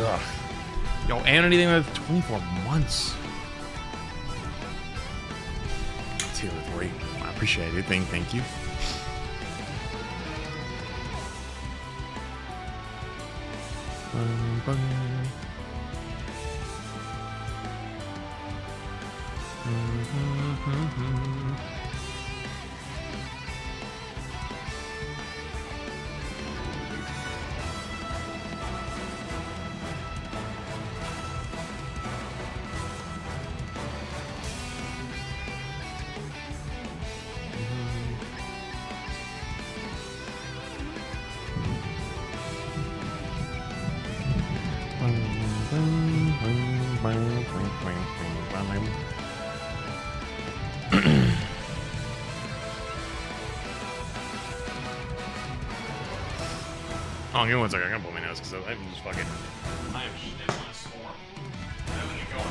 Ugh. Yo, and anything with 24 months. Tier 3. I appreciate it. Thank you. Bum, bum. Oh, give me 1 second. I gotta blow my nose because I'm just fucking. I am shit on a storm. Let me go.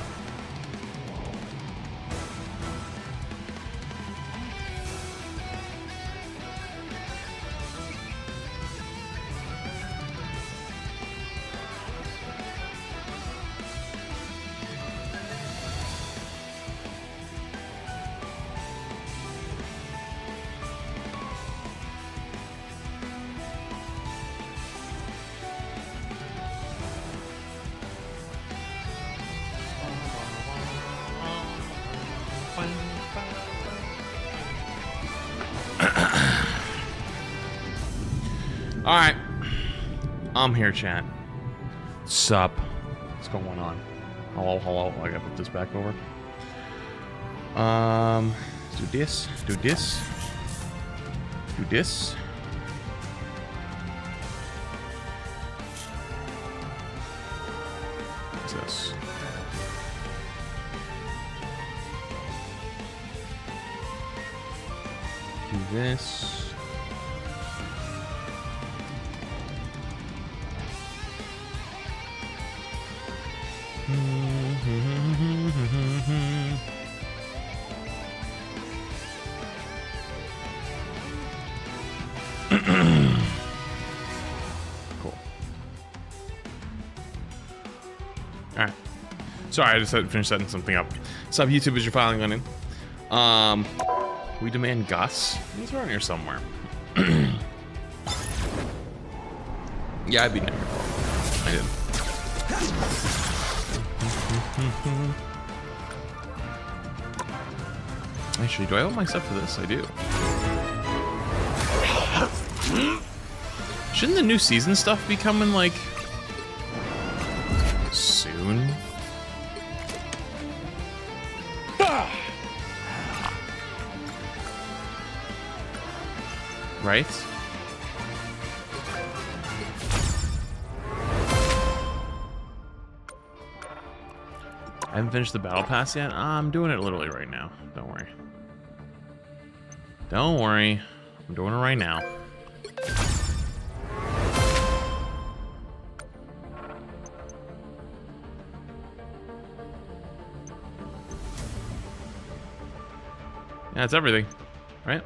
Alright. I'm here, chat. Sup? What's going on? Hello. I gotta put this back over. Do this. Do this. Do this. What's this? Do this. Cool. Alright. Sorry, I just had to finish setting something up. Sup, YouTube, as you're filing on in. We demand Gus. He's around here somewhere. Yeah, I beat him. I did. Actually, do I owe my stuff to this? I do. Shouldn't the new season stuff be coming, like, soon? Right? I haven't finished the battle pass yet. I'm doing it literally right now. Don't worry. Don't worry. I'm doing it right now. Yeah, it's everything. Right?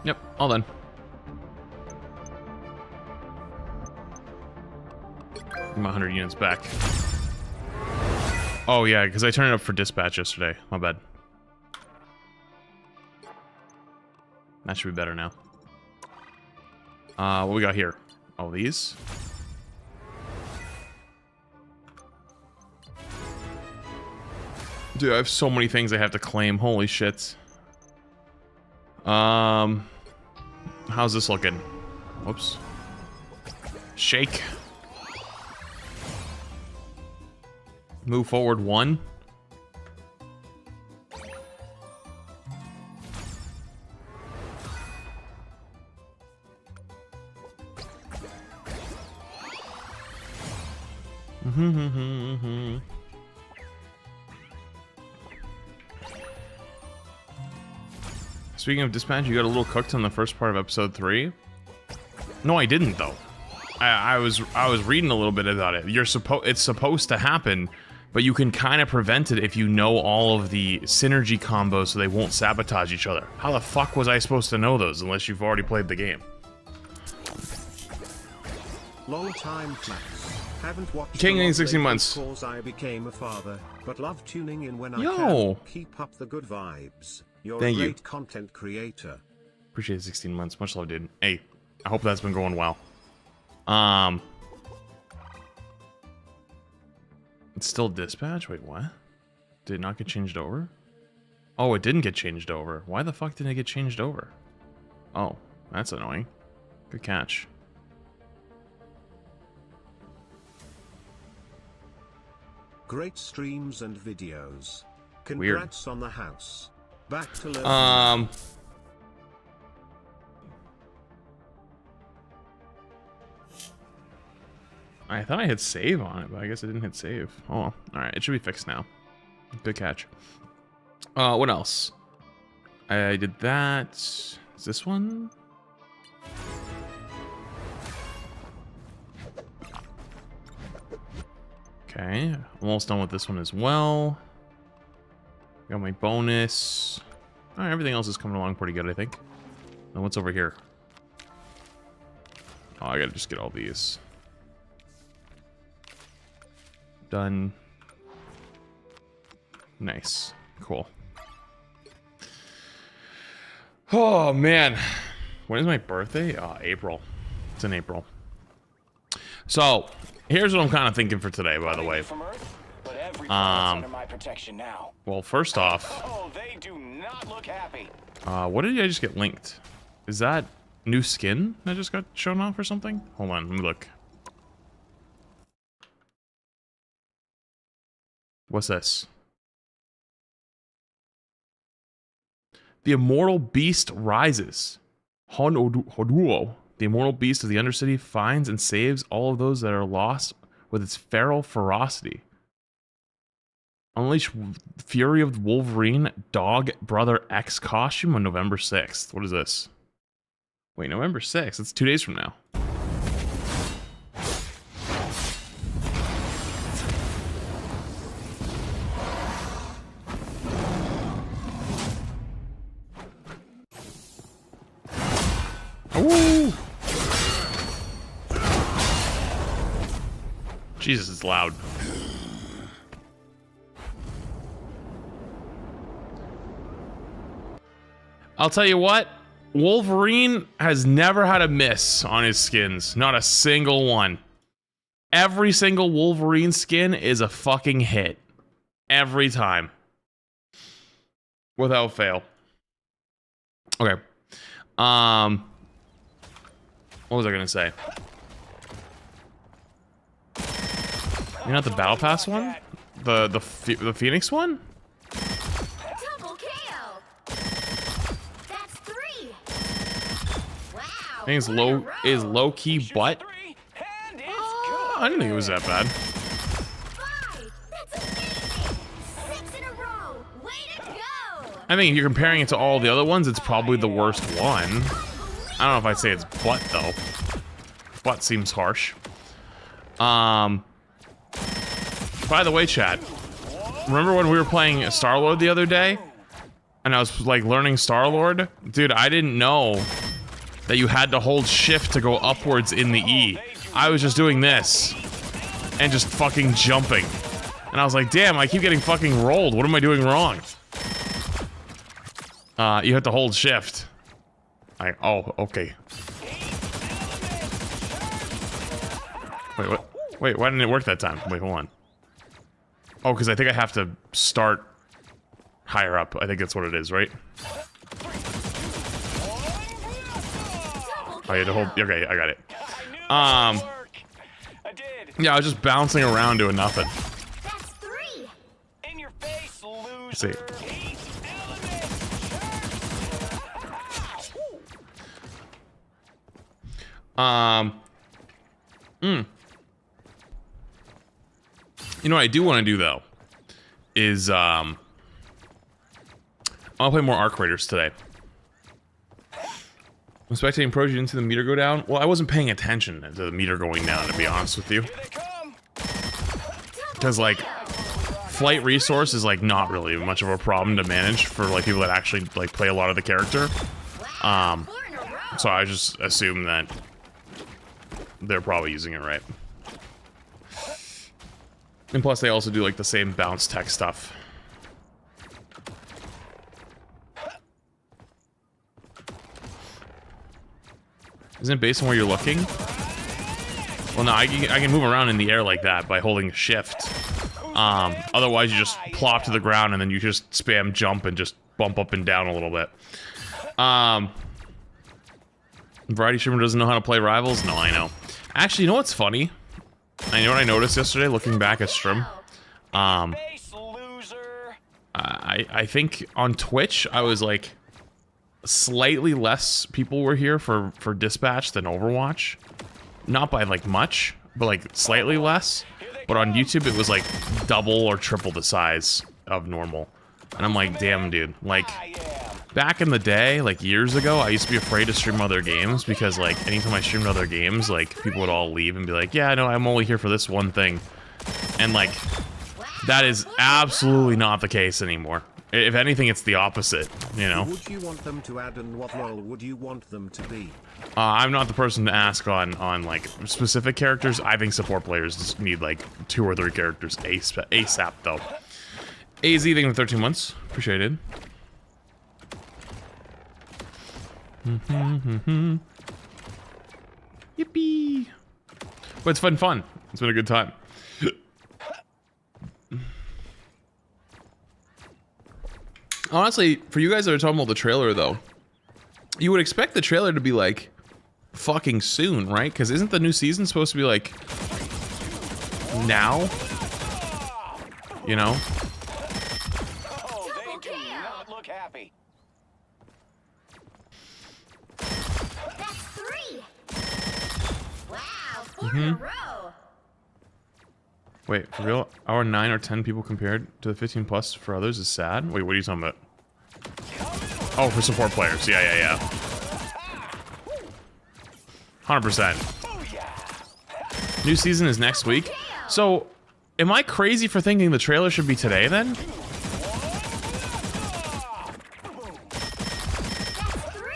Yep, all done. I'm 100 units back. Oh yeah, because I turned it up for dispatch yesterday. My bad. That should be better now. What we got here? Oh, these? Dude, I have so many things I have to claim. Holy shit. How's this looking? Whoops. Shake. Move forward 1. Speaking of dispatch, you got a little cooked on the first part of episode 3. No, I didn't though. I was reading a little bit about it. It's supposed to happen, but you can kind of prevent it if you know all of the synergy combos so they won't sabotage each other. How the fuck was I supposed to know those unless you've already played the game? Long time flash. Haven't watched King in in 16 months. Because I became a father, but love tuning in when I Yo. can. Keep up the good vibes. You're Thank a you. great content creator. Appreciate 16 months. Much love, dude. Hey, I hope that's been going well. It's still dispatch? Wait, what? Did it not get changed over? Oh, it didn't get changed over. Why the fuck didn't it get changed over? Oh, that's annoying. Good catch. Great streams and videos. Congrats on the house. Back to learning. I thought I hit save on it, but I guess I didn't hit save. Oh, alright. It should be fixed now. Good catch. What else? I did that. Is this one? Okay. I'm almost done with this one as well. Got my bonus. Alright, everything else is coming along pretty good, I think. Now what's over here? Oh, I gotta just get all these. Done. Nice. Cool. Oh, man. When is my birthday? April. It's in April. So, here's what I'm kind of thinking for today, by the way. Well, first off... Oh, they do not look happy. What did I just get linked? Is that new skin that just got shown off or something? Hold on, let me look. What's this? The Immortal Beast rises. Hoduo, the Immortal Beast of the Undercity, finds and saves all of those that are lost with its feral ferocity. Unleash Fury of Wolverine Dog Brother X costume on November 6th. What is this? Wait, November 6th? It's 2 days from now. Ooh! Jesus, it's loud. I'll tell you what, Wolverine has never had a miss on his skins. Not a single one. Every single Wolverine skin is a fucking hit. Every time. Without fail. Okay. What was I gonna say? You're not the Battle Pass one? The Phoenix one? Double KO. That's 3. Wow. I think it's low key butt. I didn't think it was that bad. 5. That's amazing. 6 in a row. Way to go. I think if you're comparing it to all the other ones, it's probably the worst one. I don't know if I'd say it's butt though. Butt seems harsh. By the way, chat, remember when we were playing Star-Lord the other day? And I was like learning Star-Lord? Dude, I didn't know that you had to hold shift to go upwards in the E. I was just doing this and just fucking jumping. And I was like, damn, I keep getting fucking rolled. What am I doing wrong? You have to hold shift. Oh, okay. Wait, what? Wait, why didn't it work that time? Wait, hold on. Oh, because I think I have to start higher up. I think that's what it is, right? Oh, you had to hold. Okay, I got it. Yeah, I was just bouncing around doing nothing. That's 3. In your face, loser. Let's see. You know what I do want to do though is I'll play more Arc Raiders today. I'm spectating pros, you didn't see the meter go down. Well, I wasn't paying attention to the meter going down, to be honest with you. Because like flight resource is like not really much of a problem to manage for like people that actually like play a lot of the character. So I just assume that they're probably using it right. And plus, they also do like the same bounce tech stuff. Isn't it based on where you're looking? Well, no, I can move around in the air like that by holding shift. Otherwise, you just plop to the ground and then you just spam jump and just bump up and down a little bit. Variety streamer doesn't know how to play Rivals? No, I know. Actually, you know what's funny? I know what I noticed yesterday looking back at stream. I think on Twitch, I was like... slightly less people were here for Dispatch than Overwatch. Not by like much, but like slightly less. But on YouTube, it was like double or triple the size of normal. And I'm like, damn, dude. Like, back in the day, like years ago, I used to be afraid to stream other games because like anytime I streamed other games, like people would all leave and be like, yeah, no, I'm only here for this one thing. And like, that is absolutely not the case anymore. If anything, it's the opposite, you know? Would you want them to add and what role would you want them to be? I'm not the person to ask on like specific characters. I think support players just need like 2 or 3 characters ASAP though. AZ, thank you for 13 months. Appreciate it. Yippee! But it's fun. It's been a good time. Honestly, for you guys that are talking about the trailer, though, you would expect the trailer to be, like, fucking soon, right? Because isn't the new season supposed to be, like, now? You know? Oh, they do not look happy. That's 3. Wow, 4 in a row. Wait, for real? Our 9 or 10 people compared to the 15 plus for others is sad? Wait, what are you talking about? Oh, for support players. Yeah. 100%. New season is next week. So, am I crazy for thinking the trailer should be today then? That's 3.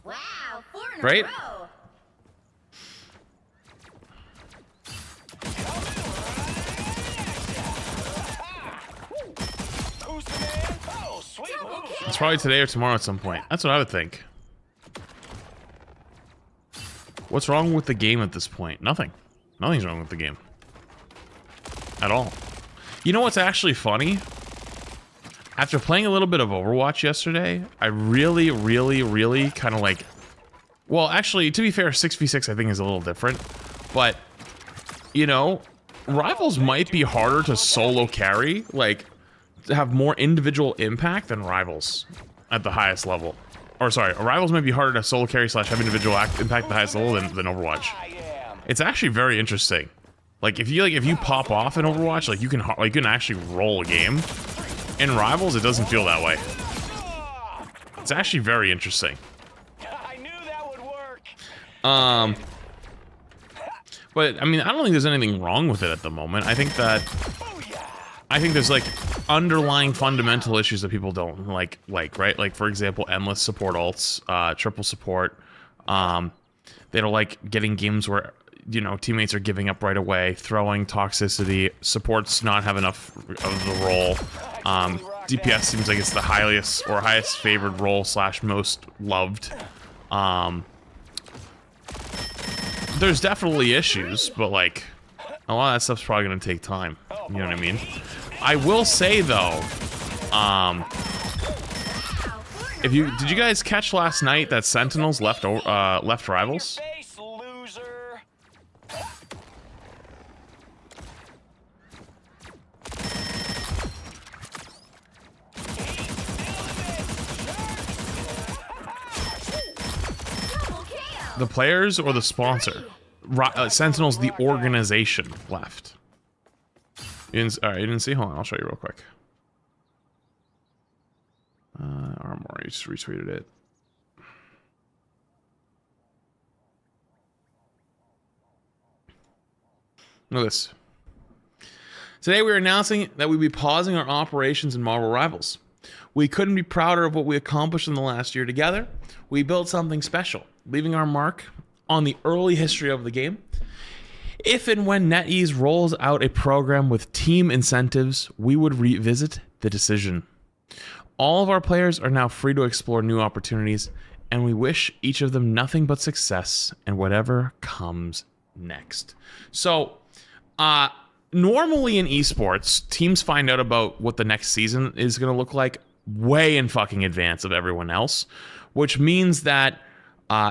Wow, 4 in Right? a row. It's probably today or tomorrow at some point. That's what I would think. What's wrong with the game at this point? Nothing. Nothing's wrong with the game. At all. You know what's actually funny? After playing a little bit of Overwatch yesterday, I really kind of like... Well, actually, to be fair, 6v6 I think is a little different. But, you know, Rivals might be harder to solo carry, like, to have more individual impact than Rivals at the highest level. Or sorry, Rivals might be harder to solo carry / have individual impact at the highest level than Overwatch. It's actually very interesting. Like if you pop off in Overwatch, like you can actually roll a game. In Rivals, it doesn't feel that way. It's actually very interesting. I knew that would work. But I mean, I don't think there's anything wrong with it at the moment. I think there's like underlying fundamental issues that people don't like, right? Like for example, endless support ults, triple support. They don't like getting games where, you know, teammates are giving up right away, throwing toxicity, supports not have enough of the role. DPS seems like it's the highest favored role / most loved. There's definitely issues, but like a lot of that stuff's probably gonna take time. You know what I mean? I will say though, did you guys catch last night that Sentinels left Rivals? The players or the sponsor? Sentinels, the organization, left. You didn't see? Hold on, I'll show you real quick. Armor, I just retweeted it. Look at this. Today we are announcing that we'll be pausing our operations in Marvel Rivals. We couldn't be prouder of what we accomplished in the last year together. We built something special, leaving our mark on the early history of the game. If and when NetEase rolls out a program with team incentives, we would revisit the decision. All of our players are now free to explore new opportunities, and we wish each of them nothing but success and whatever comes next. So, normally in esports, teams find out about what the next season is going to look like way in fucking advance of everyone else, which means that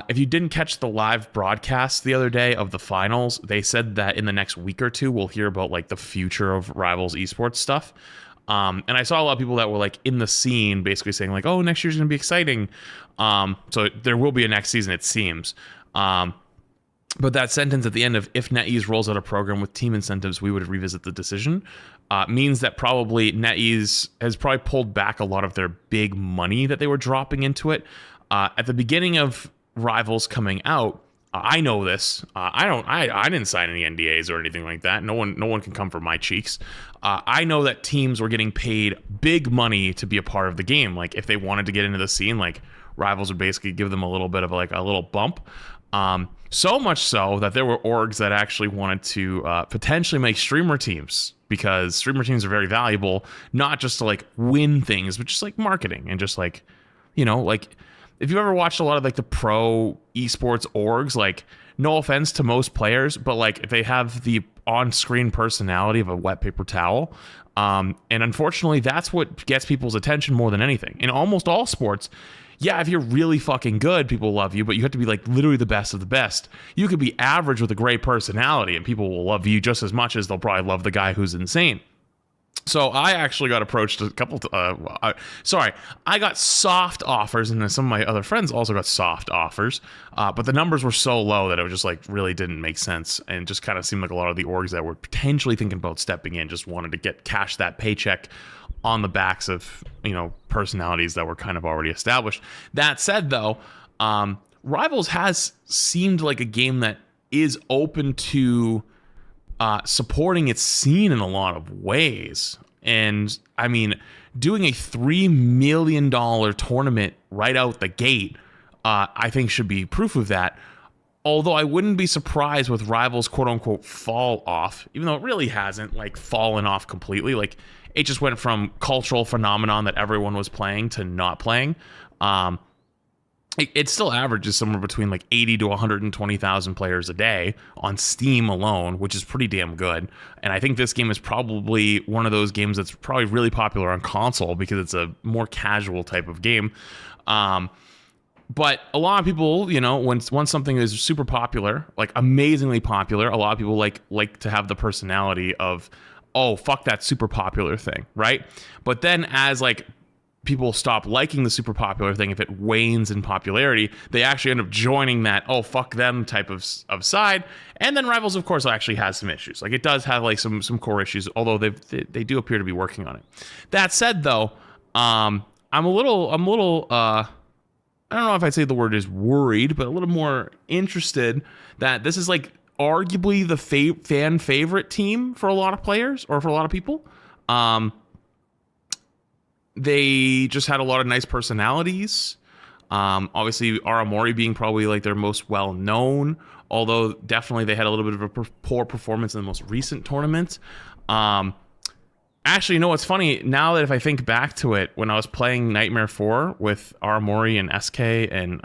if you didn't catch the live broadcast the other day of the finals, they said that in the next week or two, we'll hear about like the future of Rivals esports stuff. And I saw a lot of people that were like in the scene basically saying like, oh, next year's going to be exciting. So there will be a next season, it seems. But that sentence at the end of if NetEase rolls out a program with team incentives, we would revisit the decision, means that probably NetEase has probably pulled back a lot of their big money that they were dropping into it. At the beginning of Rivals coming out, I know this. I didn't sign any NDAs or anything like that. No one can come for my cheeks. I know that teams were getting paid big money to be a part of the game. Like if they wanted to get into the scene, like Rivals would basically give them a little bit of like a little bump. So much so that there were orgs that actually wanted to potentially make streamer teams, because streamer teams are very valuable, not just to like win things, but just like marketing and just like, you know, like if you've ever watched a lot of like the pro esports orgs, like no offense to most players, but like if they have the on-screen personality of a wet paper towel, and unfortunately that's what gets people's attention more than anything. In almost all sports, yeah, if you're really fucking good, people love you, but you have to be like literally the best of the best. You could be average with a great personality and people will love you just as much as they'll probably love the guy who's insane. So I actually got approached a couple I got soft offers, and then some of my other friends also got soft offers, but the numbers were so low that it was just like really didn't make sense, and just kind of seemed like a lot of the orgs that were potentially thinking about stepping in just wanted to cash that paycheck on the backs of, you know, personalities that were kind of already established. That said, though, Rivals has seemed like a game that is open to supporting its scene in a lot of ways. And I mean, doing a $3 million tournament right out the gate, I think should be proof of that. Although I wouldn't be surprised with Rivals quote unquote fall off, even though it really hasn't like fallen off completely. Like it just went from cultural phenomenon that everyone was playing to not playing. It still averages somewhere between like 80 to 120,000 players a day on Steam alone, which is pretty damn good. And I think this game is probably one of those games that's probably really popular on console because it's a more casual type of game. But a lot of people, you know, once something is super popular, like amazingly popular, a lot of people like to have the personality of, oh, fuck that super popular thing, right? But then as like people stop liking the super popular thing, if it wanes in popularity, they actually end up joining that, oh, fuck them type of side. And then Rivals, of course, actually has some issues. Like it does have like some core issues, although they do appear to be working on it. That said, though, I'm a little I don't know if I'd say the word is worried, but a little more interested that this is like arguably the fan favorite team for a lot of players or for a lot of people. They just had a lot of nice personalities. Obviously, Aramori being probably like their most well known, although definitely they had a little bit of a poor performance in the most recent tournament. Actually, you know what's funny? Now that if I think back to it, when I was playing Nightmare 4 with Aramori and SK and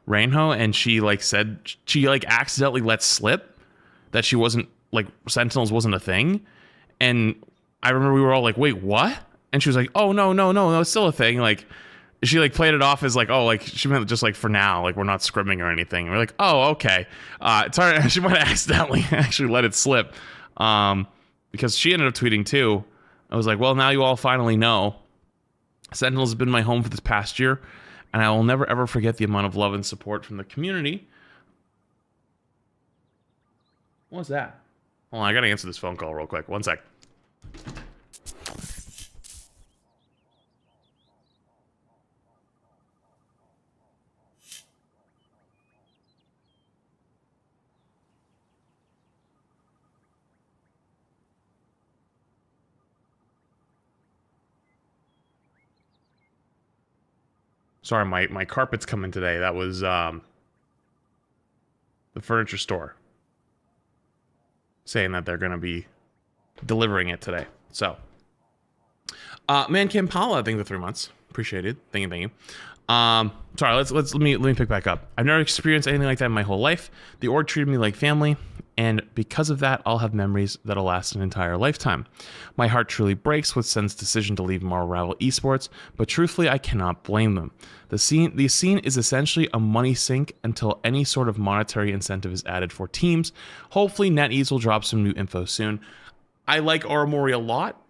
Reinho, and she like said she like accidentally let slip that she wasn't like Sentinels wasn't a thing, and I remember we were all like, "Wait, what?" And she was like, "Oh no, it's still a thing." Like she like played it off as like, "Oh, like she meant just like for now, like we're not scrimming or anything." And we're like, "Oh, okay." It's hard. She might have accidentally actually let it slip, because she ended up tweeting too. I was like, "Well, now you all finally know. Sentinels has been my home for this past year, and I will never ever forget the amount of love and support from the community." What's that? Hold on, I gotta answer this phone call real quick. One sec. Sorry, my carpet's coming today. That was the furniture store, saying that they're going to be delivering it today. So, Man Kim Paula, thank you for 3 months. Appreciate it. Thank you. Sorry, let me pick back up. I've never experienced anything like that in my whole life. The org treated me like family, and because of that, I'll have memories that'll last an entire lifetime. My heart truly breaks with Sen's decision to leave Marvel Rival Esports, but truthfully, I cannot blame them. The scene is essentially a money sink until any sort of monetary incentive is added for teams. Hopefully, NetEase will drop some new info soon. I like Aramori a lot.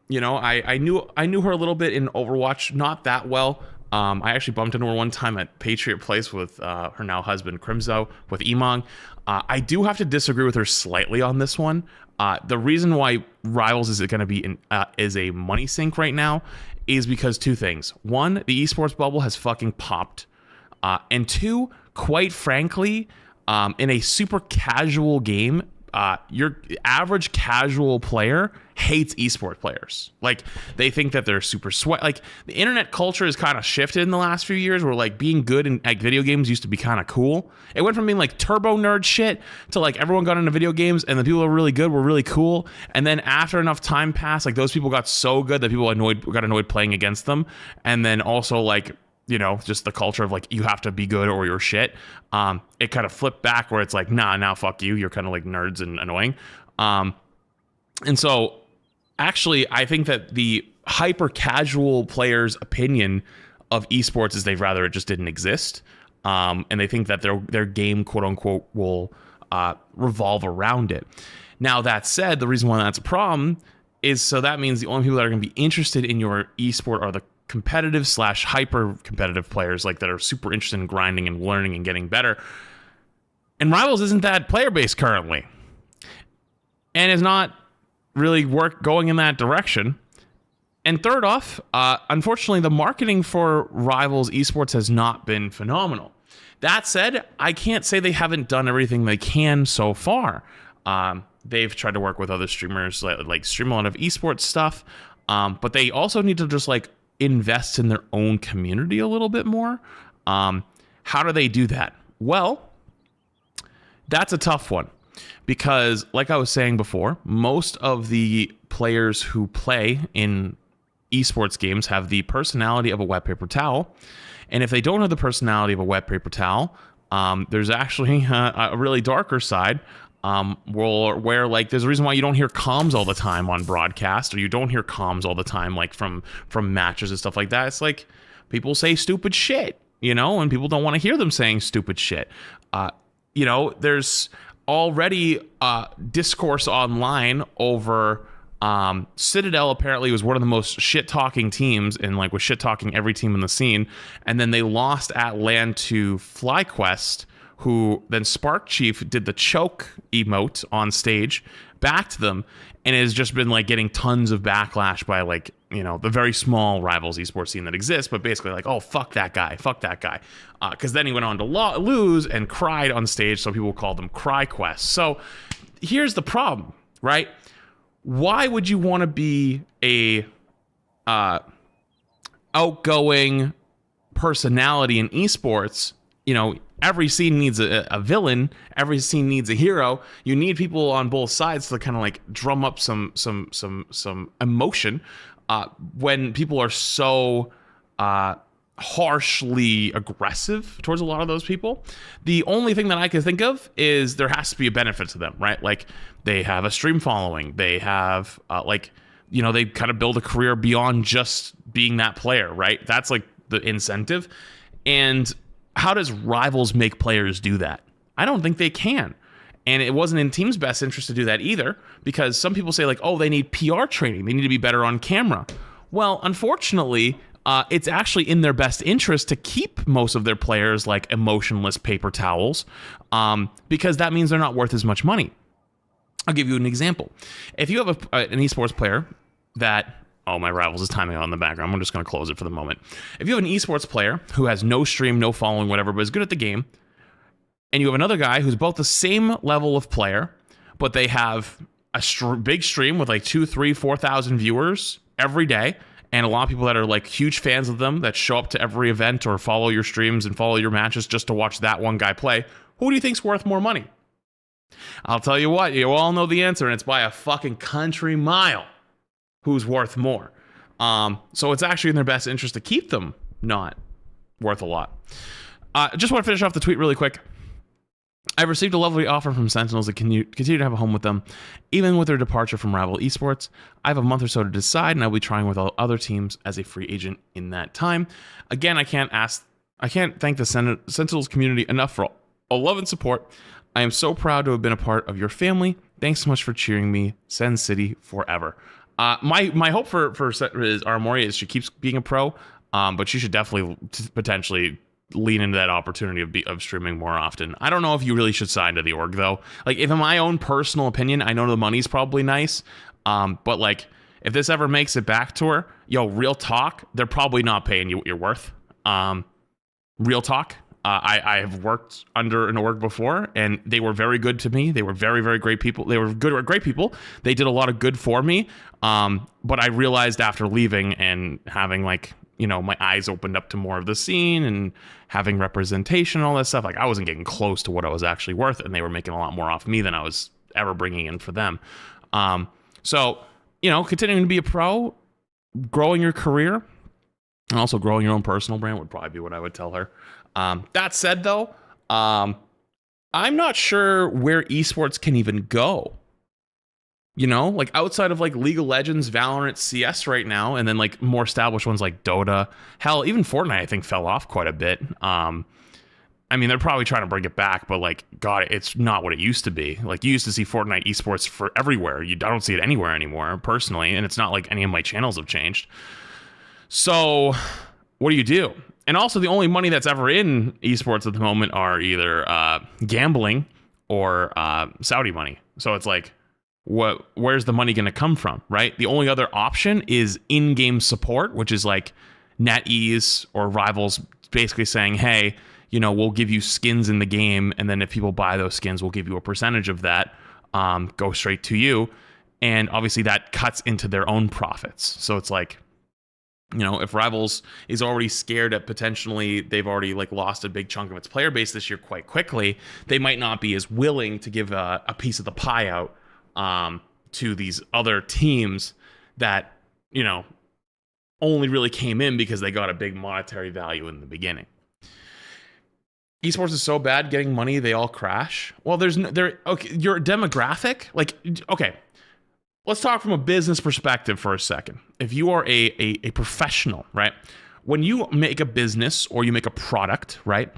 You know, I knew her a little bit in Overwatch, not that well. I actually bumped into her one time at Patriot Place with her now husband Crimzo with Emong. I do have to disagree with her slightly on this one. The reason why Rivals is going to be is a money sink right now is because two things. One, the esports bubble has fucking popped. And two, quite frankly, in a super casual game, your average casual player hates esports players. Like, they think that they're super sweat. Like, the internet culture has kind of shifted in the last few years where, like, being good in like video games used to be kind of cool. It went from being like turbo nerd shit to like everyone got into video games and the people who were really good were really cool. And then after enough time passed, like, those people got so good that people got annoyed playing against them. And then also, like, you know, just the culture of like, you have to be good or you're shit. It kind of flipped back where it's like, nah, fuck you. You're kind of like nerds and annoying. And so actually, I think that the hyper casual players' opinion of esports is they'd rather it just didn't exist. And they think that their game, quote unquote, will revolve around it. Now, that said, the reason why that's a problem is so that means the only people that are going to be interested in your esport are the competitive / hyper competitive players, like that are super interested in grinding and learning and getting better. And Rivals isn't that player base currently, and is not really going in that direction. And third off, unfortunately, the marketing for Rivals Esports has not been phenomenal. That said, I can't say they haven't done everything they can so far. They've tried to work with other streamers, like stream a lot of esports stuff, but they also need to just like invest in their own community a little bit more. How do they do that? Well, that's a tough one because, like I was saying before, most of the players who play in esports games have the personality of a wet paper towel. And if they don't have the personality of a wet paper towel, there's actually a really darker side where like there's a reason why you don't hear comms all the time on broadcast, or you don't hear comms all the time like from matches and stuff like that. It's like people say stupid shit, you know, and people don't want to hear them saying stupid shit. You know, there's already discourse online over Citadel apparently was one of the most shit-talking teams and like was shit-talking every team in the scene, and then they lost at LAN to FlyQuest, who then Spark Chief did the choke emote on stage, backed them, and has just been like getting tons of backlash by like, you know, the very small Rivals esports scene that exists, but basically like, oh, fuck that guy. Because then he went on to lose and cried on stage, so people called them CryQuest. So here's the problem, right? Why would you want to be a outgoing personality in esports? You know, every scene needs a villain. Every scene needs a hero. You need people on both sides to kind of like drum up some emotion. When people are so harshly aggressive towards a lot of those people, the only thing that I can think of is there has to be a benefit to them, right? Like they have a stream following. They have like, you know, they kind of build a career beyond just being that player, right? That's like the incentive. And how does Rivals make players do that? I don't think they can. And it wasn't in team's best interest to do that either, because some people say like, oh, they need PR training. They need to be better on camera. Well, unfortunately, it's actually in their best interest to keep most of their players like emotionless paper towels, because that means they're not worth as much money. I'll give you an example. If you have an esports player that... Oh, my Rivals is timing out in the background. I'm just going to close it for the moment. If you have an esports player who has no stream, no following, whatever, but is good at the game, and you have another guy who's both the same level of player, but they have a big stream with like 2,000, 3,000, 4,000 viewers every day, and a lot of people that are like huge fans of them that show up to every event or follow your streams and follow your matches just to watch that one guy play, Who do you think's worth more money? I'll tell you what, you all know the answer, and it's by a fucking country mile who's worth more. So it's actually in their best interest to keep them not worth a lot. Just want to finish off the tweet really quick. I've received a lovely offer from Sentinels to continue to have a home with them, even with their departure from rival esports. I have a month or so to decide, and I'll be trying with all other teams as a free agent in that time. Again, I can't thank the Sentinels community enough for all love and support. I am so proud to have been a part of your family. Thanks so much for cheering me. Sen City forever. My hope for Armoria is she keeps being a pro, but she should definitely potentially lean into that opportunity of streaming more often. I don't know if you really should sign to the org though. Like, if in my own personal opinion, I know the money's probably nice, but like, if this ever makes it back to her, yo, real talk, they're probably not paying you what you're worth. Real talk. I have worked under an org before, and they were very good to me. They were very, very great people. They were great people. They did a lot of good for me. But I realized after leaving and having, like, you know, my eyes opened up to more of the scene and having representation and all that stuff, like, I wasn't getting close to what I was actually worth, and they were making a lot more off me than I was ever bringing in for them. So, you know, continuing to be a pro, growing your career, and also growing your own personal brand would probably be what I would tell her. That said, though, I'm not sure where esports can even go. You know, like, outside of like League of Legends, Valorant, CS right now, and then like more established ones like Dota. Hell, even Fortnite, I think, fell off quite a bit. I mean, they're probably trying to bring it back, but like, God, it's not what it used to be. Like, you used to see Fortnite esports for everywhere. I don't see it anywhere anymore, personally, and it's not like any of my channels have changed. So, what do you do? And also, the only money that's ever in esports at the moment are either gambling or Saudi money. So it's like, where's the money going to come from, right? The only other option is in-game support, which is like NetEase or Rivals basically saying, hey, you know, we'll give you skins in the game, and then if people buy those skins, we'll give you a percentage of that, go straight to you. And obviously that cuts into their own profits. So it's like, you know, if Rivals is already scared at potentially they've already like lost a big chunk of its player base this year quite quickly, they might not be as willing to give a piece of the pie out to these other teams that, you know, only really came in because they got a big monetary value in the beginning. Esports is so bad getting money, they all crash. Well, okay, your demographic, like, okay, let's talk from a business perspective for a second. If you are a professional, right? When you make a business or you make a product, right?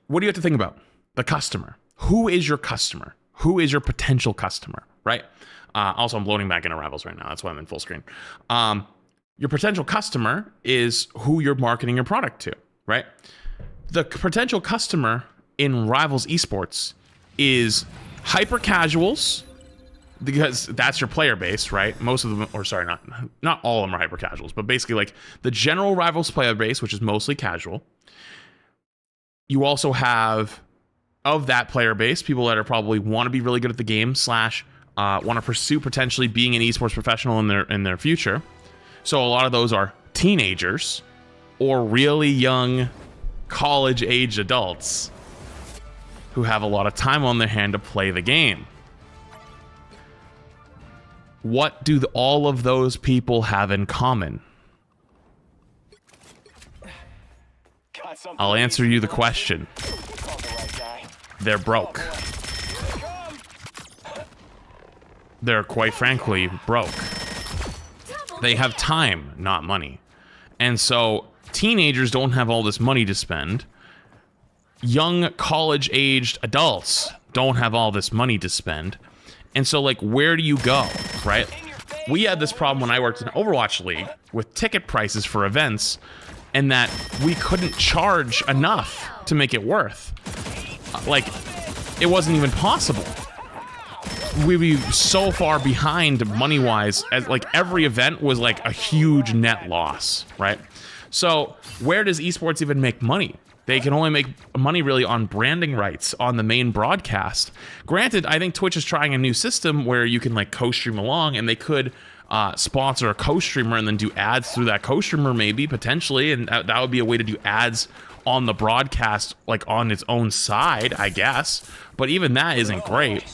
What do you have to think about? The customer. Who is your customer? Who is your potential customer, right? Also, I'm loading back into Rivals right now. That's why I'm in full screen. Your potential customer is who you're marketing your product to, right? The potential customer in Rivals Esports is hyper casuals, because that's your player base, right? Most of them, or sorry, not all of them are hyper casuals, but basically like the general Rivals player base, which is mostly casual. You also have, of that player base, people that are probably want to be really good at the game / want to pursue potentially being an esports professional in their future. So a lot of those are teenagers or really young college-age adults who have a lot of time on their hand to play the game. What do all of those people have in common? I'll answer you the question. They're broke. They're quite frankly broke. They have time, not money. And so teenagers don't have all this money to spend. Young college-aged adults don't have all this money to spend. And so, like, where do you go, right? We had this problem when I worked in Overwatch League with ticket prices for events, and that we couldn't charge enough to make it worth. Like, it wasn't even possible. We'd be so far behind money-wise, as like every event was like a huge net loss, right? So where does esports even make money? They can only make money really on branding rights on the main broadcast. Granted, I think Twitch is trying a new system where you can like co-stream along, and they could sponsor a co-streamer and then do ads through that co-streamer, maybe potentially, and that would be a way to do ads on the broadcast, like on its own side, I guess. But even that isn't great.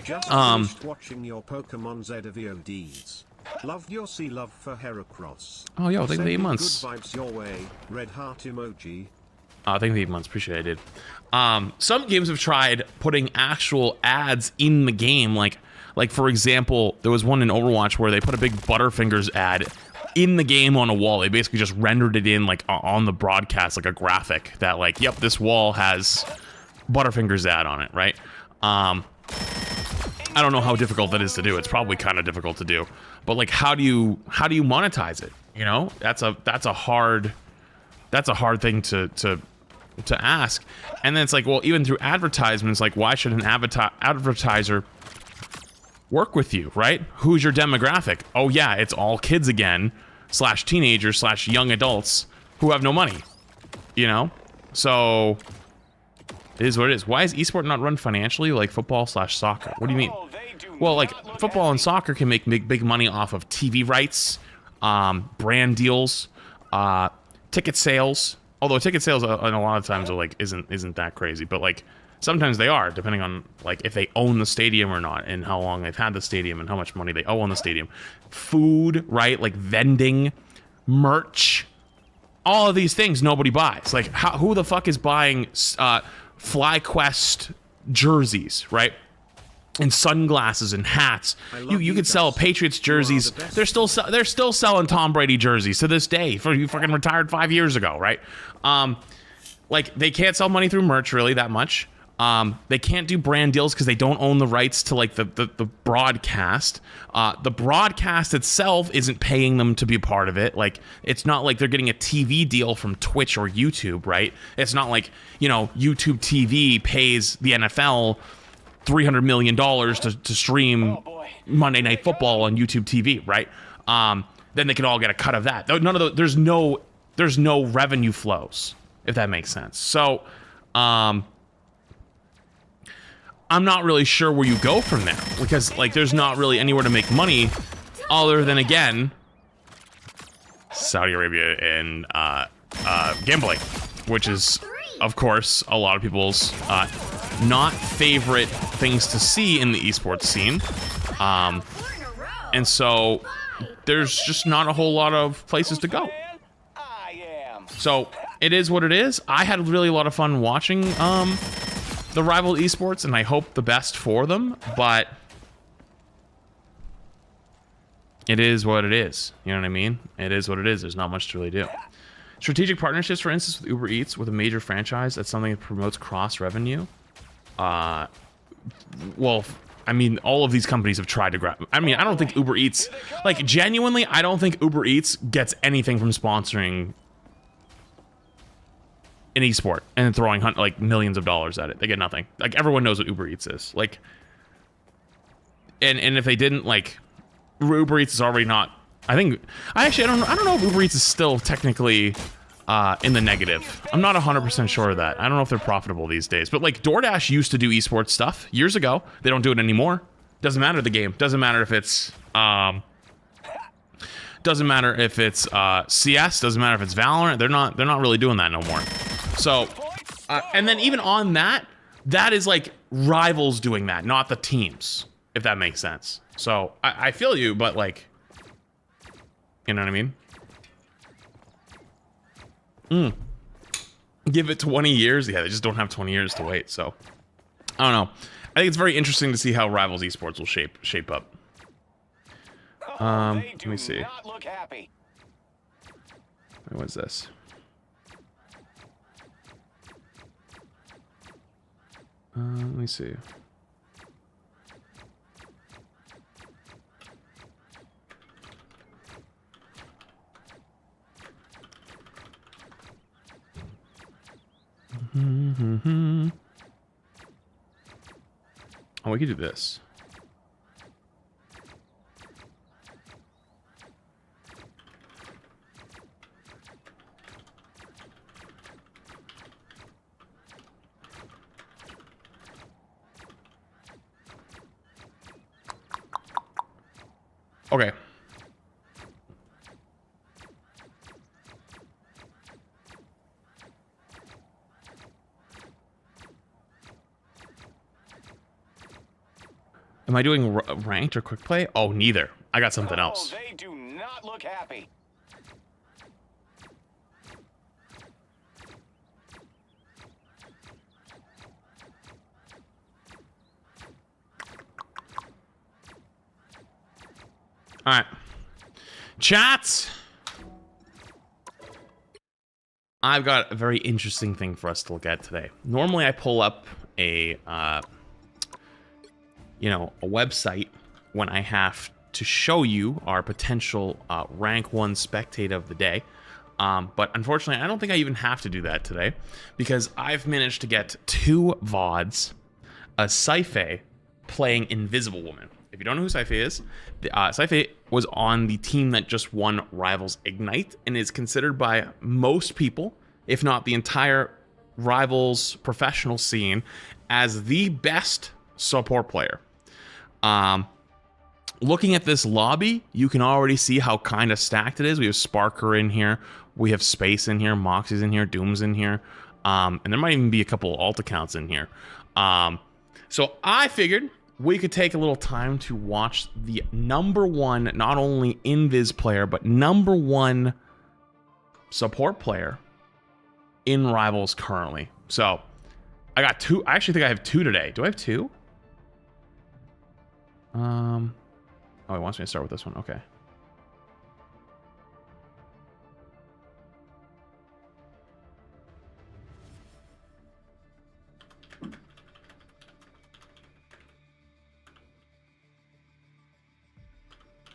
Just finished watching your Pokemon Z VODs. Loved your sea love for Heracross. Oh, yo, thank you for the 8 months. Good vibes your way. Red heart emoji. Thank you for the 8 months. Appreciate it. Some games have tried putting actual ads in the game, like for example, there was one in Overwatch where they put a big Butterfingers ad in the game on a wall. They basically just rendered it in like on the broadcast, like a graphic that like, yep, this wall has Butterfingers ad on it, right? I don't know how difficult that is to do. It's probably kind of difficult to do, but like, how do you monetize it? You know, that's a hard thing to ask. And then it's like, well, even through advertisements, like, why should an advertiser work with you, right? Who's your demographic? Oh yeah, it's all kids again, / teenagers / young adults who have no money, you know? So it is what it is. Why is esport not run financially like football / soccer? What do you mean? Well, like football and soccer can make big money off of TV rights, brand deals, ticket sales. Although ticket sales, and a lot of times are like isn't that crazy, but like sometimes they are, depending on like if they own the stadium or not, and how long they've had the stadium, and how much money they owe on the stadium. Food, right? Like vending, merch, all of these things nobody buys. Like who the fuck is buying FlyQuest jerseys, right? And sunglasses and hats. You could sell Patriots jerseys. They're still selling Tom Brady jerseys to this day. For you fucking retired 5 years ago, right? Like they can't sell money through merch really that much. They can't do brand deals because they don't own the rights to like the broadcast. The broadcast itself isn't paying them to be a part of it. Like it's not like they're getting a TV deal from Twitch or YouTube, right? It's not like, you know, YouTube TV pays the NFL $300 million to stream Monday Night Football on YouTube TV, right? Then they can all get a cut of that. None of there's no revenue flows, if that makes sense. So, I'm not really sure where you go from there, because like there's not really anywhere to make money other than, again, Saudi Arabia and gambling, which is, of course, a lot of people's not favorite things to see in the esports scene. And so there's just not a whole lot of places to go. So it is what it is. I had really a lot of fun watching the rival esports, and I hope the best for them, but it is what it is. You know what I mean? It is what it is. There's not much to really do. Strategic partnerships, for instance, with Uber Eats, with a major franchise, that's something that promotes cross-revenue. Well, I mean, all of these companies have tried to grab... I mean, I don't think Uber Eats... Like, genuinely, I don't think Uber Eats gets anything from sponsoring an esport and throwing like millions of dollars at it. They get nothing. Like, everyone knows what Uber Eats is. Like, and if they didn't, like, Uber Eats is already not... I don't know if Uber Eats is still technically in the negative. I'm not 100% sure of that. I don't know if they're profitable these days. But like DoorDash used to do esports stuff years ago. They don't do it anymore. Doesn't matter the game. Doesn't matter if it's CS. Doesn't matter if it's Valorant. They're not really doing that no more. So and then even on that is like rivals doing that, not the teams, if that makes sense. So I feel you, but like, you know what I mean? Give it 20 years. Yeah, they just don't have 20 years to wait. So I don't know. I think it's very interesting to see how Rivals Esports will shape up. Let me see. What's this? Let me see. Oh, we could do this. Okay. Am I doing ranked or quick play? Oh, neither. I got something else. They do not look happy. All right. Chats. I've got a very interesting thing for us to look at today. Normally I pull up a website when I have to show you our potential rank 1 spectator of the day. But unfortunately, I don't think I even have to do that today because I've managed to get 2 VODs, a Saife playing Invisible Woman. If you don't know who Saife is, Saife was on the team that just won Rivals Ignite and is considered by most people, if not the entire Rivals professional scene, as the best support player. Looking at this lobby, you can already see how kind of stacked it is. We have Sparker in here, we have Space in here, Moxie's in here, Doom's in here, and there might even be a couple alt accounts in here. So I figured we could take a little time to watch the #1, not only Invis player, but #1 support player in Rivals currently. So I got 2. I actually think I have 2 today. Do I have 2? Oh, he wants me to start with this one. Okay.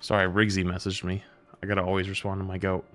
Sorry, Riggsy messaged me. I gotta always respond to my goat.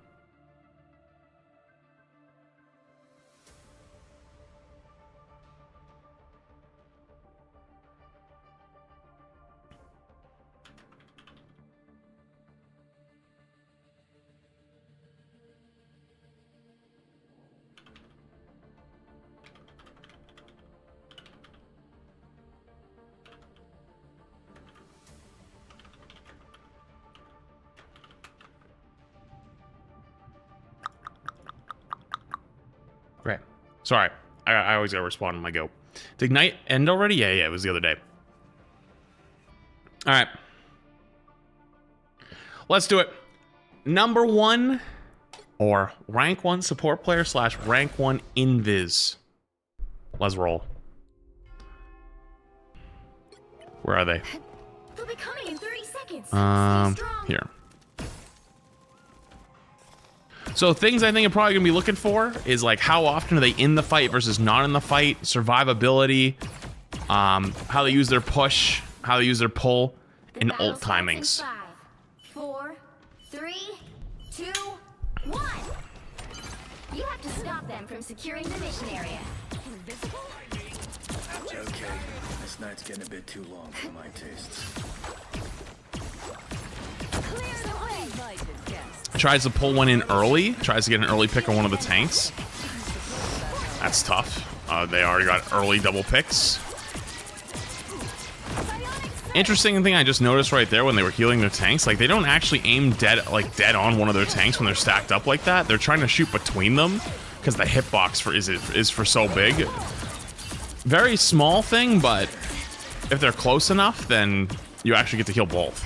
Okay. Sorry. I always gotta respond to my go. Did Ignite end already? Yeah, it was the other day. Alright. Let's do it. #1 or rank 1 support player / rank 1 Invis. Let's roll. Where are they? They'll be coming in 30 seconds. Stay strong. Here. So things I think I'm probably gonna be looking for is like how often are they in the fight versus not in the fight, survivability, how they use their push, how they use their pull, and ult timings. 5, 4, 3, 2, 1. You have to stop them from securing the mission area. Invisible? Okay, this night's getting a bit too long for my tastes. Clear the way. Tries to pull one in early, tries to get an early pick on one of the tanks. That's tough. They already got early double picks. Interesting thing I just noticed right there when they were healing their tanks, like they don't actually aim dead on one of their tanks when they're stacked up like that. They're trying to shoot between them because the hitbox is for so big. Very small thing, but if they're close enough, then you actually get to heal both.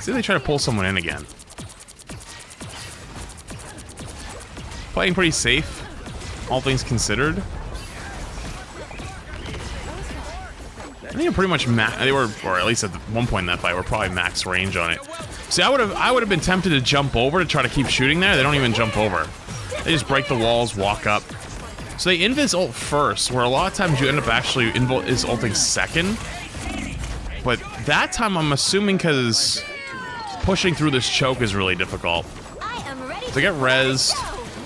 See, they try to pull someone in again. Playing pretty safe, all things considered. I think they're pretty much they were, or at least at one point in that fight, were probably max range on it. See, I would have been tempted to jump over to try to keep shooting there. They don't even jump over. They just break the walls, walk up. So they invis ult first, where a lot of times you end up actually is ulting second. But that time I'm assuming because pushing through this choke is really difficult. So get rezzed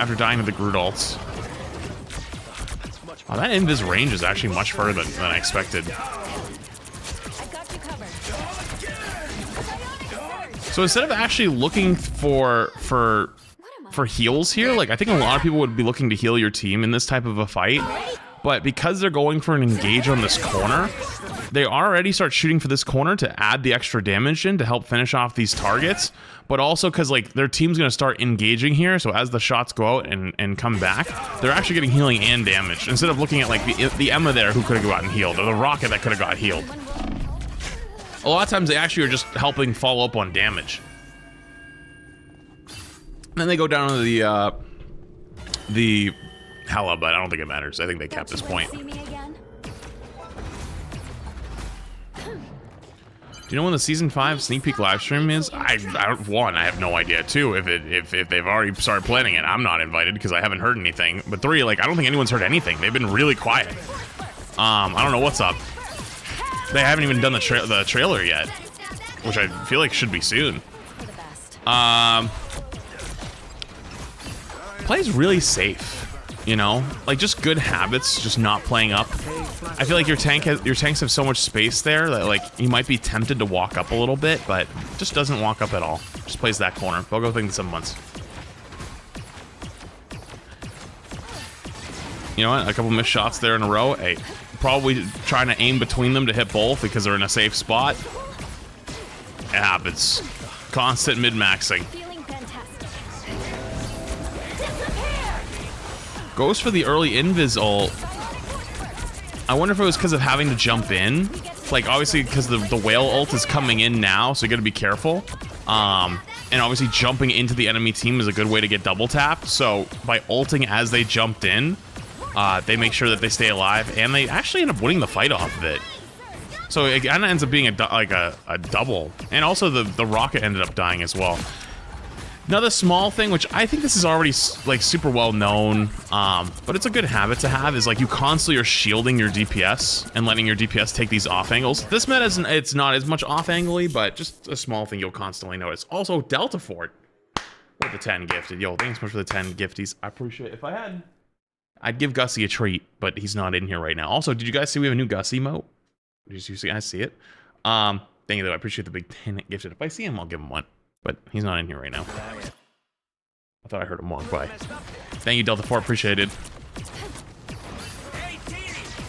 after dying to the Groot ults. Oh, that invis range is actually much further than I expected. So instead of actually looking for heals here, like I think a lot of people would be looking to heal your team in this type of a fight. But because they're going for an engage on this corner, they already start shooting for this corner to add the extra damage in to help finish off these targets. But also because like their team's going to start engaging here, so as the shots go out and come back, they're actually getting healing and damage instead of looking at like the Emma there who could have gotten healed, or the Rocket that could have got healed. A lot of times they actually are just helping follow up on damage. And then they go down to the Hella, but I don't think it matters. I think they kept this point. Do you know when the season 5 sneak peek live stream is? One, I have no idea. 2, if they've already started planning it, I'm not invited because I haven't heard anything. But 3, like I don't think anyone's heard anything. They've been really quiet. I don't know what's up. They haven't even done the trailer yet, which I feel like should be soon. Plays really safe. You know, like just good habits, just not playing up. I feel like your tanks have so much space there that like you might be tempted to walk up a little bit, but just doesn't walk up at all. Just plays that corner. They'll go think 7 months. You know what? A couple missed shots there in a row. Hey, probably trying to aim between them to hit both because they're in a safe spot. It happens. Constant mid-maxing. Goes for the early invis ult. I wonder if it was because of having to jump in. Like, obviously, because the whale ult is coming in now, so you gotta be careful. And obviously, jumping into the enemy team is a good way to get double tapped. So, by ulting as they jumped in, they make sure that they stay alive, and they actually end up winning the fight off of it. So, it kind of ends up being a double. And also, the Rocket ended up dying as well. Another small thing, which I think this is already like super well known, but it's a good habit to have, is like you constantly are shielding your DPS and letting your DPS take these off angles. This meta it's not as much off angly, but just a small thing you'll constantly notice. Also, Delta Fort with the 10 gifted. Yo, thanks so much for the 10 gifties. I appreciate it. If I had, I'd give Gussie a treat, but he's not in here right now. Also, did you guys see we have a new Gussie emote? Did you guys see it? Thank you though. I appreciate the big 10 gifted. If I see him, I'll give him one. But he's not in here right now. I thought I heard him walk by. Thank you, Delta 4. Appreciated.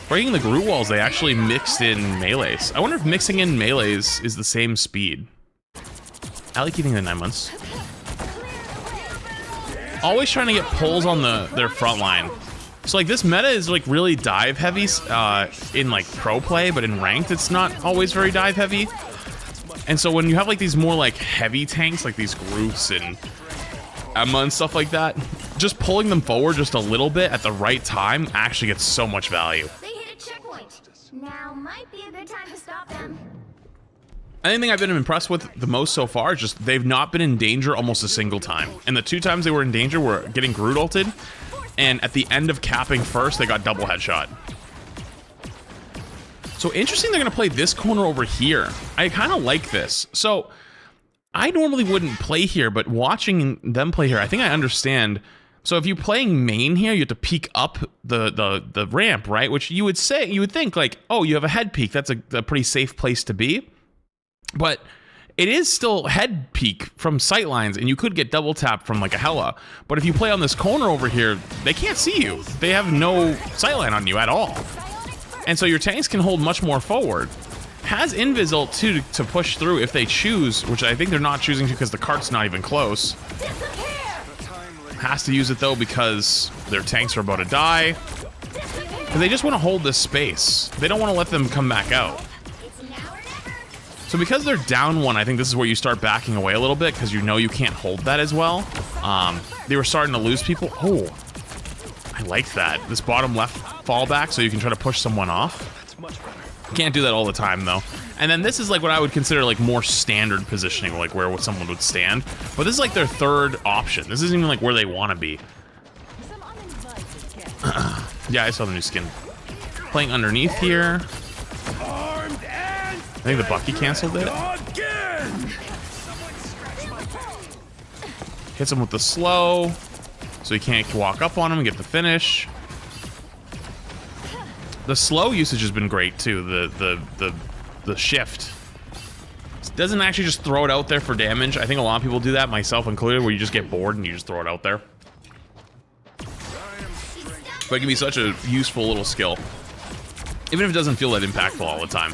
Breaking the Groot walls, they actually mixed in melees. I wonder if mixing in melees is the same speed. I like eating the 9 months. Always trying to get pulls on their front line. So like this meta is like really dive heavy in like pro play, but in ranked it's not always very dive heavy. And so when you have like these more like heavy tanks, like these Groots and Emma and stuff like that, just pulling them forward just a little bit at the right time actually gets so much value. They hit a checkpoint. Now might be a good time to stop them. Anything I've been impressed with the most so far is just they've not been in danger almost a single time. And the 2 times they were in danger were getting Groot ulted, and at the end of capping first, they got double headshot. So interesting they're going to play this corner over here. I kind of like this. So I normally wouldn't play here, but watching them play here, I think I understand. So if you're playing main here, you have to peek up the ramp, right? Which you would think like, oh, you have a head peek. That's a pretty safe place to be. But it is still head peek from sightlines, and you could get double tapped from like a Hella. But if you play on this corner over here, they can't see you. They have no sightline on you at all. And so your tanks can hold much more forward. Has invis ult too to push through if they choose, which I think they're not choosing to because the cart's not even close. Has to use it though because their tanks are about to die. Because they just want to hold this space. They don't want to let them come back out. So because they're down 1, I think this is where you start backing away a little bit because you know you can't hold that as well. They were starting to lose people. Oh, I like that. This bottom left fallback so you can try to push someone off. Can't do that all the time though. And then this is like what I would consider like more standard positioning, like where someone would stand. But this is like their 3rd option. This isn't even like where they want to be. Yeah, I saw the new skin. Playing underneath here. I think the Bucky canceled it. Hits him with the slow, so he can't walk up on him and get the finish. The slow usage has been great too. The shift doesn't actually just throw it out there for damage. I think a lot of people do that, myself included, where you just get bored and you just throw it out there. But it can be such a useful little skill. Even if it doesn't feel that impactful all the time.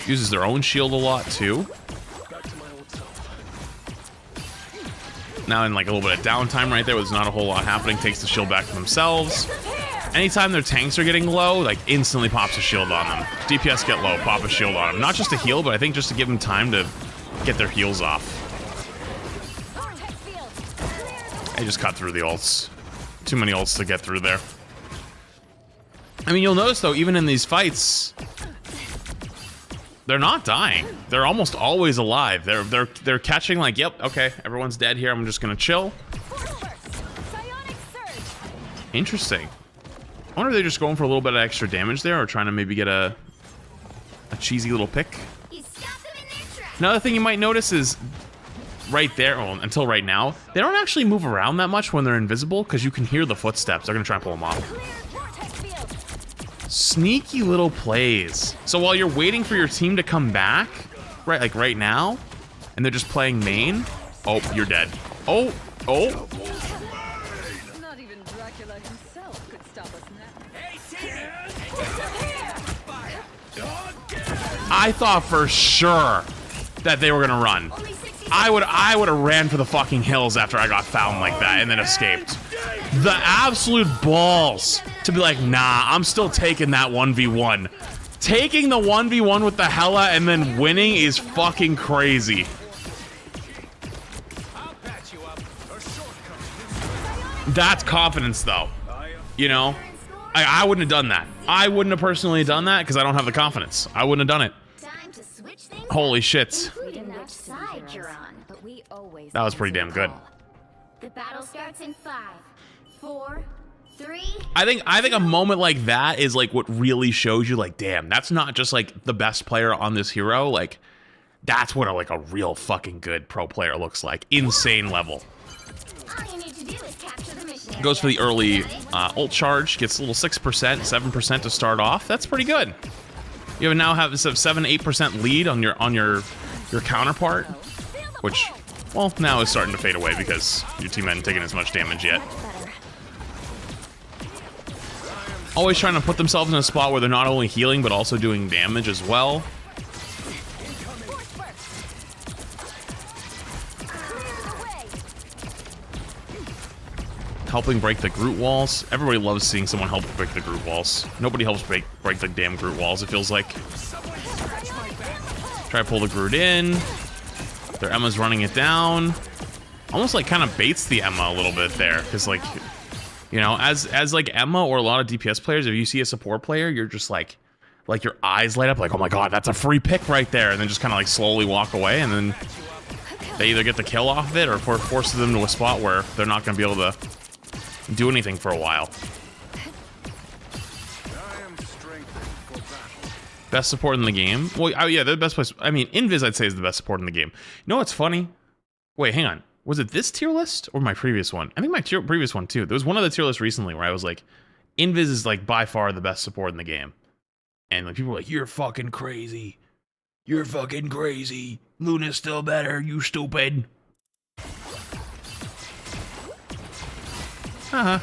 Uses their own shield a lot too. Now in like a little bit of downtime right there where there's not a whole lot happening, takes the shield back to themselves. Anytime their tanks are getting low, like instantly pops a shield on them. DPS get low, pop a shield on them. Not just to heal, but I think just to give them time to get their heals off. I just cut through the ults. Too many ults to get through there. I mean, you'll notice though, even in these fights, they're not dying. They're almost always alive. They're catching like, yep, okay, everyone's dead here. I'm just gonna chill. Interesting. I wonder if they're just going for a little bit of extra damage there, or trying to maybe get a cheesy little pick. Another thing you might notice is right there, well, until right now, they don't actually move around that much when they're invisible because you can hear the footsteps. They're gonna try and pull them off. Sneaky little plays. So while you're waiting for your team to come back, right, like right now, and they're just playing main, oh, you're dead. Oh, oh. Not even Dracula himself could stop us now. I thought for sure that they were gonna run. I would have ran for the fucking hills after I got found like that and then escaped. The absolute balls to be like, nah, I'm still taking that 1v1. Taking the 1v1 with the Hela and then winning is fucking crazy. That's confidence though. You know? I wouldn't have done that. I wouldn't have personally done that because I don't have the confidence. I wouldn't have done it. Holy shit. That was pretty damn good. The battle starts in 5, 4, 3. I think a moment like that is like what really shows you like, damn, that's not just like the best player on this hero. Like that's what a real fucking good pro player looks like. Insane level. All you need to do is capture the mission area. Goes for the early ult charge, gets a little 6%, 7% to start off. That's pretty good. You now have this 7-8% lead on your counterpart, which, well, now is starting to fade away because your team hasn't taken as much damage yet. Always trying to put themselves in a spot where they're not only healing but also doing damage as well. Helping break the Groot walls. Everybody loves seeing someone help break the Groot walls. Nobody helps break the damn Groot walls, it feels like. Try to pull the Groot in. Their Emma's running it down. Almost like kind of baits the Emma a little bit there. Because like, you know, as like Emma or a lot of DPS players, if you see a support player, you're just like your eyes light up like, oh my god, that's a free pick right there. And then just kind of like slowly walk away. And then they either get the kill off of it or forces them to a spot where they're not going to be able to do anything for a while. Best support in the game? Well, oh yeah, the best place. I mean, Invis I'd say is the best support in the game. You know what's funny? Wait, hang on. Was it this tier list or my previous one? I think my previous one too. There was one of the tier lists recently where I was like, Invis is like by far the best support in the game. And like people were like, you're fucking crazy. You're fucking crazy. Luna's still better, you stupid. Uh-huh.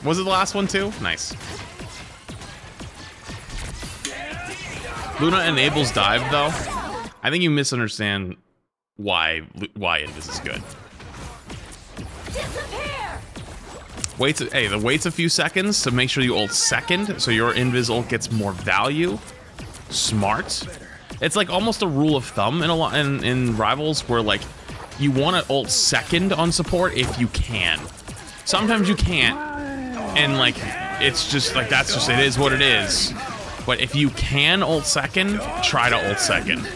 Was it the last one too? Nice. Luna enables dive though. I think you misunderstand why Invis is good. Waits a few seconds to make sure you ult second, so your Invis ult gets more value. Smart. It's like almost a rule of thumb in rivals where like you want to ult second on support if you can. Sometimes you can't, and like it's just like that's just it is what it is. But if you can ult second, try to ult second.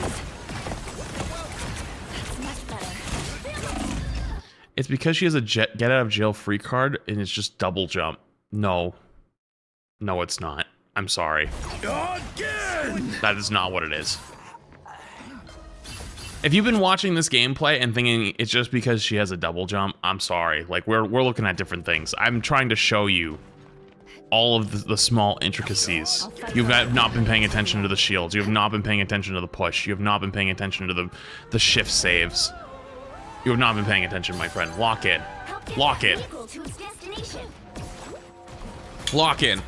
It's because she has a get out of jail free card and it's just double jump. No, it's not. I'm sorry. That is not what it is. If you've been watching this gameplay and thinking it's just because she has a double jump, I'm sorry. Like we're looking at different things. I'm trying to show you all of the small intricacies. You have not been paying attention to the shields. You have not been paying attention to the push. You have not been paying attention to the shift saves. You have not been paying attention, my friend. Lock in. Lock in. Lock in.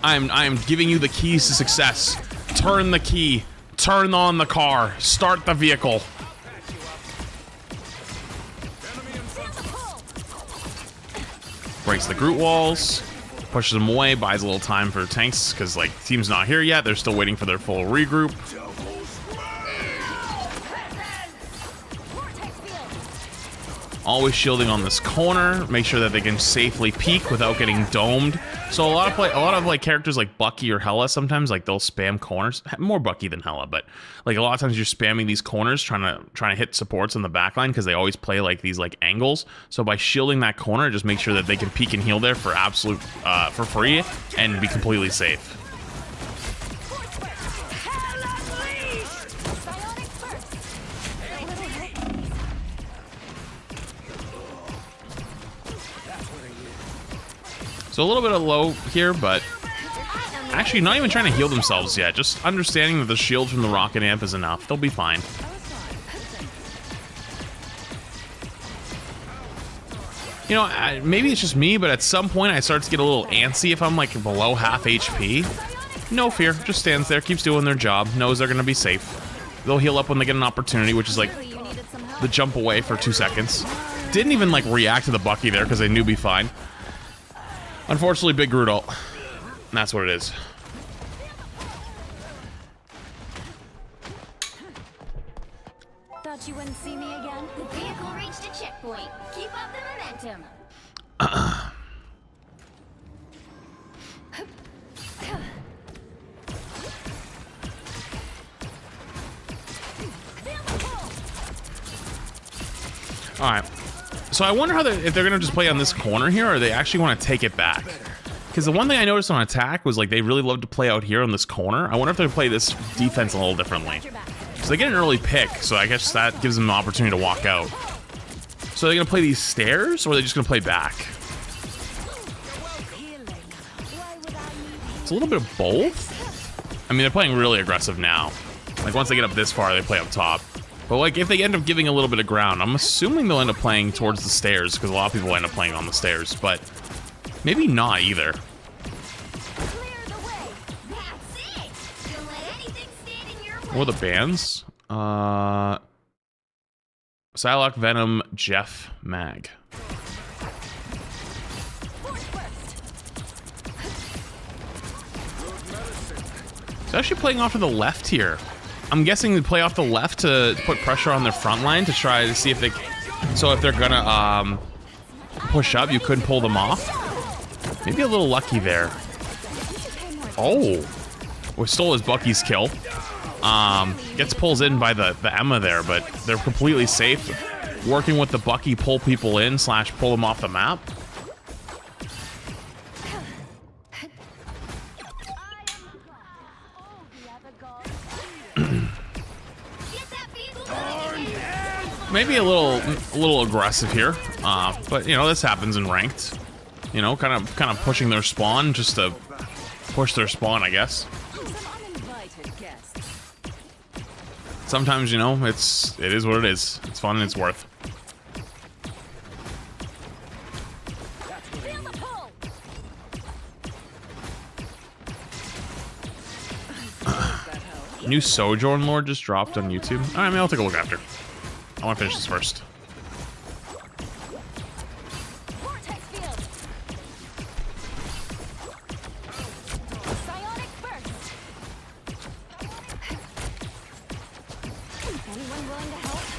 I am giving you the keys to success. Turn the key. Turn on the car. Start the vehicle. Breaks the Groot walls. Pushes them away. Buys a little time for tanks because, like, team's not here yet. They're still waiting for their full regroup. Always shielding on this corner. Make sure that they can safely peek without getting domed. So a lot of characters like Bucky or Hela sometimes, like, they'll spam corners. More Bucky than Hela, but like a lot of times you're spamming these corners trying to hit supports on the backline because they always play like these like angles. So by shielding that corner, just make sure that they can peek and heal there for absolute for free and be completely safe. So a little bit of low here, but actually not even trying to heal themselves yet. Just understanding that the shield from the rocket amp is enough. They'll be fine. You know, maybe it's just me, but at some point I start to get a little antsy if I'm like below half HP. No fear, just stands there, keeps doing their job, knows they're gonna be safe. They'll heal up when they get an opportunity, which is like the jump away for 2 seconds. Didn't even like react to the Bucky there because they knew be fine. Unfortunately, big Groot ult. And that's what it is. Thought you wouldn't see me again? The vehicle reached a checkpoint. Keep up the momentum. All right. So I wonder how if they're gonna just play on this corner here, or they actually want to take it back. Because the one thing I noticed on attack was like they really love to play out here on this corner. I wonder if they play this defense a little differently. So they get an early pick, so I guess that gives them an opportunity to walk out. So they're gonna play these stairs, or are they just gonna play back? It's a little bit of both. I mean, they're playing really aggressive now. Like once they get up this far, they play up top. But like if they end up giving a little bit of ground, I'm assuming they'll end up playing towards the stairs because a lot of people end up playing on the stairs, but maybe not either. What are the bands? Psylocke, Venom, Jeff, Mag. It's actually playing off to the left here. I'm guessing they play off the left to put pressure on their front line to try to see if they... So if they're gonna push up, you could pull them off. Maybe a little lucky there. Oh. We stole his Bucky's kill. Gets pulls in by the Emma there, but they're completely safe. Working with the Bucky, pull people in / pull them off the map. Maybe a little aggressive here, but you know this happens in ranked. You know, kind of pushing their spawn just to push their spawn, I guess. Sometimes, you know, it is what it is. It's fun and it's worth. New Sojourn Lord just dropped on YouTube. All right, maybe I'll take a look after. I want to finish this first.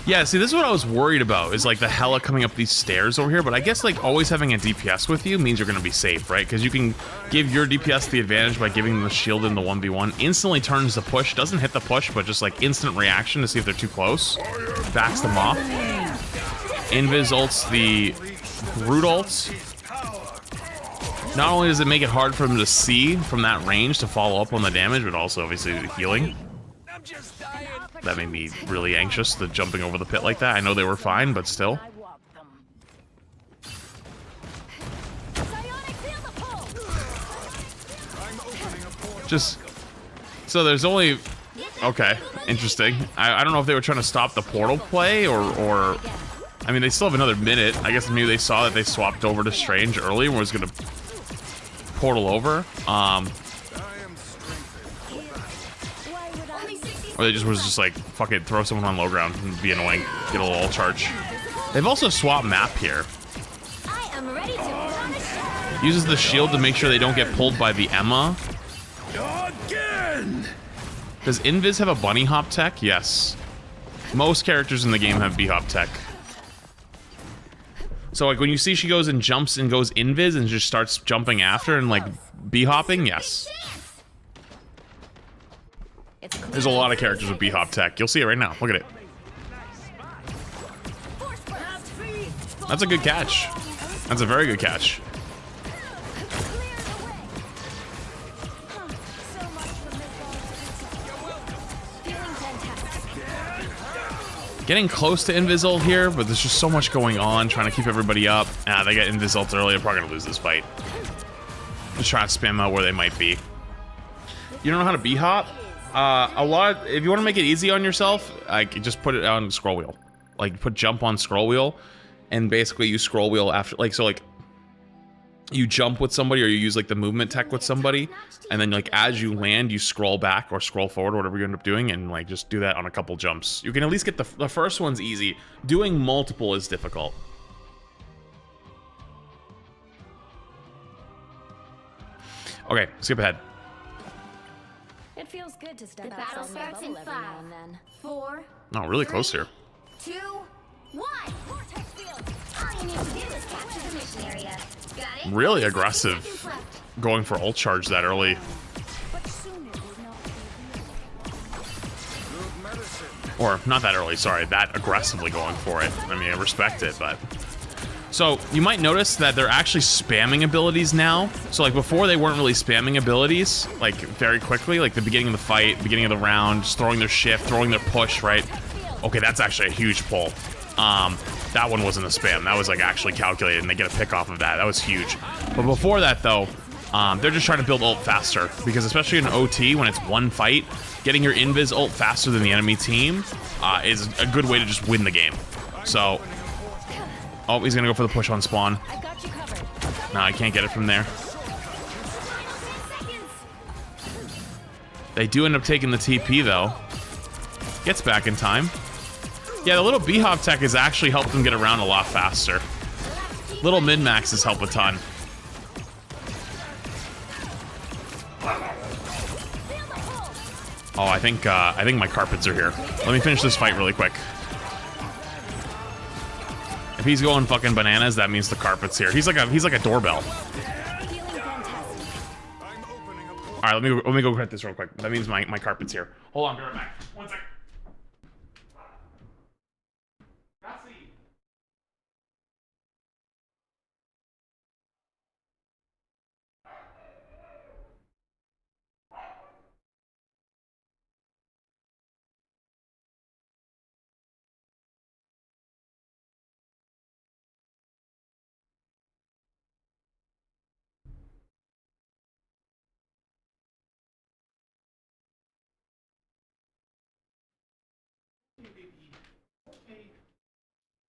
Yeah, see, this is what I was worried about, is like the Hela coming up these stairs over here, but I guess like always having a DPS with you means you're going to be safe, right? Because you can give your DPS the advantage by giving them the shield in the 1v1. Instantly turns the push, doesn't hit the push, but just like instant reaction to see if they're too close. Backs them off. Invis ults the Groot ults. Not only does it make it hard for them to see from that range to follow up on the damage, but also obviously the healing. That made me really anxious, the jumping over the pit like that. I know they were fine, but still. Just so there's only okay, interesting. I don't know if they were trying to stop the portal play or I mean they still have another minute. I guess maybe they saw that they swapped over to Strange early and was gonna portal over. Or they just was just like fuck it, throw someone on low ground and be annoying, get a little ult charge. They've also swapped map here. I am ready to punish. Uses the shield to make sure they don't get pulled by the Emma. Again! Does Invis have a bunny hop tech? Yes. Most characters in the game have B-hop tech. So like when you see she goes and jumps and goes Invis and just starts jumping after and like B-hopping, yes. There's a lot of characters with B-hop tech. You'll see it right now. Look at it. That's a good catch. That's a very good catch. Getting close to Invis here, but there's just so much going on, trying to keep everybody up. Ah, they got Invis early. They're probably gonna lose this fight. Just trying to spam out where they might be. You don't know how to B-hop? If you want to make it easy on yourself, like just put it on scroll wheel. Like put jump on scroll wheel, and basically you scroll wheel after, like so like you jump with somebody or you use like the movement tech with somebody, and then like as you land you scroll back or scroll forward or whatever you end up doing, and like just do that on a couple jumps. You can at least get the first one's easy. Doing multiple is difficult. Okay, skip ahead. It feels good to step The battle outside my starts in bubble every now 5, and then. 4, Oh, really close here. 2, 1. Vortex field. All you need to do is capture the mission area. Got it? Really 60 aggressive. seconds left. Going for ult charge that early. But soon it will not be. Or not that early, sorry, that aggressively going for it. I mean, I respect it, but... So, you might notice that they're actually spamming abilities now. So, like, before they weren't really spamming abilities, like, very quickly. Like, the beginning of the fight, beginning of the round, just throwing their shift, throwing their push, right? Okay, that's actually a huge pull. That one wasn't a spam. That was, like, actually calculated, and they get a pick off of that. That was huge. But before that, though, they're just trying to build ult faster. Because especially in OT, when it's one fight, getting your invis ult faster than the enemy team is a good way to just win the game. So... Oh, he's gonna go for the push on spawn. I've got you covered. No, I can't get it from there. They do end up taking the TP, though. Gets back in time. Yeah, the little B-hop tech has actually helped them get around a lot faster. Little min-maxes help a ton. Oh, I think my carpets are here. Let me finish this fight really quick. If he's going fucking bananas, that means the carpet's here. He's like a doorbell. All right, let me go crit this real quick. That means my carpet's here. Hold on, be right back. 1 second.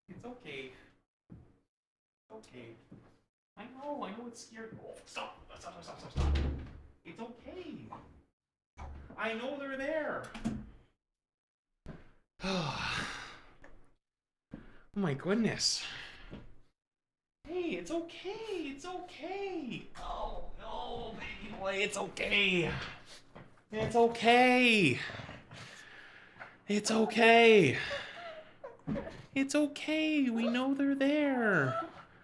It's okay. Okay. I know it's scary. Oh, stop. It's okay. I know they're there. Oh my goodness. Hey, it's okay. It's okay. Oh no, baby boy, it's okay. It's okay. It's okay. It's okay. We know they're there.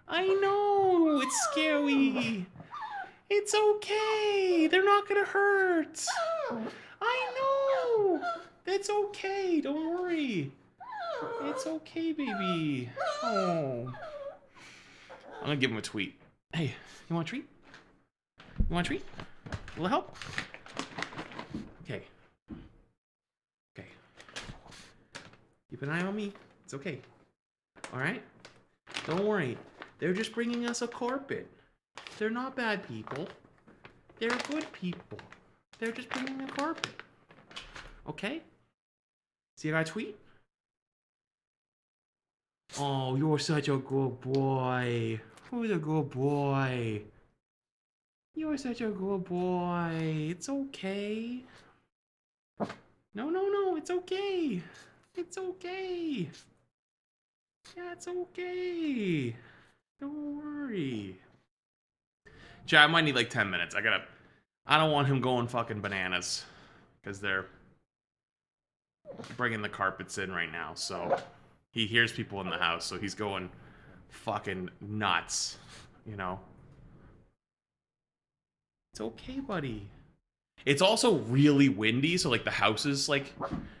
I know. It's scary. It's okay. They're not gonna hurt. I know. It's okay. Don't worry. It's okay, baby. Oh. I'm gonna give him a tweet. Hey, you want a treat? You want a treat? A little help? Okay. Okay. Keep an eye on me. It's okay. All right? Don't worry. They're just bringing us a carpet. They're not bad people. They're good people. They're just bringing the carpet. Okay. See I got a tweet? Oh, you're such a good boy. Who's a good boy? You're such a good boy. It's okay. No, no, no. It's okay. It's okay. Yeah, it's okay. Don't worry. Chat, I might need like 10 minutes. I don't want him going fucking bananas. Because they're bringing the carpets in right now. So he hears people in the house. So he's going fucking nuts. You know? It's okay, buddy. It's also really windy. So like the house is like,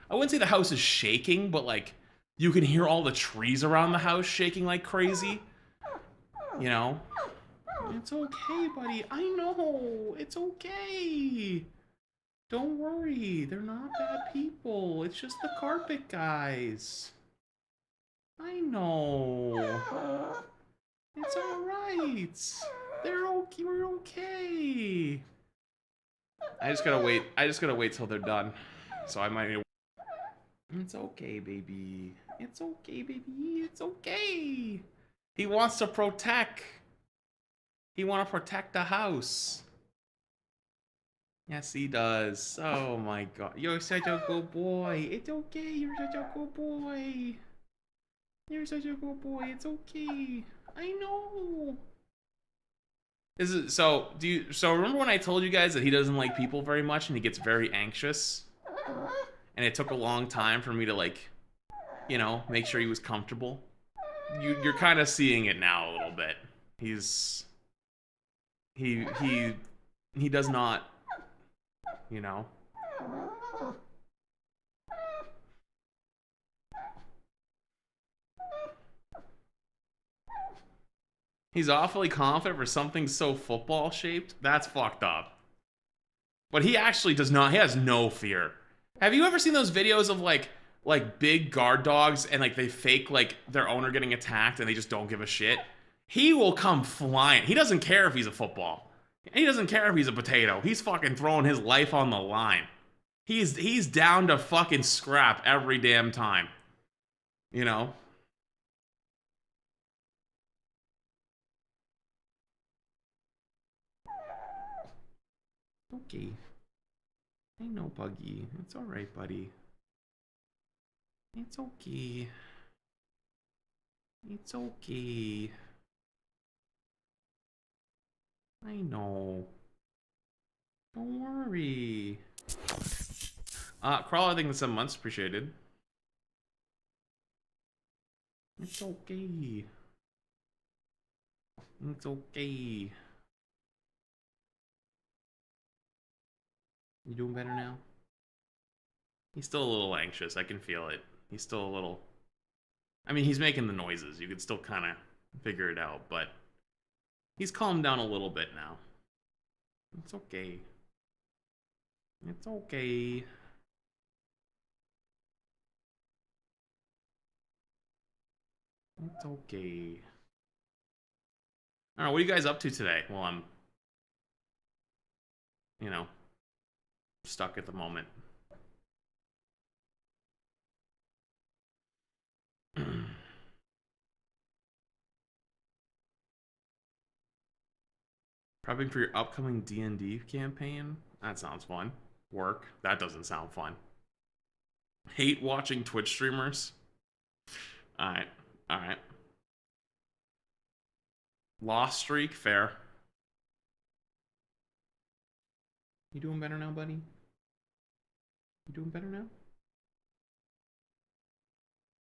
I wouldn't say the house is shaking, but like you can hear all the trees around the house shaking like crazy. You know? It's okay, buddy. I know. It's okay. Don't worry. They're not bad people. It's just the carpet guys. I know. It's alright. They're okay. We're okay. I just gotta wait till they're done. So I might. It's okay, baby. It's okay, baby. It's okay. He wants to protect. He want to protect the house. Yes, he does. Oh my god. You're such a good boy. It's okay. You're such a good boy. You're such a good boy. It's okay. I know. Is it so? So remember when I told you guys that he doesn't like people very much and he gets very anxious? And it took a long time for me to like, you know, make sure he was comfortable. You're kind of seeing it now a little bit. He does not, you know. He's awfully confident for something so football shaped. That's fucked up. But he actually does not. He has no fear. Have you ever seen those videos of like big guard dogs and like they fake like their owner getting attacked and they just don't give a shit? He will come flying. He doesn't care if he's a football. He doesn't care if he's a potato. He's fucking throwing his life on the line. He's down to fucking scrap every damn time. You know? Okay. I know, Buggy. It's alright, buddy. It's okay. It's okay. I know. Don't worry. Crawl, I think the 7 months appreciated. It's okay. It's okay. You doing better now? He's still a little anxious. I can feel it. He's still a little... I mean, he's making the noises. You can still kind of figure it out, but... He's calmed down a little bit now. It's okay. It's okay. It's okay. Alright, what are you guys up to today? Well, I'm... You know... stuck at the moment. Prepping for your upcoming D&D campaign? That sounds fun. Work? That doesn't sound fun. Hate watching Twitch streamers? Alright. Alright. Lost streak? Fair. You doing better now, buddy? You doing better now?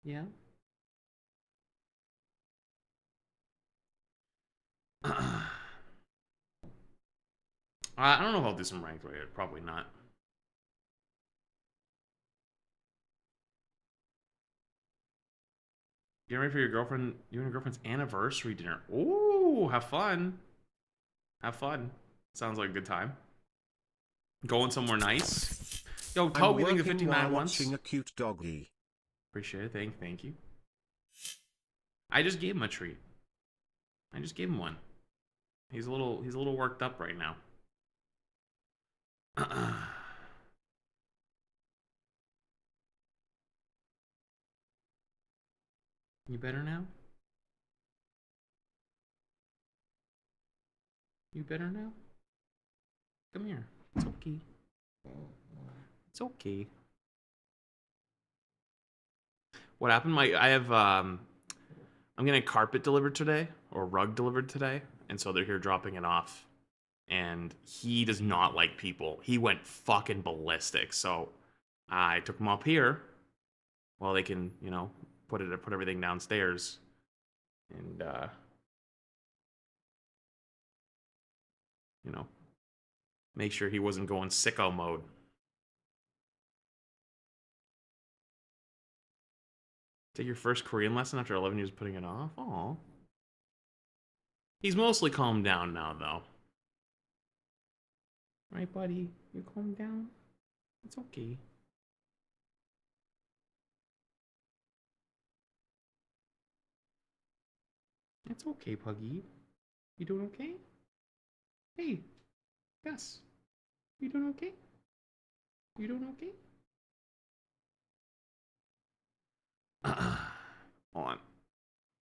Yeah? I don't know if I'll do some ranked later. Probably not. Get ready for your girlfriend, you and your girlfriend's anniversary dinner. Ooh, have fun. Have fun. Sounds like a good time. Going somewhere nice. Yo, Toby, thank you for 59 once. Watching a cute doggy. Appreciate it. Thank you. I just gave him a treat. I just gave him one. He's a little worked up right now. You better now? You better now? Come here. It's okay. It's okay. What happened? I'm getting carpet delivered today, or rug delivered today, and so they're here dropping it off. And he does not like people. He went fucking ballistic. So I took him up here while they can, you know, put everything downstairs. And you know, make sure he wasn't going sicko mode. Take your first Korean lesson after 11 years of putting it off? Aw. He's mostly calmed down now, though. Right, buddy? You calmed down? It's okay. It's okay, Puggy. You doing okay? Hey, Gus. You doing okay? You doing okay? Hold on.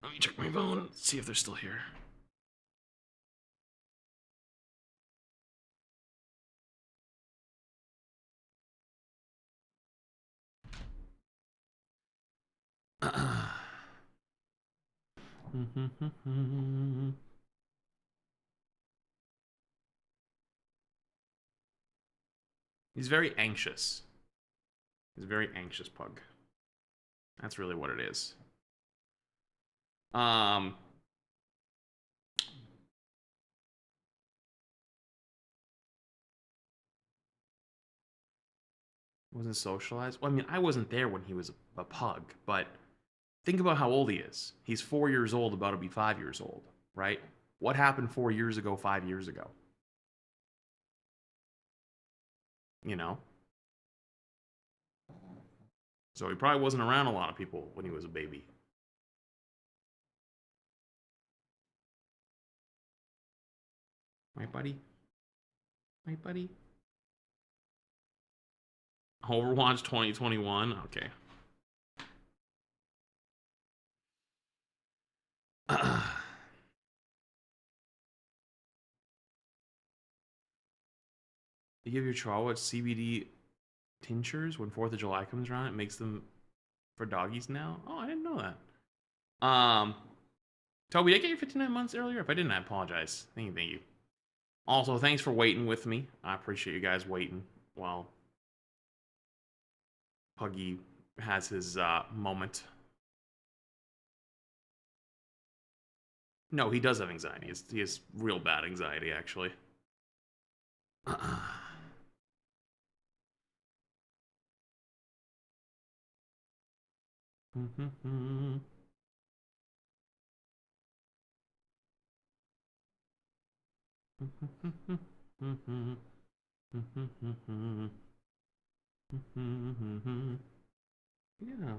Let me check my phone, see if they're still here. He's very anxious. He's a very anxious pug. That's really what it is. Wasn't socialized? Well, I mean, I wasn't there when he was a pug, but think about how old he is. He's 4 years old, about to be 5 years old, right? What happened 4 years ago, 5 years ago? You know? So he probably wasn't around a lot of people when he was a baby. Right, buddy? Right, buddy? Overwatch 2021? Okay. You give your Chihuahua CBD tinctures when 4th of July comes around. It makes them for doggies now. Oh, I didn't know that. Toby, did I get your 59 months earlier? If I didn't, I apologize. Thank you. Also, thanks for waiting with me. I appreciate you guys waiting while Puggy has his moment. No, he does have anxiety. He has real bad anxiety, actually. Yeah.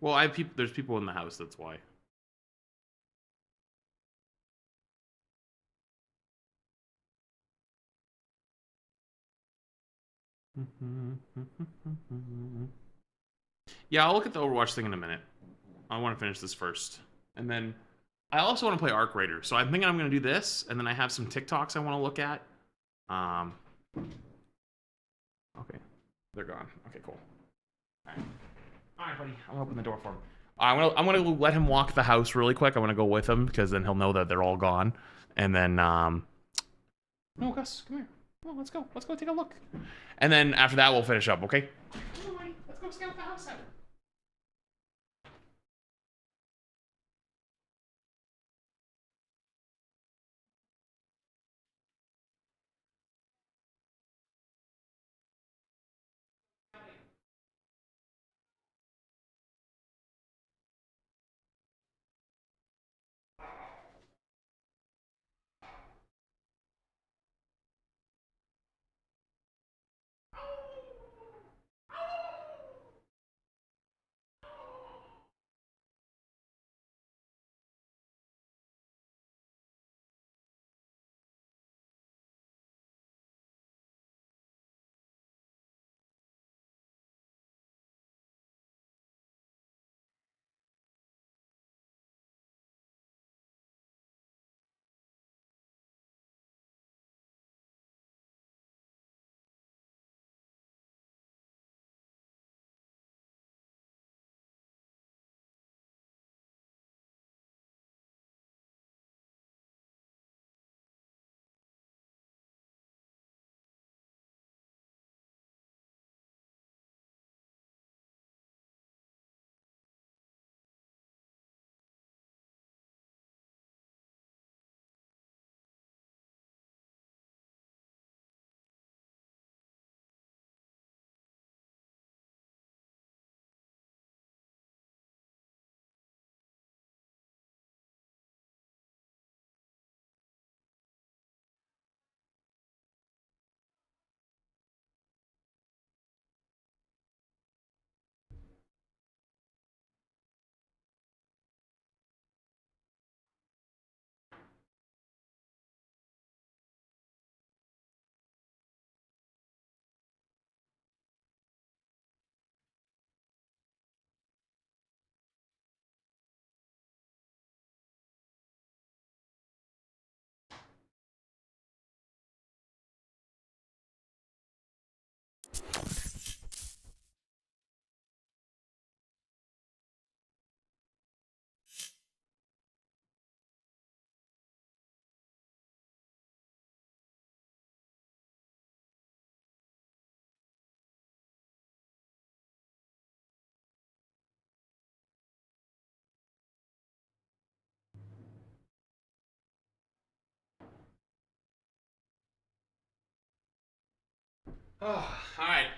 Well, I have people. There's people in the house. That's why. Yeah, I'll look at the Overwatch thing in a minute. I want to finish this first, and then I also want to play Arc Raider. So I'm thinking I'm going to do this, and then I have some TikToks I want to look at. Okay, they're gone. Okay, cool. All right, buddy. I'm gonna open the door for him. I'm gonna let him walk the house really quick. I want to go with him because then he'll know that they're all gone. And then no, Gus, come here. Oh, let's go. Let's go take a look. And then after that, we'll finish up. Okay? Come on, buddy. Let's go scout the house out. Oh, alright.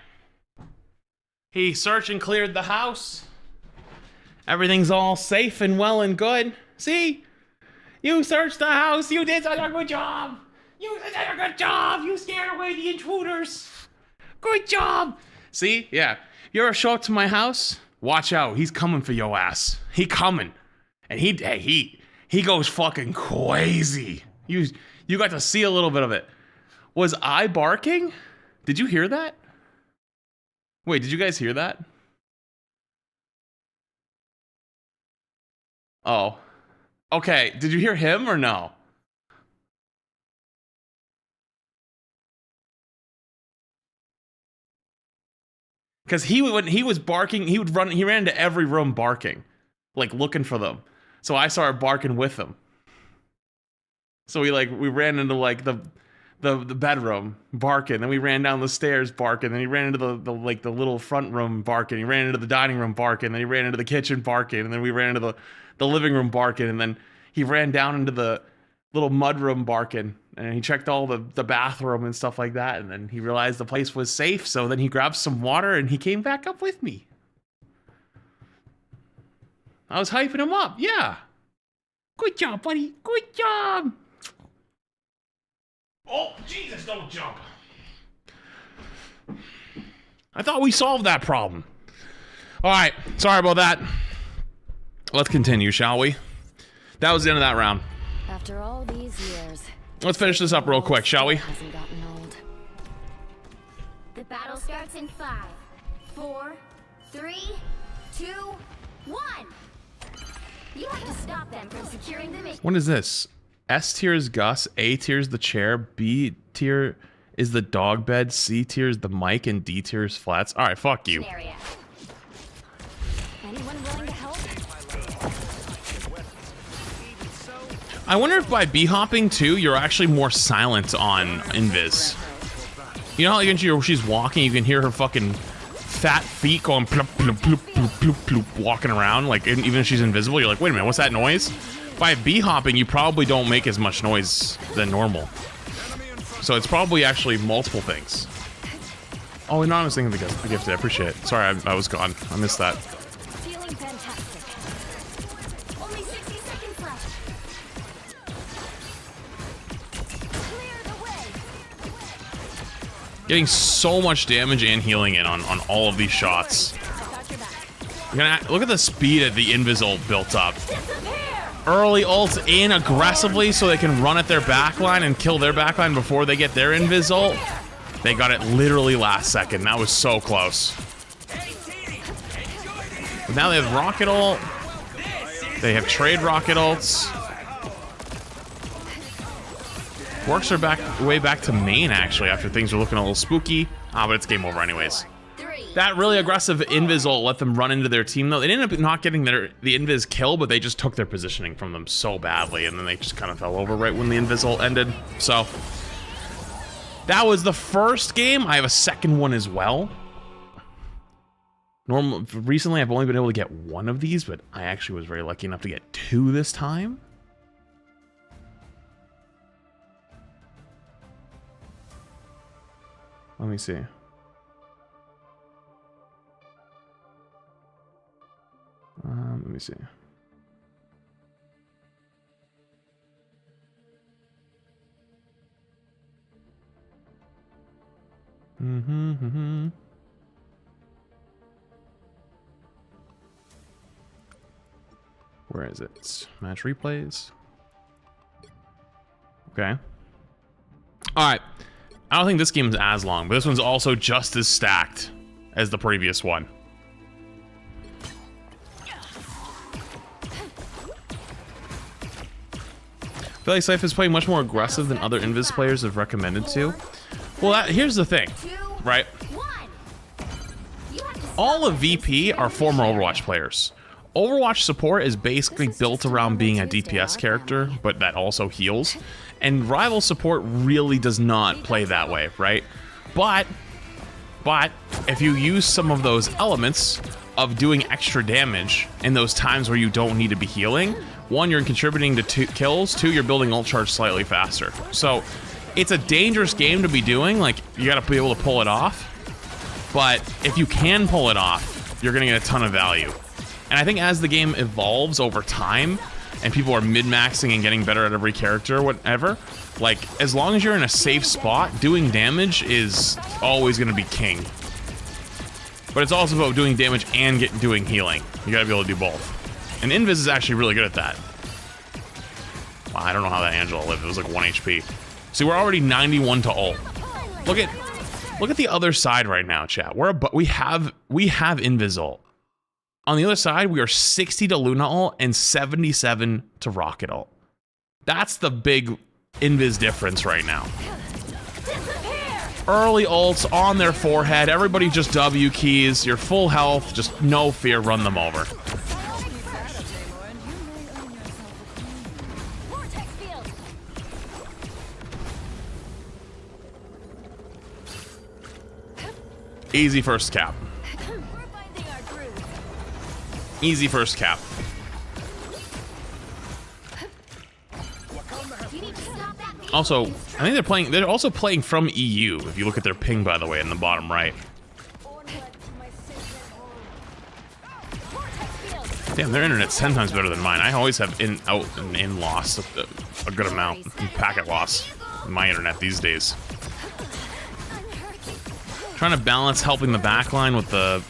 He searched and cleared the house. Everything's all safe and well and good. See? You searched the house. You did such a good job. You did such a good job. You scared away the intruders. Good job. See? Yeah. You ever show up to my house? Watch out. He's coming for your ass. He coming. And he goes fucking crazy. You got to see a little bit of it. Was I barking? Did you hear that? Wait, did you guys hear that? Oh. Okay, did you hear him or no? Because when he was barking, he ran into every room barking, like looking for them. So I started barking with him. So we ran into like the bedroom barking, then we ran down the stairs barking, then he ran into the little front room barking, he ran into the dining room barking, then he ran into the kitchen barking, and then we ran into the living room barking, and then he ran down into the little mud room barking, and he checked all the bathroom and stuff like that, and then he realized the place was safe, so then he grabbed some water and he came back up with me. I was hyping him up, yeah. Good job, buddy, good job. Oh, Jesus, don't jump. I thought we solved that problem. All right, sorry about that. Let's continue, shall we? That was the end of that round. After all these years, let's finish this up real quick, shall we? Hasn't gotten old. The battle starts in 5, 4, 3, 2, 1. You have to stop them from securing the mission. What is this? S tier is Gus, A tier is the chair, B tier is the dog bed, C tier is the mic, and D tier is flats. All right, fuck you. Anyone willing to help? I wonder if by B-hopping too, you're actually more silent on Invis. You know how like, when she's walking, you can hear her fucking fat feet going plop, plop, plop, plop, plop, plop, walking around, like even if she's invisible, you're like, wait a minute, what's that noise? By B-hopping, you probably don't make as much noise than normal. So it's probably actually multiple things. Oh, and I was thinking of the gift. I appreciate it. Sorry, I was gone. I missed that. Feeling fantastic. Only 60 seconds left. Clear the way. Getting so much damage and healing in on all of these shots. Look at the speed that the Invis ult built up. Early ults in aggressively so they can run at their backline and kill their backline before they get their Invis ult. They got it literally last second. That was so close. But now they have rocket ult. They have trade rocket ults. Works are way back to main actually after things are looking a little spooky. But it's game over anyways. That really aggressive Invis ult let them run into their team though. They ended up not getting the Invis kill, but they just took their positioning from them so badly, and then they just kind of fell over right when the Invis ult ended. So that was the first game. I have a second one as well. Recently, I've only been able to get one of these, but I actually was very lucky enough to get 2 this time. Let me see. Let me see. Where is it? Match replays. Okay. All right. I don't think this game is as long, but this one's also just as stacked as the previous one. I feel like Syph is playing much more aggressive than other Invis players have recommended to. Well, here's the thing, right? All of VP are former Overwatch players. Overwatch support is basically built around being a DPS character, but that also heals. And rival support really does not play that way, right? But if you use some of those elements of doing extra damage in those times where you don't need to be healing, 1, you're contributing to 2 kills, 2, you're building ult charge slightly faster. So it's a dangerous game to be doing. Like, you gotta be able to pull it off. But if you can pull it off, you're gonna get a ton of value. And I think as the game evolves over time, and people are min-maxing and getting better at every character or whatever, like, as long as you're in a safe spot, doing damage is always gonna be king. But it's also about doing damage and doing healing. You gotta be able to do both. And Invis is actually really good at that. Wow, I don't know how that Angela lived. It was like 1 HP. See, we're already 91 to ult. Look at the other side right now, chat. We have Invis ult. On the other side, we are 60 to Luna ult and 77 to Rocket ult. That's the big Invis difference right now. Early ults on their forehead. Everybody just W keys. You're full health. Just no fear. Run them over. Easy first cap. Easy first cap. Also, I think they're also playing from EU, if you look at their ping, by the way, in the bottom right. Damn, their internet's 10 times better than mine. I always have out and in loss, a good amount, packet loss in my internet these days. Trying to balance helping the backline with the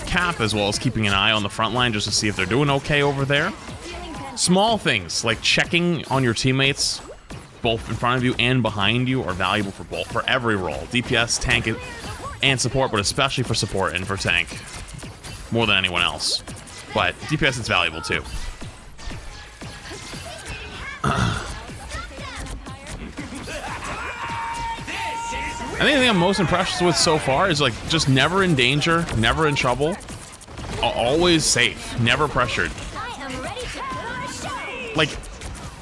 cap, as well as keeping an eye on the front line just to see if they're doing okay over there. Small things like checking on your teammates, both in front of you and behind you, are valuable for every role. DPS, tank, and support, but especially for support and for tank, more than anyone else. But DPS is valuable too. I think the thing I'm most impressed with so far is like just never in danger, never in trouble, always safe, never pressured. Like,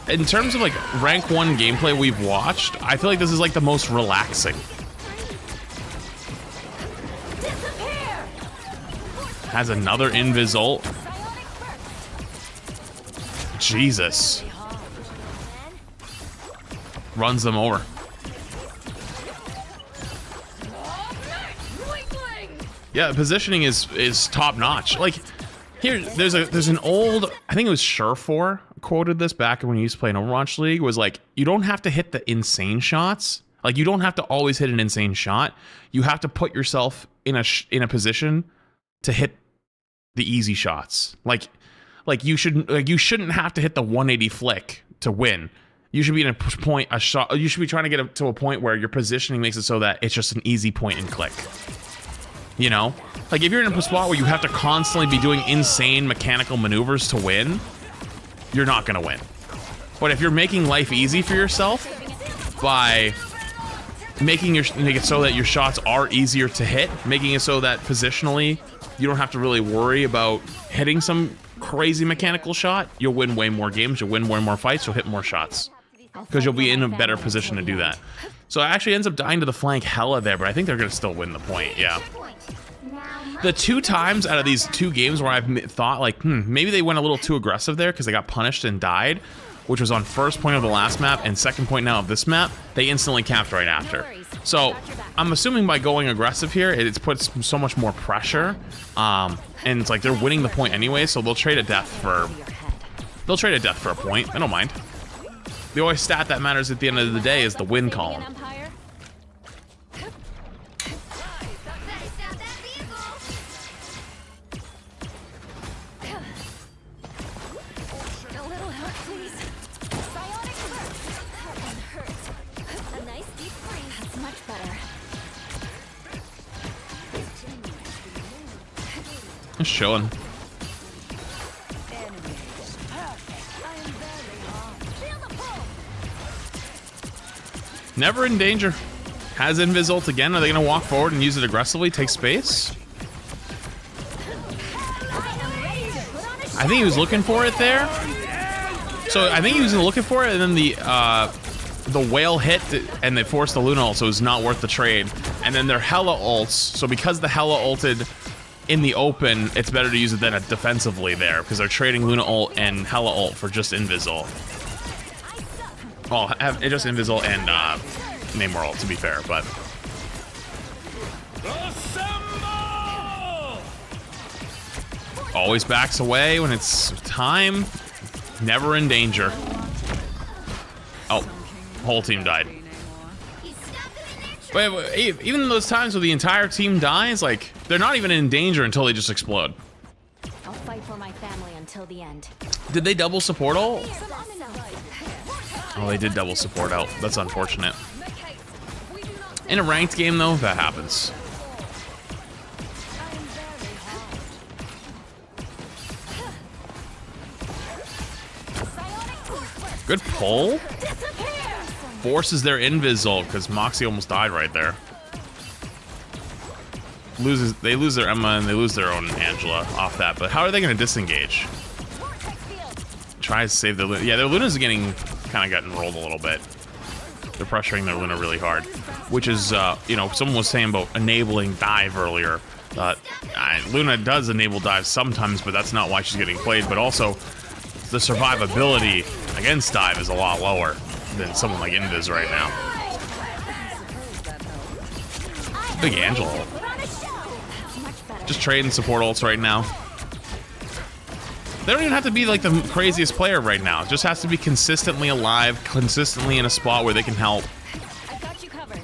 in terms of like rank 1 gameplay we've watched, I feel like this is like the most relaxing. Has another Invis ult. Jesus. Runs them over. Yeah, positioning is top notch. Like, here, there's an old, I think it was Surefour quoted this back when he used to play in Overwatch League, was like, you don't have to hit the insane shots. Like, you don't have to always hit an insane shot. You have to put yourself in a position to hit the easy shots. Like you shouldn't have to hit the 180 flick to win. You should be in a shot. You should be trying to get to a point where your positioning makes it so that it's just an easy point and click. You know, like if you're in a spot where you have to constantly be doing insane mechanical maneuvers to win, you're not gonna win. But if you're making life easy for yourself by making it so that your shots are easier to hit, making it so that positionally you don't have to really worry about hitting some crazy mechanical shot, you'll win way more games, you'll win way more fights, you'll hit more shots. Because you'll be in a better position to do that. So it actually ends up dying to the flank hella there, but I think they're going to still win the point, yeah. The 2 times out of these 2 games where I've thought, like, maybe they went a little too aggressive there because they got punished and died, which was on first point of the last map and second point now of this map, they instantly capped right after. So I'm assuming by going aggressive here, it's put so much more pressure, and it's like they're winning the point anyway, so they'll trade a death for a point. I don't mind. The only stat that matters at the end of the day is the win column. Just chilling. Never in danger. Has Invis ult again. Are they going to walk forward and use it aggressively? Take space? I think he was looking for it there. So I think he was looking for it, and then the whale hit, and they forced the Luna ult, so it was not worth the trade. And then their Hella ults. So because the Hella ulted in the open, it's better to use it than defensively there, because they're trading Luna ult and Hella ult for just Invis ult. Well, have just Invisible and Namorl, to be fair, but always backs away when it's time. Never in danger. Oh, whole team died. Wait, even those times where the entire team dies, like, they're not even in danger until they just explode. I'll fight for my family until the end. Did they double support ult? Oh, they did double support ult. That's unfortunate. In a ranked game, though, that happens. Good pull. Forces their invis ult because Moxie almost died right there. They lose their Emma and they lose their own Angela off that. But how are they going to disengage? Try to save their Luna. Yeah, their Luna's getting kind of gotten rolled a little bit. They're pressuring their Luna really hard, which is you know, someone was saying about enabling dive earlier. Luna does enable dive sometimes, but that's not why she's getting played. But also, the survivability against dive is a lot lower than someone like Invis right now. Big Angela. Just trading support ults right now. They don't even have to be like the craziest player right now. It just has to be consistently alive, consistently in a spot where they can help. I got you covered.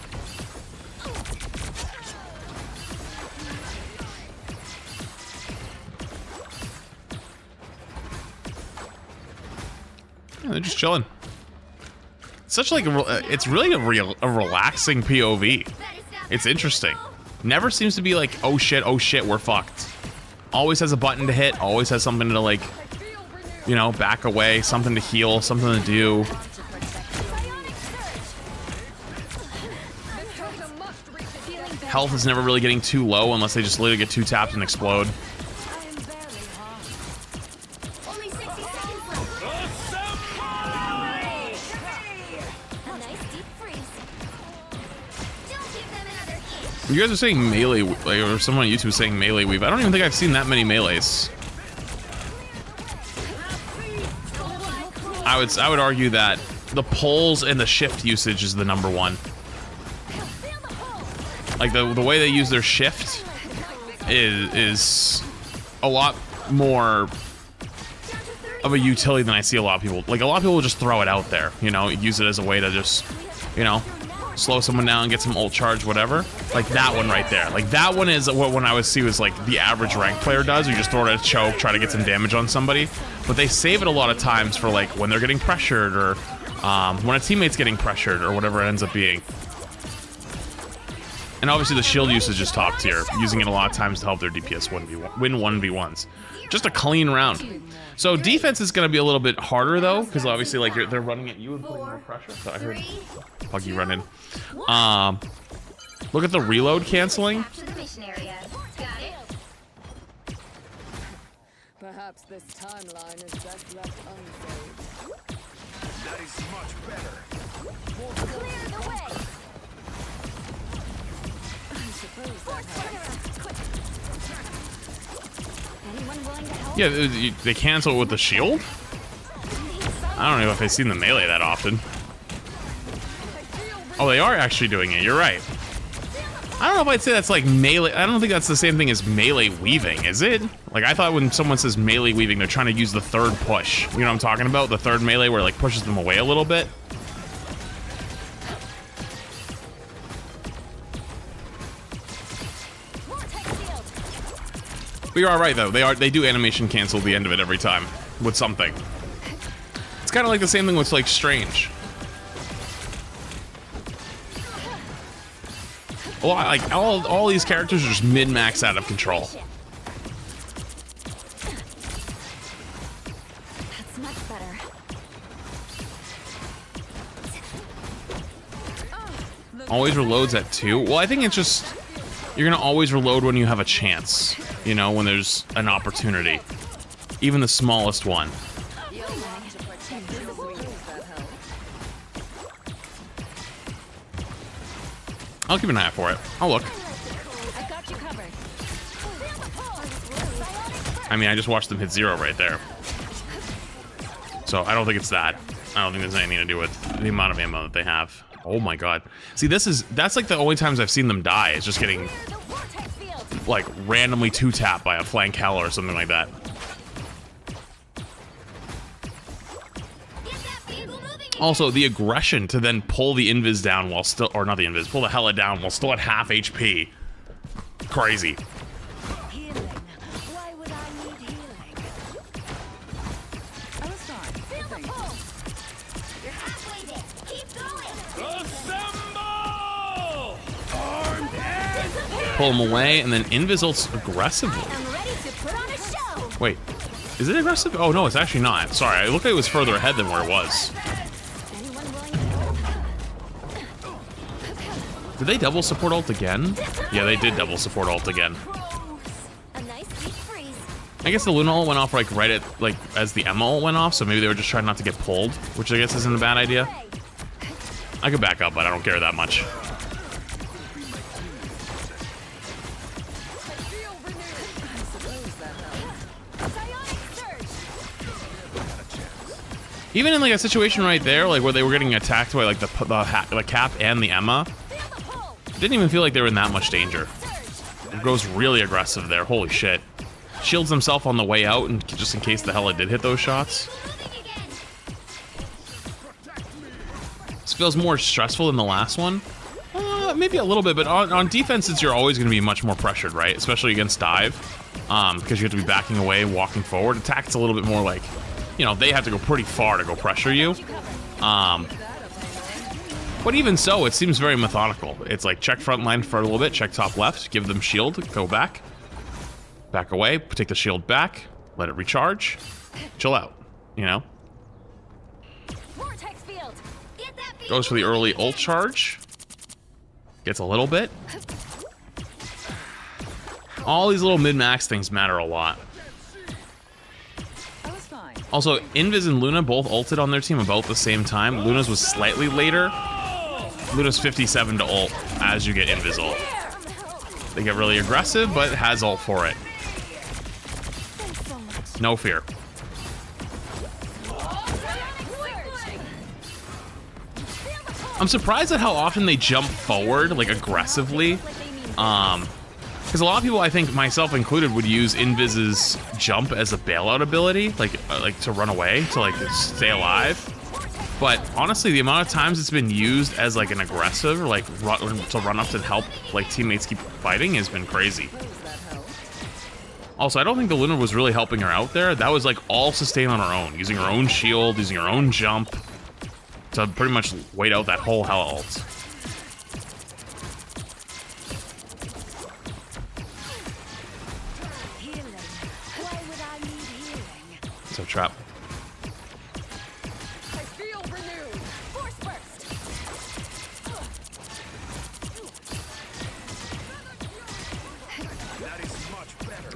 Yeah, they're just chilling. Such like it's really a relaxing POV. It's interesting. Never seems to be like, oh shit, we're fucked. Always has a button to hit, always has something to, like, you know, back away, something to heal, something to do. Health is never really getting too low unless they just literally get two tapped and explode. Only 60 seconds left. A nice deep freeze. Don't give them another hit. You guys are saying melee, like, or someone on YouTube was saying melee weave. I don't even think I've seen that many melees. I would argue that the pulls and the shift usage is the #1. Like the way they use their shift is a lot more of a utility than I see a lot of people. Like, a lot of people just throw it out there, you know, use it as a way to just, you know, slow someone down, get some ult charge, whatever. Like that one right there. Like that one is what one I would see was like the average rank player does. You just throw it at a choke, try to get some damage on somebody. But they save it a lot of times for like when they're getting pressured or when a teammate's getting pressured or whatever it ends up being. And obviously the shield usage is top tier, using it a lot of times to help their DPS win 1v1s. Just a clean round. So defense is going to be a little bit harder though, because obviously like they're running at you and putting more pressure. So I heard Puggy run in. Look at the reload canceling. Capture the mission area. Got it. Perhaps this timeline is best left unsaved. That is much better. Clear the way. I suppose that helps. Anyone willing to help? Yeah, they cancel it with the shield? I don't know if I've seen the melee that often. Oh, they are actually doing it. You're right. I don't know if I'd say that's like melee. I don't think that's the same thing as melee weaving, is it? Like, I thought when someone says melee weaving, they're trying to use the third push. You know what I'm talking about? The third melee where it like pushes them away a little bit. But you're all right though. They do animation cancel the end of it every time with something. It's kind of like the same thing with like Strange. A lot, like all these characters are just min-max out of control. That's much better. Always reloads at 2. Well, I think it's just you're gonna always reload when you have a chance. You know, when there's an opportunity, even the smallest one. I'll keep an eye out for it. I'll look. I got you covered. I mean, I just watched them hit 0 right there. So I don't think it's that. I don't think there's anything to do with the amount of ammo that they have. Oh my god. See, that's like the only times I've seen them die. It's just getting like randomly two-tapped by a flank hell or something like that. Also, the aggression to then pull the invis down while still, or not the invis, pull the hella down while still at half HP. Crazy. Healing. Why would I need healing? I was fine. Feel the pull. You're halfway there. Keep going. Pull him away, and then invis ults aggressively. I'm ready to put on a show. Wait, is it aggressive? Oh no, it's actually not. Sorry, I looked like it was further ahead than where it was. Anyone willing to help? Did they double support ult again? Yeah, they did double support ult again. A nice deep freeze. I guess the Luna ult went off like right at like as the Emma ult went off, so maybe they were just trying not to get pulled, which I guess isn't a bad idea. I could back up, but I don't care that much. Even in like a situation right there, like where they were getting attacked by like the Cap and the Emma, didn't even feel like they were in that much danger. It goes really aggressive there. Holy shit! Shields himself on the way out, and just in case the hell it did hit those shots. This feels more stressful than the last one. Maybe a little bit, but on defenses, you're always going to be much more pressured, right? Especially against dive, because you have to be backing away, walking forward. Attack, it's a little bit more like, you know, they have to go pretty far to go pressure you. But even so, it seems very methodical. It's like check front line for a little bit, check top left, give them shield, go back, back away, take the shield back, let it recharge, chill out, you know? Vortex field. Get that field. Goes for the early ult charge. Gets a little bit. All these little mid-max things matter a lot. I was fine. Also, Invis and Luna both ulted on their team about the same time. Luna's was slightly later. Luna's 57 to ult as you get Invis ult. They get really aggressive, but has ult for it. No fear. I'm surprised at how often they jump forward, like aggressively. Because a lot of people, I think, myself included, would use Invis's jump as a bailout ability, like to run away, to like stay alive. But honestly, the amount of times it's been used as like an aggressive, or like to run up and help like teammates keep fighting has been crazy. Also, I don't think the Luna was really helping her out there. That was like all sustain on her own, using her own shield, using her own jump to pretty much wait out that whole hell ult. So trap. I feel renewed. Force burst.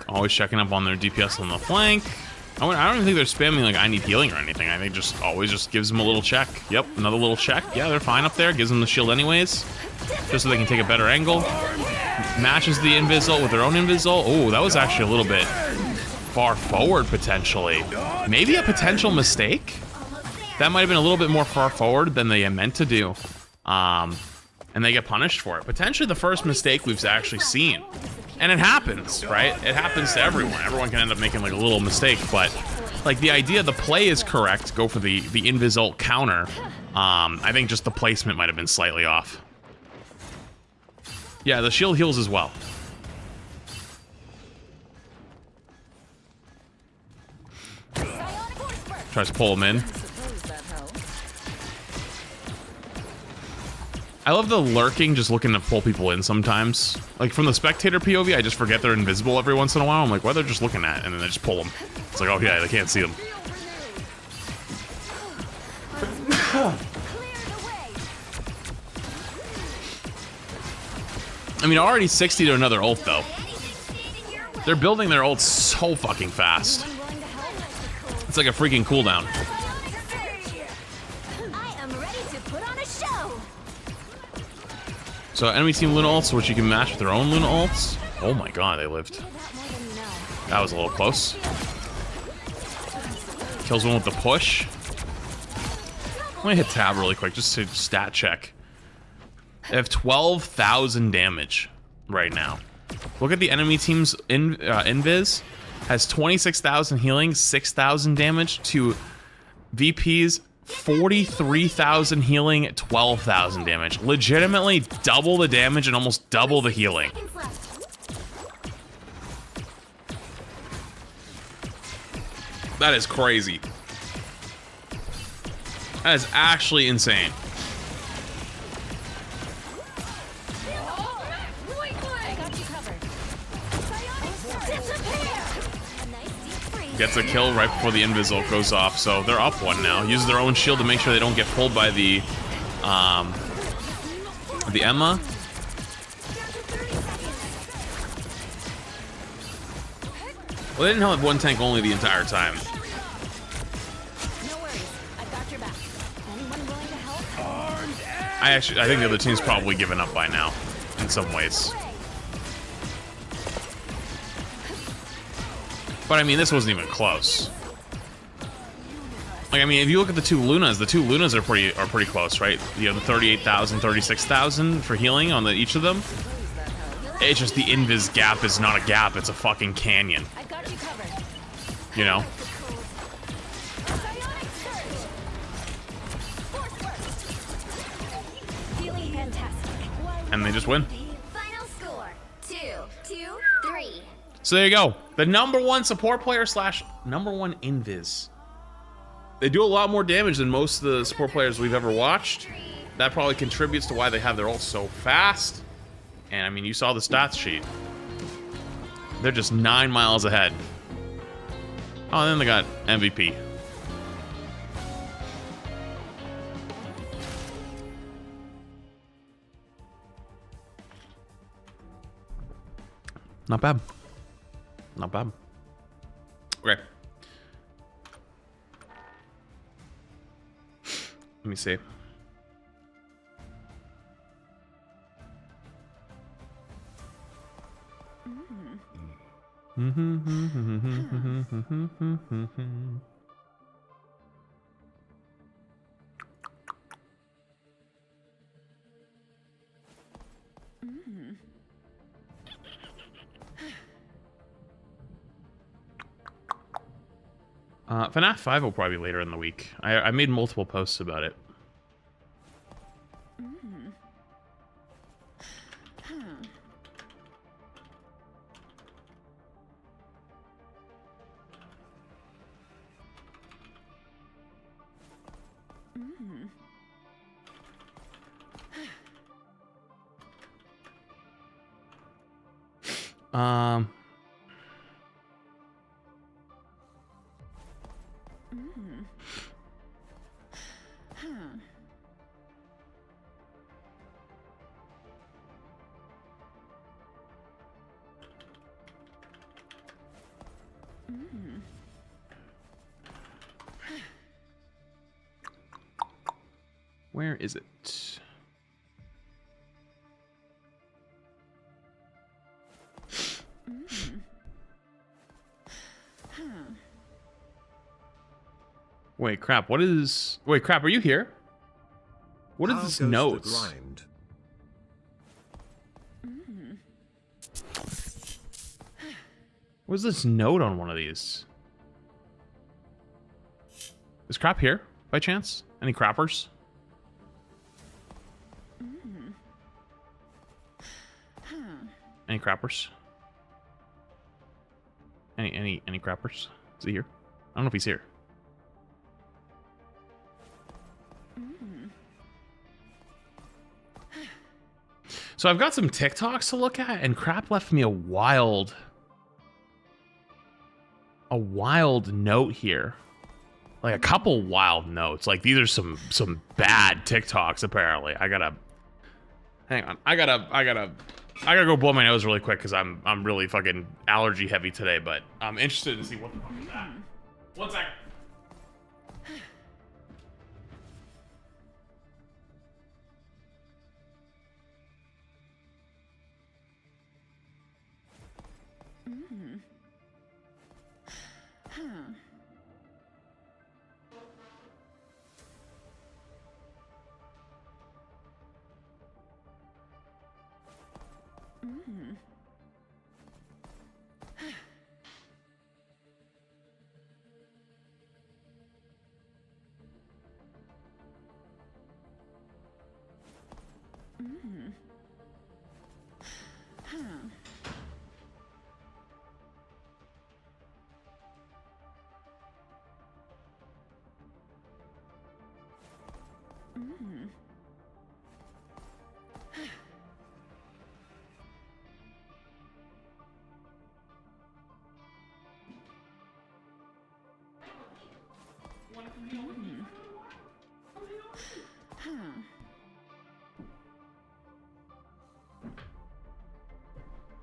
Always checking up on their DPS on the flank. I don't even think they're spamming like I need healing or anything. I think just always just gives them a little check. Yep, another little check. Yeah, they're fine up there. Gives them the shield anyways, just so they can take a better angle. Matches the invis ult with their own invis ult. Oh, that was actually a little bit far forward potentially. Maybe a potential mistake. That might have been a little bit more far forward than they meant to do. And they get punished for it. Potentially the first mistake we've actually seen. And it happens, right? It happens to everyone. Everyone can end up making like a little mistake, but like the idea, the play is correct. Go for the invis ult counter. I think just the placement might have been slightly off. Yeah, the shield heals as well. Tries to pull him in. I love the lurking, just looking to pull people in sometimes. Like from the spectator POV, I just forget they're invisible every once in a while. I'm like, why they're just looking at, and then they just pull them. It's like, oh yeah, they can't see them. I mean, already 60 to another ult though. They're building their ults so fucking fast. It's like a freaking cooldown. I am ready to put on a show. So enemy team Luna ults, which you can match with their own Luna ults. Oh my god, they lived. That was a little close. Kills one with the push. me hit tab really quick just to stat check. They have 12,000 damage right now. Look at the enemy team's invis. Has 26,000 healing, 6,000 damage to VP's 43,000 healing, 12,000 damage. Legitimately double the damage and almost double the healing. Seconds left. That is crazy. That is actually insane. Gets a kill right before the invis goes off, so they're up one now. Use their own shield to make sure they don't get pulled by the Emma. Well, they didn't have one tank only the entire time. No worries. I've got your back. Anyone willing to help? I think the other team's probably given up by now, in some ways. But I mean, this wasn't even close. Like, I mean, if you look at the two Lunas are pretty close, right? You have the 38,000, 36,000 for healing on each of them. It's just the invis gap is not a gap; it's a fucking canyon. I've got you covered. You know. Feeling fantastic. And they just win. Final score: 2-3. So there you go. The #1 support player / #1 invis. They do a lot more damage than most of the support players we've ever watched. That probably contributes to why they have their ult so fast. And I mean, you saw the stats sheet. They're just 9 miles ahead. Oh, and then they got MVP. Not bad. Not bad. Okay. Let me see. FNAF 5 will probably be later in the week. I made multiple posts about it. Where is it? Wait, crap. What is... Wait, crap. Are you here? What is this notes? What is this note on one of these? Is crap here, by chance? Any crappers? Any crappers? Any crappers? Is he here? I don't know if he's here. So I've got some TikToks to look at, and crap left me a wild note here. Like a couple wild notes. Like these are some bad TikToks apparently. Hang on. I gotta go blow my nose really quick because I'm really fucking allergy heavy today, but I'm interested to see what the fuck is that. 1 second.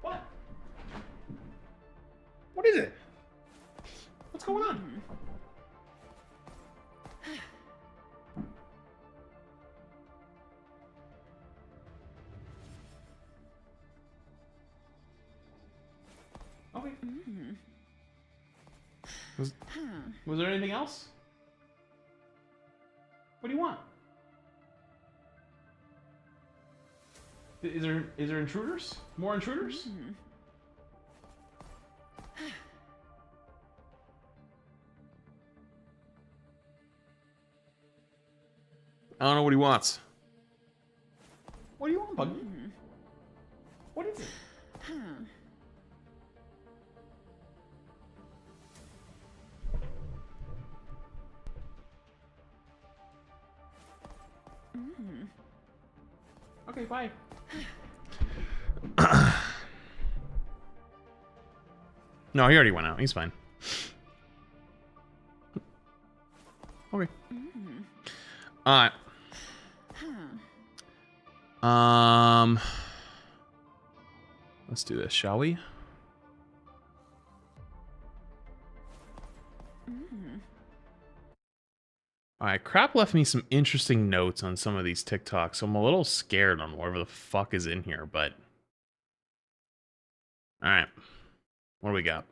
What? What is it? What's going on? Okay. Was there anything else? What do you want? Is there intruders? More intruders? I don't know what he wants. What do you want, Buggy? What is it? Okay, bye. No, he already went out. He's fine. Okay. Alright. Let's do this, shall we? Alright, Crap left me some interesting notes on some of these TikToks, so I'm a little scared on whatever the fuck is in here, but... Alright. What do we got?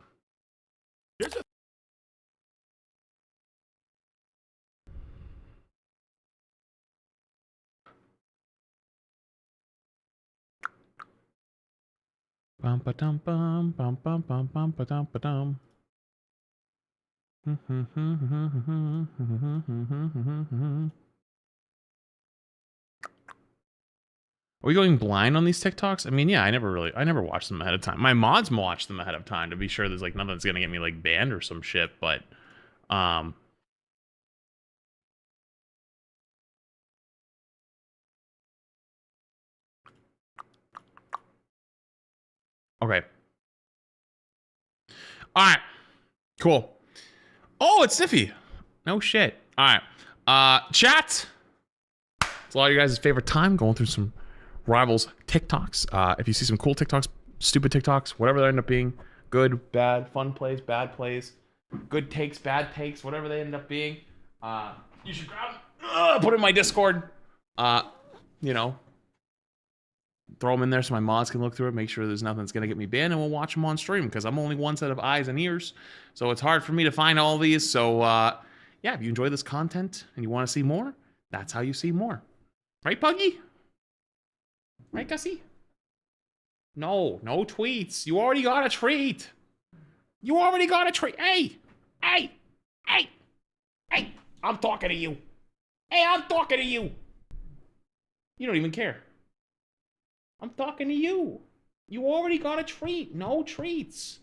Bum ba dum bum bum bum bum bum ba dum ba dum. Are we going blind on these TikToks? I mean, yeah, I never watched them ahead of time. My mods watch them ahead of time to be sure there's like nothing that's gonna get me like banned or some shit, but okay. Alright. Cool. Oh, it's Sniffy. No shit. Alright. Chat. It's a lot of you guys' favorite time going through some Rivals TikToks. If you see some cool TikToks, stupid TikToks, whatever they end up being, good, bad, fun plays, bad plays, good takes, bad takes, whatever they end up being, you should grab them, put it in my Discord, you know, throw them in there so my mods can look through it, make sure there's nothing that's going to get me banned, and we'll watch them on stream, because I'm only one set of eyes and ears, so it's hard for me to find all these. So, yeah, if you enjoy this content and you want to see more, that's how you see more. Right, Puggy? Right, Gussie? No tweets. You already got a treat. You already got a treat. Hey! I'm talking to you. Hey, I'm talking to you. You don't even care. I'm talking to you. You already got a treat. No treats.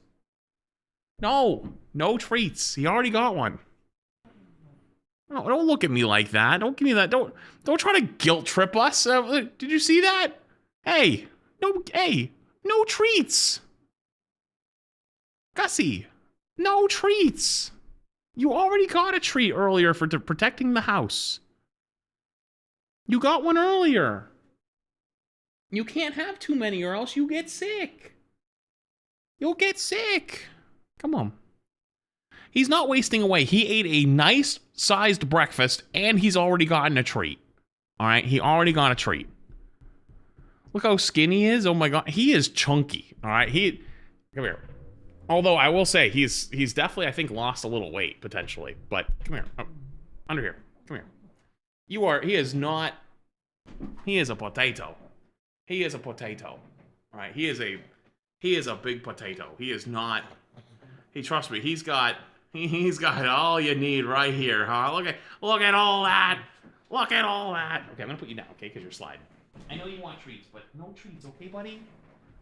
No treats. He already got one. No, don't look at me like that. Don't give me that. Don't try to guilt trip us. Did you see that? Hey, no treats. Gussie, no treats. You already got a treat earlier for protecting the house. You got one earlier. You can't have too many or else you get sick. You'll get sick. Come on. He's not wasting away. He ate a nice-sized breakfast, and he's already gotten a treat. All right? He already got a treat. Look how skinny he is. Oh, my God. He is chunky. All right? Come here. Although, I will say, he's definitely, I think, lost a little weight, potentially. But, come here. Oh, under here. Come here. He is a potato. He is a potato. All All right, he is a big potato. He is not. Trust me. He's got all you need right here, huh? Look at all that. Look at all that. Okay, I'm gonna put you down, okay? Because you're sliding. I know you want treats, but no treats, okay, buddy?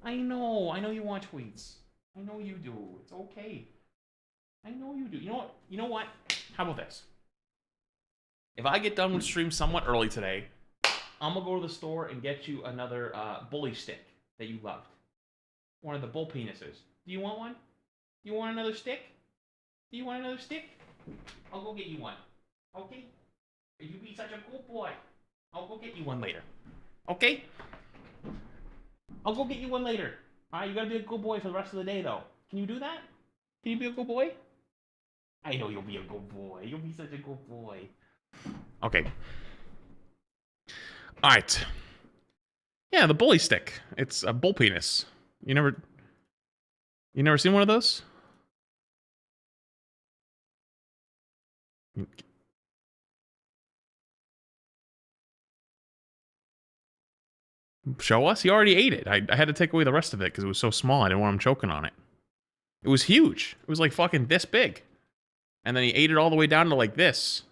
I know you want treats. I know you do. It's okay. I know you do. You know what? How about this? If I get done with stream somewhat early today, I'm gonna go to the store and get you another bully stick that you loved. One of the bull penises. Do you want one? You want another stick? Do you want another stick? I'll go get you one. Okay? You be such a good boy. I'll go get you one later. Okay? I'll go get you one later. Alright, you gotta be a good boy for the rest of the day, though. Can you do that? Can you be a good boy? I know you'll be a good boy. You'll be such a good boy. Okay. Alright. Yeah, the bully stick. It's a bull penis. You never seen one of those? Show us? He already ate it. I had to take away the rest of it because it was so small. I didn't want him choking on it. It was huge. It was like fucking this big. And then he ate it all the way down to like this.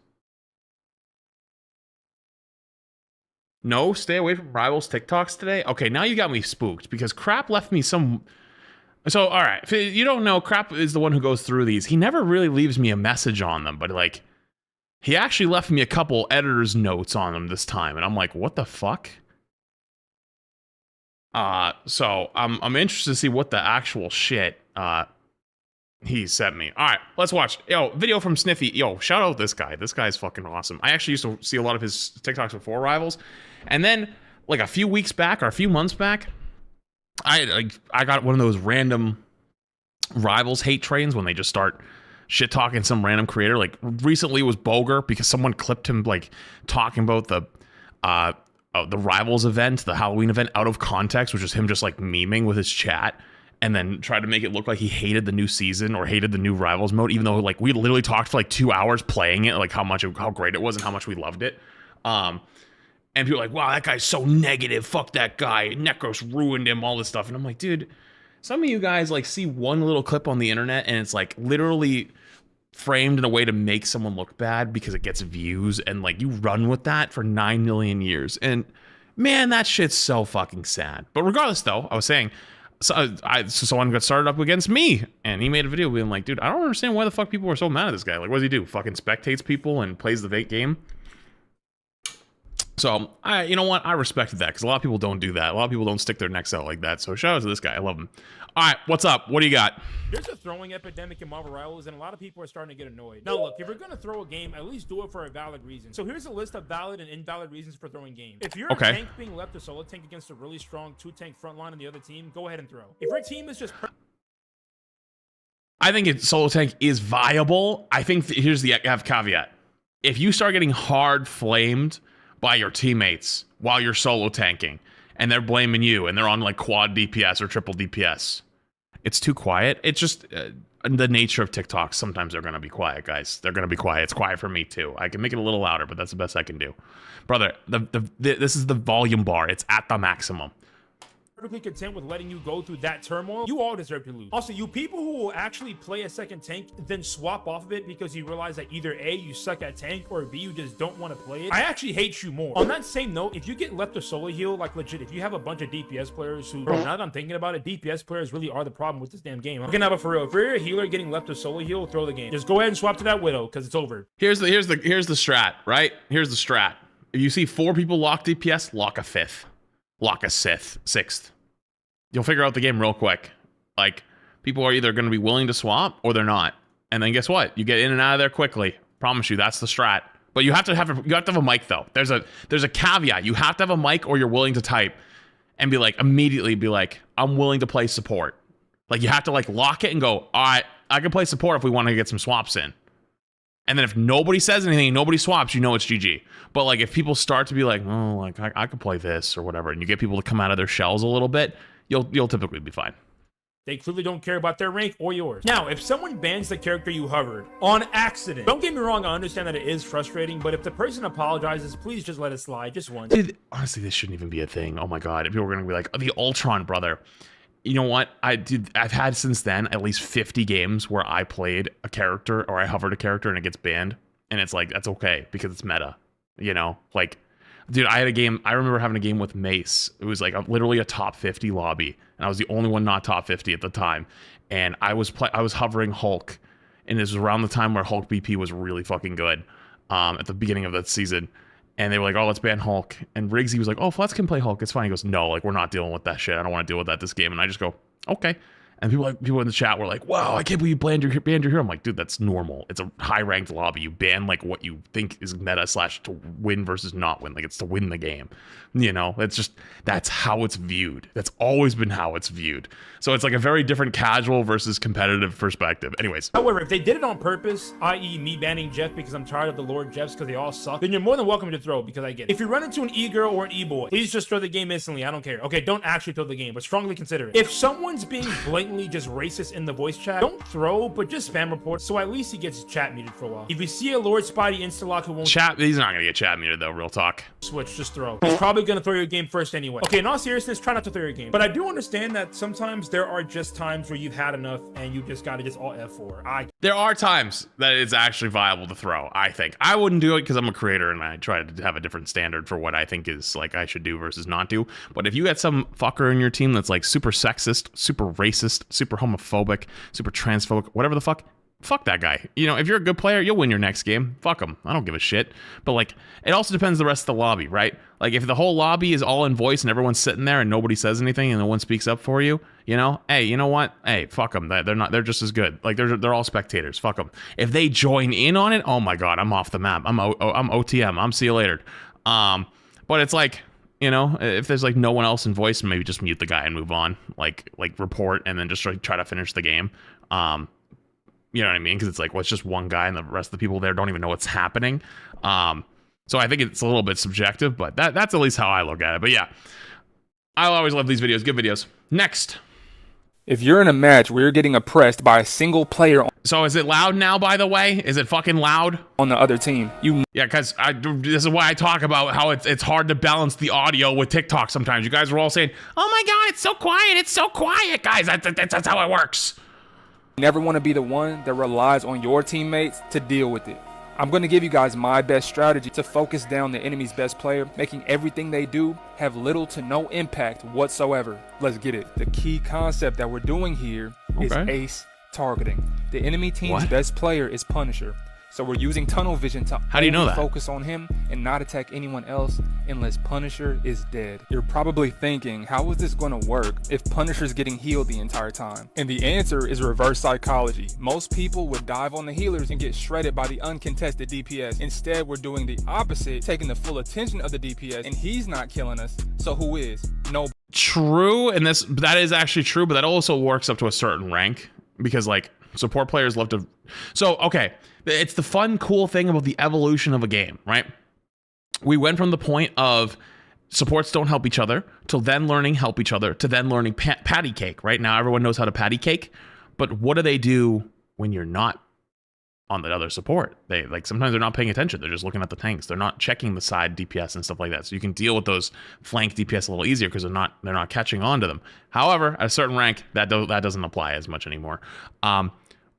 No, stay away from Rivals TikToks today. Okay, now you got me spooked because Crap left me some... So, all right. If you don't know, Crap is the one who goes through these. He never really leaves me a message on them, but like... He actually left me a couple editor's notes on them this time, and I'm like, what the fuck? So I'm interested to see what the actual shit he sent me. All right, let's watch. Yo, video from Sniffy. Yo, shout out this guy. This guy's fucking awesome. I actually used to see a lot of his TikToks before Rivals, and then like a few weeks back or a few months back, I got one of those random Rivals hate trains when they just start shit talking some random creator. Like recently it was Boger because someone clipped him like talking about the Rivals event, the Halloween event, out of context, which is him just like memeing with his chat, and then tried to make it look like he hated the new season or hated the new Rivals mode, even though like we literally talked for like 2 hours playing it, like how great it was and how much we loved it. And people are like, wow, that guy's so negative. Fuck that guy. Necros ruined him, all this stuff. And I'm like, dude, some of you guys like see one little clip on the internet and it's like literally framed in a way to make someone look bad because it gets views, and like you run with that for 9 million years, and man, that shit's so fucking sad. But regardless though, I was saying, so someone got started up against me and he made a video being like, dude, I don't understand why the fuck people are so mad at this guy. Like, what does he do? Fucking spectates people and plays the vape game? So you know what, I respected that because a lot of people don't do that. A lot of people don't stick their necks out like that. So shout out to this guy. I love him. All right, what's up? What do you got? There's a throwing epidemic in Marvel Rivals, and a lot of people are starting to get annoyed. Now, look, if you're going to throw a game, at least do it for a valid reason. So here's a list of valid and invalid reasons for throwing games. If you're a tank being left a solo tank against a really strong 2-tank front line on the other team, go ahead and throw. If your team is just... I think solo tank is viable. I think here's the caveat. If you start getting hard flamed by your teammates while you're solo tanking, and they're blaming you, and they're on like quad DPS or triple DPS, it's too quiet. It's just the nature of TikTok. Sometimes they're going to be quiet, guys. They're going to be quiet. It's quiet for me too. I can make it a little louder, but that's the best I can do. Brother, this is the volume bar. It's at the maximum. Perfectly content with letting you go through that turmoil, you all deserve to lose. Also, you people who will actually play a second tank, then swap off of it because you realize that either A, you suck at tank, or B, you just don't want to play it, I actually hate you more. On that same note, if you get left a solo heal, like legit, if you have a bunch of DPS players who, bro, now that I'm thinking about it, DPS players really are the problem with this damn game. Okay, now, but for real, if you're a healer getting left a solo heal, throw the game. Just go ahead and swap to that Widow, because it's over. Here's the strat, right? Here's the strat. If you see 4 people lock DPS, lock a 5th. Lock a 6th. You'll figure out the game real quick. Like, people are either going to be willing to swap or they're not. And then guess what? You get in and out of there quickly. Promise you, that's the strat. But you have to have a mic though. There's a caveat. You have to have a mic or you're willing to type and be like, immediately be like, I'm willing to play support. Like, you have to like lock it and go, all right, I can play support if we want to get some swaps in. And then if nobody says anything and nobody swaps, you know it's GG. But like, if people start to be like, oh, like I could play this or whatever, and you get people to come out of their shells a little bit, you'll typically be fine. They clearly don't care about their rank or yours. Now, if someone bans the character you hovered on accident, don't get me wrong, I understand that it is frustrating, but if the person apologizes, please just let it slide just once. Dude, honestly, this shouldn't even be a thing. Oh my god, if people were gonna be like, oh, the Ultron brother. You know what? I've had since then at least 50 games where I played a character or I hovered a character and it gets banned, and it's like that's okay because it's meta. You know, like, dude, I had a game. I remember having a game with Mace. It was like literally a top 50 lobby, and I was the only one not top 50 at the time. And I was hovering Hulk, and this was around the time where Hulk BP was really fucking good, at the beginning of that season. And they were like, oh, let's ban Hulk. And Riggsy was like, oh, Flats can play Hulk. It's fine. He goes, no, like, we're not dealing with that shit. I don't want to deal with that this game. And I just go, okay. And people in the chat were like, wow, I can't believe you banned your hero. I'm like, dude, that's normal. It's a high-ranked lobby. You ban, like, what you think is meta / to win versus not win. Like, it's to win the game. You know, that's how it's viewed. That's always been how it's viewed. So it's like a very different casual versus competitive perspective. Anyways. However, if they did it on purpose, i.e. me banning Jeff because I'm tired of the Lord Jeffs because they all suck, then you're more than welcome to throw because I get it. If you run into an e-girl or an e-boy, please just throw the game instantly. I don't care. Okay, don't actually throw the game, but strongly consider it. If someone's being blatantly just racist in the voice chat, don't throw, but just spam report, so at least he gets chat muted for a while. If you see a Lord Spidey insta-lock who won't chat, he's not gonna get chat muted though, real talk. Switch, just throw. He's probably gonna throw your game first anyway. Okay, in all seriousness, try not to throw your game. But I do understand that sometimes there are just times where you've had enough and you just gotta just all F4. There are times that it's actually viable to throw, I think. I wouldn't do it because I'm a creator and I try to have a different standard for what I think is like I should do versus not do. But if you got some fucker in your team that's like super sexist, super racist, super homophobic, super transphobic, whatever the fuck that guy. You know, if you're a good player, you'll win your next game. Fuck him. I don't give a shit. But like, it also depends the rest of the lobby, right? Like if the whole lobby is all in voice and everyone's sitting there and nobody says anything and no one speaks up for you, you know, hey, you know what? Hey, fuck them. They're just as good. Like they're all spectators. Fuck them. If they join in on it, oh my god, I'm off the map. I'm OTM. I'm see you later. But it's like, you know, if there's like no one else in voice, maybe just mute the guy and move on. Like report and then just try to finish the game. You know what I mean? Because it's like, well, it's just one guy and the rest of the people there don't even know what's happening. So I think it's a little bit subjective, but that's at least how I look at it. But yeah, I'll always love these videos. Good videos. Next. If you're in a match where you're getting oppressed by a single player So is it loud now, by the way? Is it fucking loud? On the other team, yeah, because this is why I talk about how it's hard to balance the audio with TikTok sometimes. You guys were all saying, oh my god, it's so quiet. It's so quiet, guys. That's how it works. never want to be the one that relies on your teammates to deal with it. I'm going to give you guys my best strategy to focus down the enemy's best player, making everything they do have little to no impact whatsoever. Let's get it. The key concept that we're doing here is ace targeting. The enemy team's best player is Punisher. So we're using tunnel vision to focus on him and not attack anyone else unless Punisher is dead. You're probably thinking, how is this going to work if Punisher's getting healed the entire time? And the answer is reverse psychology. Most people would dive on the healers and get shredded by the uncontested DPS. Instead, we're doing the opposite, taking the full attention of the DPS, and he's not killing us. So who is? No. True, and that is actually true, but that also works up to a certain rank because like support players love to. So okay. It's the fun, cool thing about the evolution of a game, right? We went from the point of supports don't help each other to then learning help each other to then learning patty cake, right? Now everyone knows how to patty cake, but what do they do when you're not on the other support? They like sometimes they're not paying attention. They're just looking at the tanks. They're not checking the side DPS and stuff like that. So you can deal with those flank DPS a little easier because they're not catching on to them. However, at a certain rank, that doesn't apply as much anymore.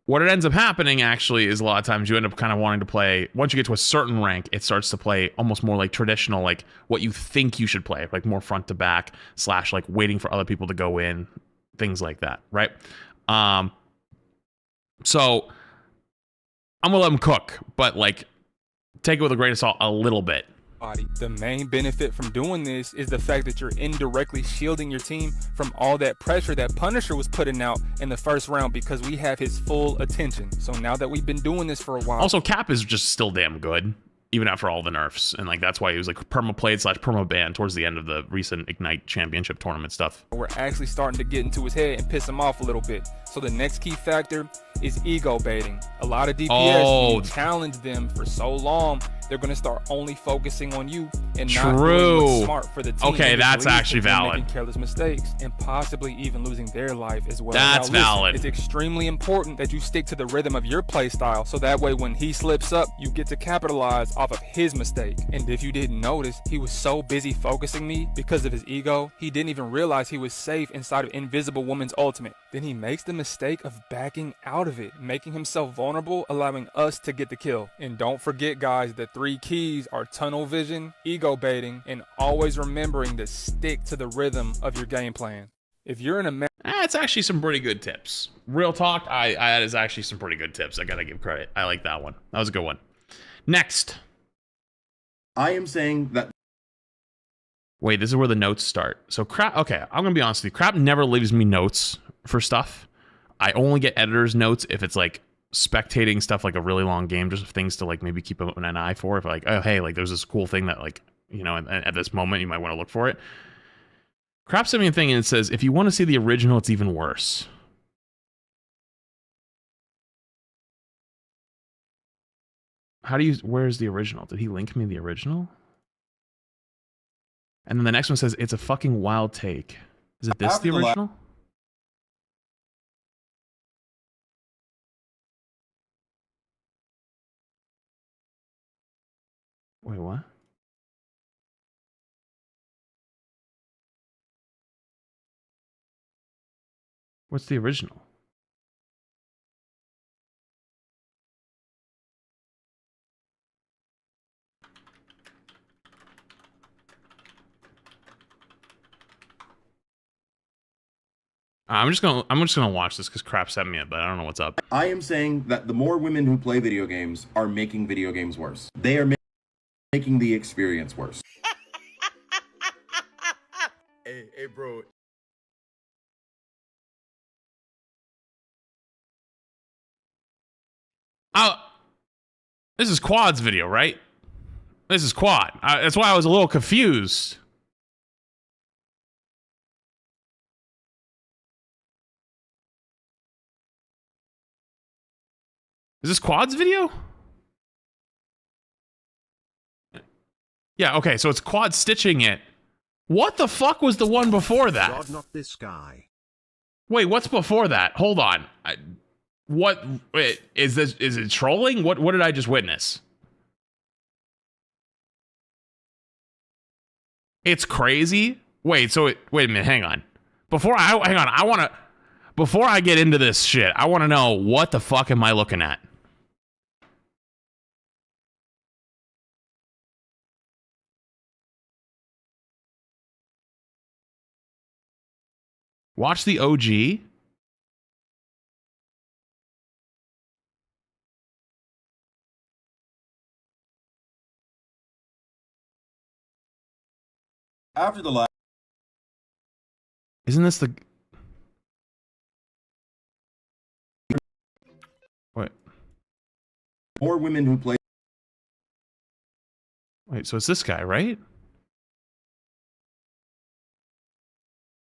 What it ends up happening actually is a lot of times you end up kind of wanting to play, once you get to a certain rank, it starts to play almost more like traditional, like what you think you should play, like more front to back / like waiting for other people to go in, things like that, right? So I'm gonna let them cook, but like take it with a grain of salt a little bit. The main benefit from doing this is the fact that you're indirectly shielding your team from all that pressure that Punisher was putting out in the first round because we have his full attention. So now that we've been doing this for a while. Also, Cap is just still damn good, even after all the nerfs. And like that's why he was like perma-played / perma-banned towards the end of the recent Ignite Championship tournament stuff. We're actually starting to get into his head and piss him off a little bit. So the next key factor is ego baiting. A lot of DPS challenge them for so long they're going to start only focusing on you and not doing what's smart for the team. Okay, that's actually valid. Making careless mistakes and possibly even losing their life as well. That's valid. It's extremely important that you stick to the rhythm of your play style, so that way when he slips up, you get to capitalize off of his mistake. And if you didn't notice, he was so busy focusing me because of his ego, he didn't even realize he was safe inside of Invisible Woman's ultimate. Then he makes the mistake of backing out of it, making himself vulnerable, allowing us to get the kill. And don't forget, guys, the 3 keys are tunnel vision, ego baiting, and always remembering to stick to the rhythm of your game plan. If you're in a That's actually some pretty good tips. Real talk, that is actually some pretty good tips. I gotta give credit. I like that one. That was a good one. Next. I am saying that... Wait, this is where the notes start. So crap, okay, I'm gonna be honest with you. Crap never leaves me notes for stuff. I only get editor's notes if it's like spectating stuff like a really long game, just things to like maybe keep an eye for. If like, oh hey, like there's this cool thing that like, you know, at this moment you might want to look for it. Crap sent me a thing and it says, if you want to see the original, it's even worse. How do you, where's the original? Did he link me the original? And then the next one says, it's a fucking wild take. Is it this the original? Wait, what? What's the original? I'm just gonna watch this because Crap sent me it, but I don't know what's up. I am saying that the more women who play video games are making video games worse. They are making the experience worse. Hey, bro. This is Quad's video, right? This is Quad. That's why I was a little confused. Is this Quad's video? Yeah, okay, so it's Quad stitching it. What the fuck was the one before that? God, not this guy. Wait, what's before that? Hold on. Wait, is it trolling? What did I just witness? It's crazy. Wait, so wait a minute, hang on. Before I get into this shit, I want to know what the fuck am I looking at? Watch the OG. After the last... Isn't this the... What? More women who play... Wait, so it's this guy, right?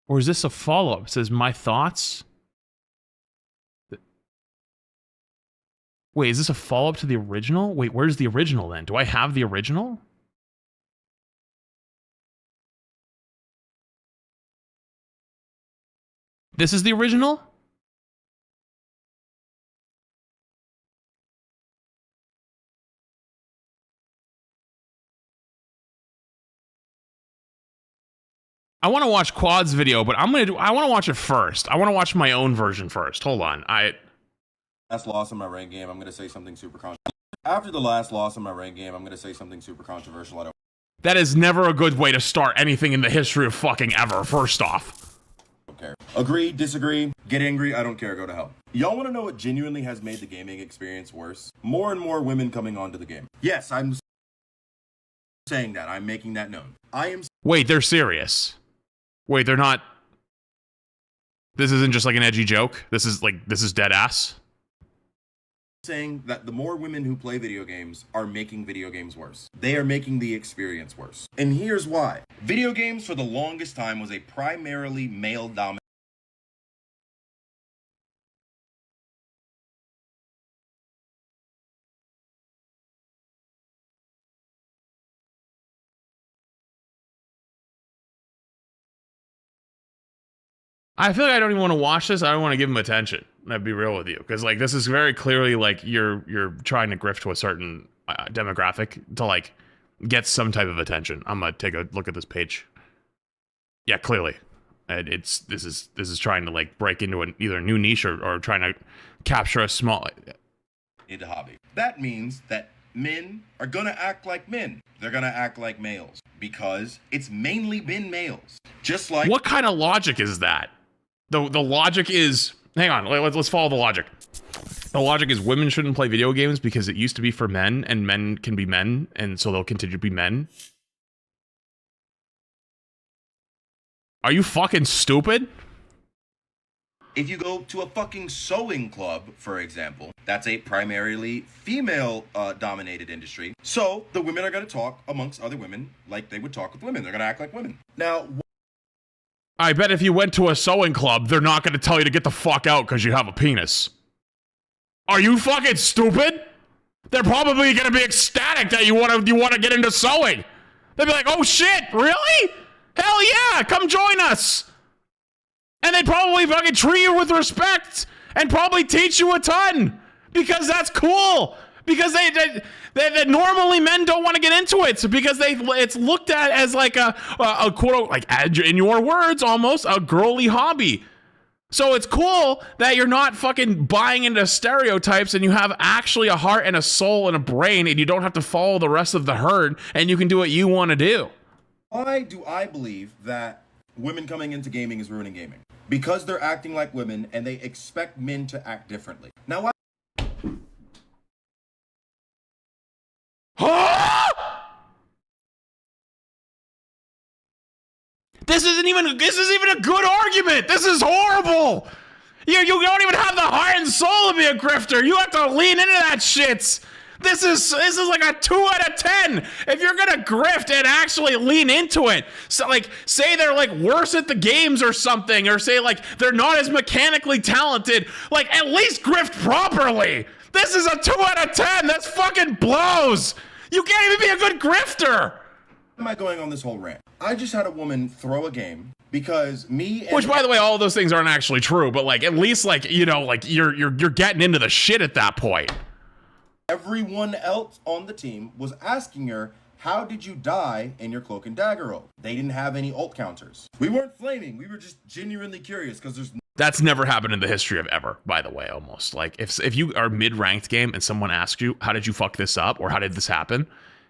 Or is this a follow-up? It says, my thoughts. Wait, is this a follow-up to the original? Wait, where's the original then? Do I have the original? This is the original? I want to watch Quad's video, but I want to watch it first. I want to watch my own version first. Hold on. Last loss in my ranked game, I'm going to say something super controversial. After the last loss in my ranked game, I'm going to say something super controversial. I don't That is never a good way to start anything in the history of fucking ever, first off. care. Agree, disagree, get angry, I don't care, go to hell. Y'all want to know what genuinely has made the gaming experience worse? More and more women coming onto the game. Yes, I'm saying that. I'm making that known. Wait, they're serious. Wait, they're not... This isn't just like an edgy joke? This is dead ass? Saying that the more women who play video games are making video games worse. They are making the experience worse. And here's why. Video games for the longest time was a primarily male-dominated I feel like I don't even want to watch this. I don't want to give him attention. I'd be real with you, because like this is very clearly like you're trying to grift to a certain demographic to like get some type of attention. I'm gonna take a look at this page. Yeah, clearly, and this is trying to like break into either a new niche or trying to capture a small hobby. That means that men are gonna act like men. They're gonna act like males because it's mainly been males. Just like what kind of logic is that? The logic is, hang on, let's follow the logic. The logic is women shouldn't play video games because it used to be for men, and men can be men, and so they'll continue to be men. Are you fucking stupid? if you go to a fucking sewing club, for example, that's a primarily female dominated industry. So the women are going to talk amongst other women like they would talk with women. They're going to act like women. Now, I bet if you went to a sewing club, they're not going to tell you to get the fuck out because you have a penis. Are you fucking stupid? They're probably going to be ecstatic that you want to get into sewing. They'd be like, oh shit, really? Hell yeah, come join us. And they'd probably fucking treat you with respect and probably teach you a ton because that's cool. Because they normally men don't want to get into it, so because it's looked at as like a quote, like in your words, almost a girly hobby. So it's cool that you're not fucking buying into stereotypes and you have actually a heart and a soul and a brain and you don't have to follow the rest of the herd and you can do what you want to do. Why do I believe that women coming into gaming is ruining gaming? Because they're acting like women and they expect men to act differently. Now, why? This isn't even a good argument. This is horrible. You don't even have the heart and soul to be a grifter. You have to lean into that shit. This is like a 2 out of 10. If you're gonna grift and actually lean into it, so like say they're like worse at the games or something, or say like they're not as mechanically talented, like at least grift properly. This is a 2 out of 10. That's fucking blows. You can't even be a good grifter. Why am I going on this whole rant? I just had a woman throw a game because me and... Which, by the way, all of those things aren't actually true, but like at least like, you know, like you're getting into the shit at that point. Everyone else on the team was asking her, how did you die in your cloak and dagger ult? They didn't have any ult counters. We weren't flaming. We were just genuinely curious because there's... That's never happened in the history of ever, by the way, almost. Like if you are mid-ranked game and someone asks you, how did you fuck this up? Or how did this happen?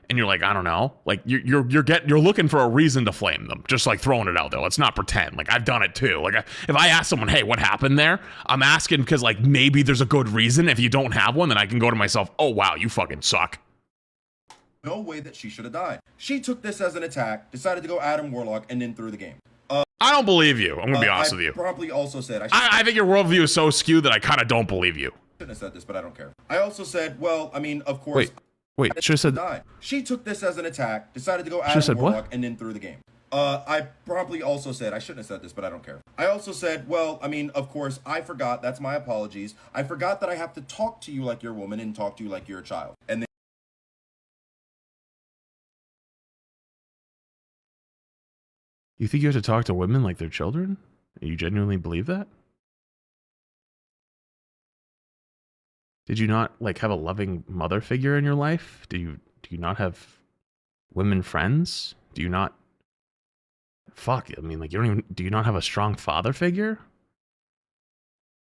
And you're like, I don't know. Like you're looking for a reason to flame them. Just like throwing it out there. Let's not pretend. Like I've done it too. Like if I ask someone, hey, what happened there? I'm asking because like maybe there's a good reason. If you don't have one, then I can go to myself, oh wow, you fucking suck. No way that she should have died. She took this as an attack, decided to go Adam Warlock, and then threw the game. I don't believe you. I'm gonna be honest with you. I probably also said I think your worldview is so skewed that I kind of don't believe you. I shouldn't have said this, but I don't care. I also said, well, I mean, of course. Wait, should have said died. She took this as an attack, decided to go Adam Warlock, and then threw the game. I probably also said, I shouldn't have said this, but I don't care. I also said, well, I mean, of course, I forgot. That's my apologies. I forgot that I have to talk to you like you're a woman and talk to you like you're a child. And then you think you have to talk to women like they're children? You genuinely believe that? Did you not like have a loving mother figure in your life? Do you not have women friends? Do you not? Fuck, I mean, like do you not have a strong father figure?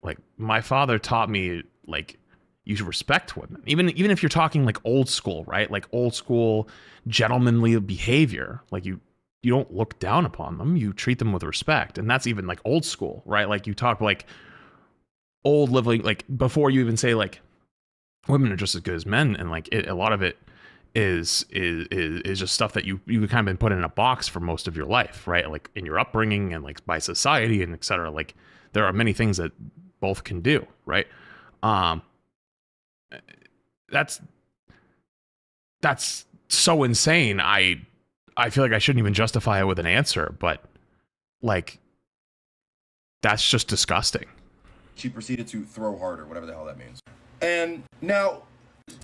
Like my father taught me like you should respect women, even if you're talking like old school, right? Like old school gentlemanly behavior. Like you don't look down upon them. You treat them with respect, and that's even like old school, right? Like you talk like old living, like before you even say like women are just as good as men, and like a lot of it is just stuff that you kind of been put in a box for most of your life, right? Like in your upbringing and like by society and etc. Like there are many things that both can do, right? That's so insane. I feel like I shouldn't even justify it with an answer, but like that's just disgusting. She proceeded to throw harder, whatever the hell that means. And now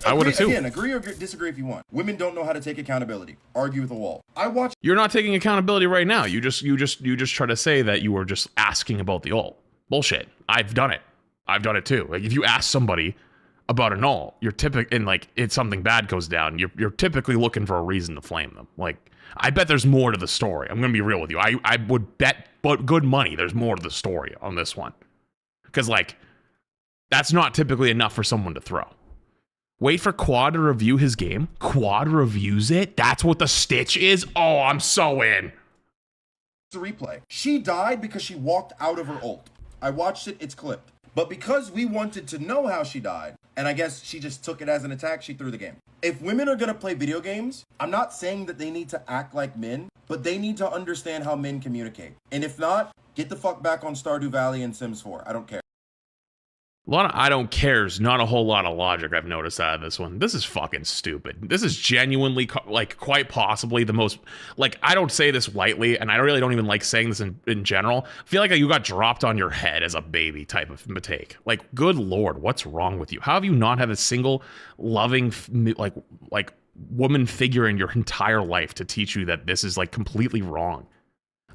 I would have too. Again, agree or disagree if you want. Women don't know how to take accountability. Argue with a wall. I watch. You're not taking accountability right now. You just try to say that you were just asking about the ult. Bullshit. I've done it. I've done it too. Like if you ask somebody about an ult, you're typically, and like it's something bad goes down, you're typically looking for a reason to flame them. Like I bet there's more to the story. I'm gonna be real with you. I would bet, but good money, there's more to the story on this one. Because like that's not typically enough for someone to throw. Wait for Quad to review his game. Quad reviews it. That's what the stitch is. Oh, I'm so in. The replay. She died because she walked out of her ult. I watched it. It's clipped. But because we wanted to know how she died, and I guess she just took it as an attack, she threw the game. If women are gonna play video games, I'm not saying that they need to act like men, but they need to understand how men communicate. And if not, get the fuck back on Stardew Valley and Sims 4. I don't care. A lot of I don't cares, not a whole lot of logic I've noticed out of this one. This is fucking stupid. This is genuinely, like, quite possibly the most, like, I don't say this lightly, and I really don't even like saying this in general. I feel like you got dropped on your head as a baby type of take. Like, good lord, what's wrong with you? How have you not had a single loving, like woman figure in your entire life to teach you that this is, like, completely wrong?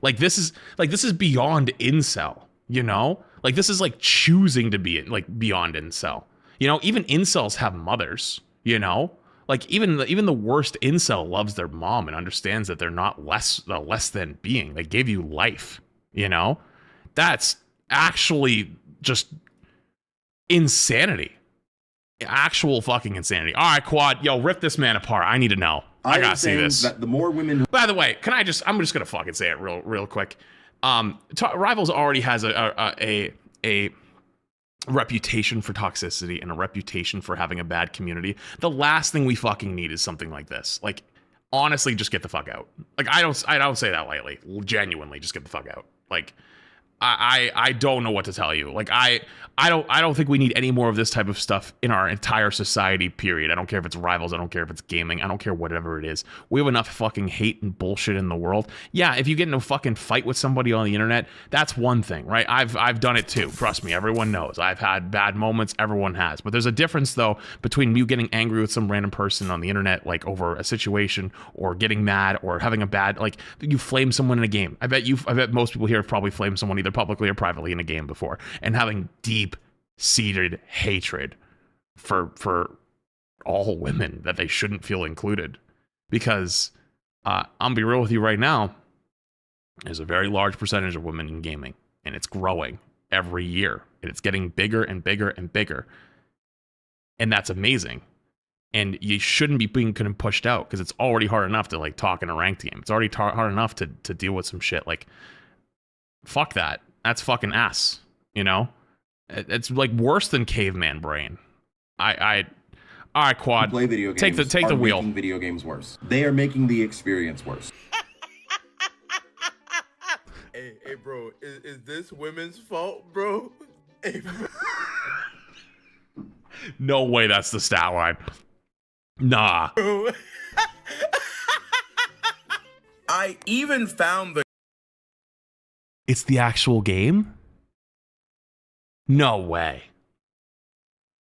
Like, this is beyond incel, you know? Like, this is like choosing to be like beyond incel. You know, even incels have mothers, you know? Like even the worst incel loves their mom and understands that they're not less than being. They gave you life, you know? That's actually just insanity. Actual fucking insanity. All right, Quad, yo, rip this man apart. I need to know. I gotta see this. That the more women. By the way, I'm just gonna fucking say it real quick. Rivals already has a reputation for toxicity and a reputation for having a bad community. The last thing we fucking need is something like this. Like, honestly, just get the fuck out. Like, I don't say that lightly. Genuinely, just get the fuck out. Like, I don't know what to tell you. Like, I don't think we need any more of this type of stuff in our entire society, period. I don't care if it's Rivals, I don't care if it's gaming, I don't care whatever it is. We have enough fucking hate and bullshit in the world. Yeah, if you get in a fucking fight with somebody on the internet, that's one thing, right? I've done it too. Trust me, everyone knows. I've had bad moments, everyone has. But there's a difference though between you getting angry with some random person on the internet, like over a situation, or getting mad, or having a bad, like you flame someone in a game. I bet most people here have probably flamed someone either publicly or privately in a game before, and having deep-seated hatred for all women that they shouldn't feel included. Because I'm be real with you right now, there's a very large percentage of women in gaming, and it's growing every year, and it's getting bigger and bigger and bigger, and that's amazing. And you shouldn't be being kind of pushed out, because it's already hard enough to like talk in a ranked game. It's already hard enough to deal with some shit. Like, fuck that. That's fucking ass, you know? It's like worse than caveman brain. All right, Quad. Play video games. Take the wheel. Making video games worse. They are making the experience worse. Hey, bro, is this women's fault, bro? Hey, bro. No way that's the stat line. Nah. I even found the... It's the actual game? No way.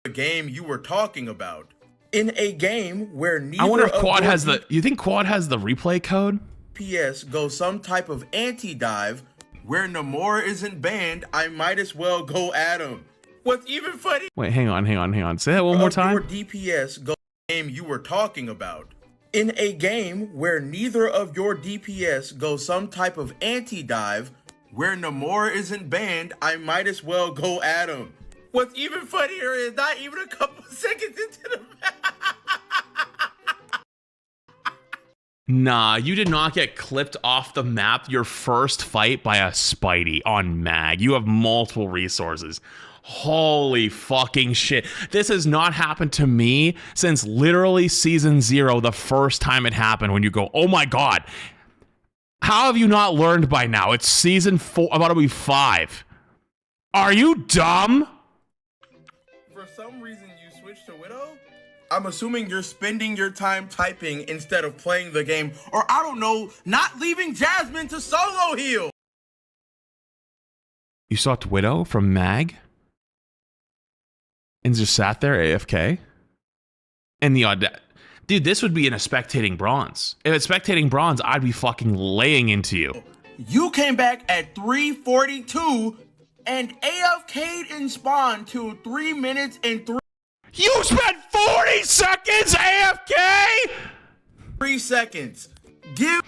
The game you were talking about. In a game where neither I wonder if of Quad your has the... You think Quad has the replay code? DPS go some type of anti-dive where Namor isn't banned, I might as well go at him. What's even funny... Wait, hang on. Say that one more time. Your DPS go game you were talking about. In a game where neither of your DPS go some type of anti-dive where Namor isn't banned, I might as well go at him. What's even funnier is not even a couple seconds into the match. Nah, you did not get clipped off the map your first fight by a Spidey on Mag. You have multiple resources. Holy fucking shit. This has not happened to me since literally season 0, the first time it happened, when you go, oh my god. How have you not learned by now? It's season 4, about to be 5. Are you dumb? For some reason you switched to Widow? I'm assuming you're spending your time typing instead of playing the game, or I don't know, not leaving Jasmine to solo heal. You sought Widow from Mag? And just sat there AFK? And the audacity. Dude, this would be in a spectating bronze. If it's spectating bronze, I'd be fucking laying into you. You came back at 3:42 and AFK'd and spawned to 3 minutes and 3 You spent 40 seconds AFK? 3 seconds. Give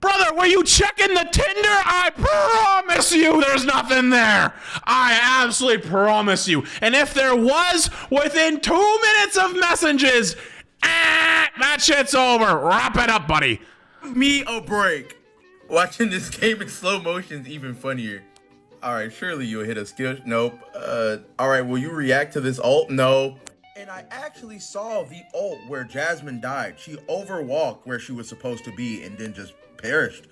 Brother, were you checking the Tinder? I promise you there's nothing there. I absolutely promise you. And if there was, within 2 minutes of messages, that shit's over. Wrap it up, buddy. me a break. Watching this game in slow motion is even funnier. All right, surely you'll hit a skill. Nope. All right, will you react to this ult? No. And I actually saw the ult where Jasmine died. She overwalked where she was supposed to be and then just perished.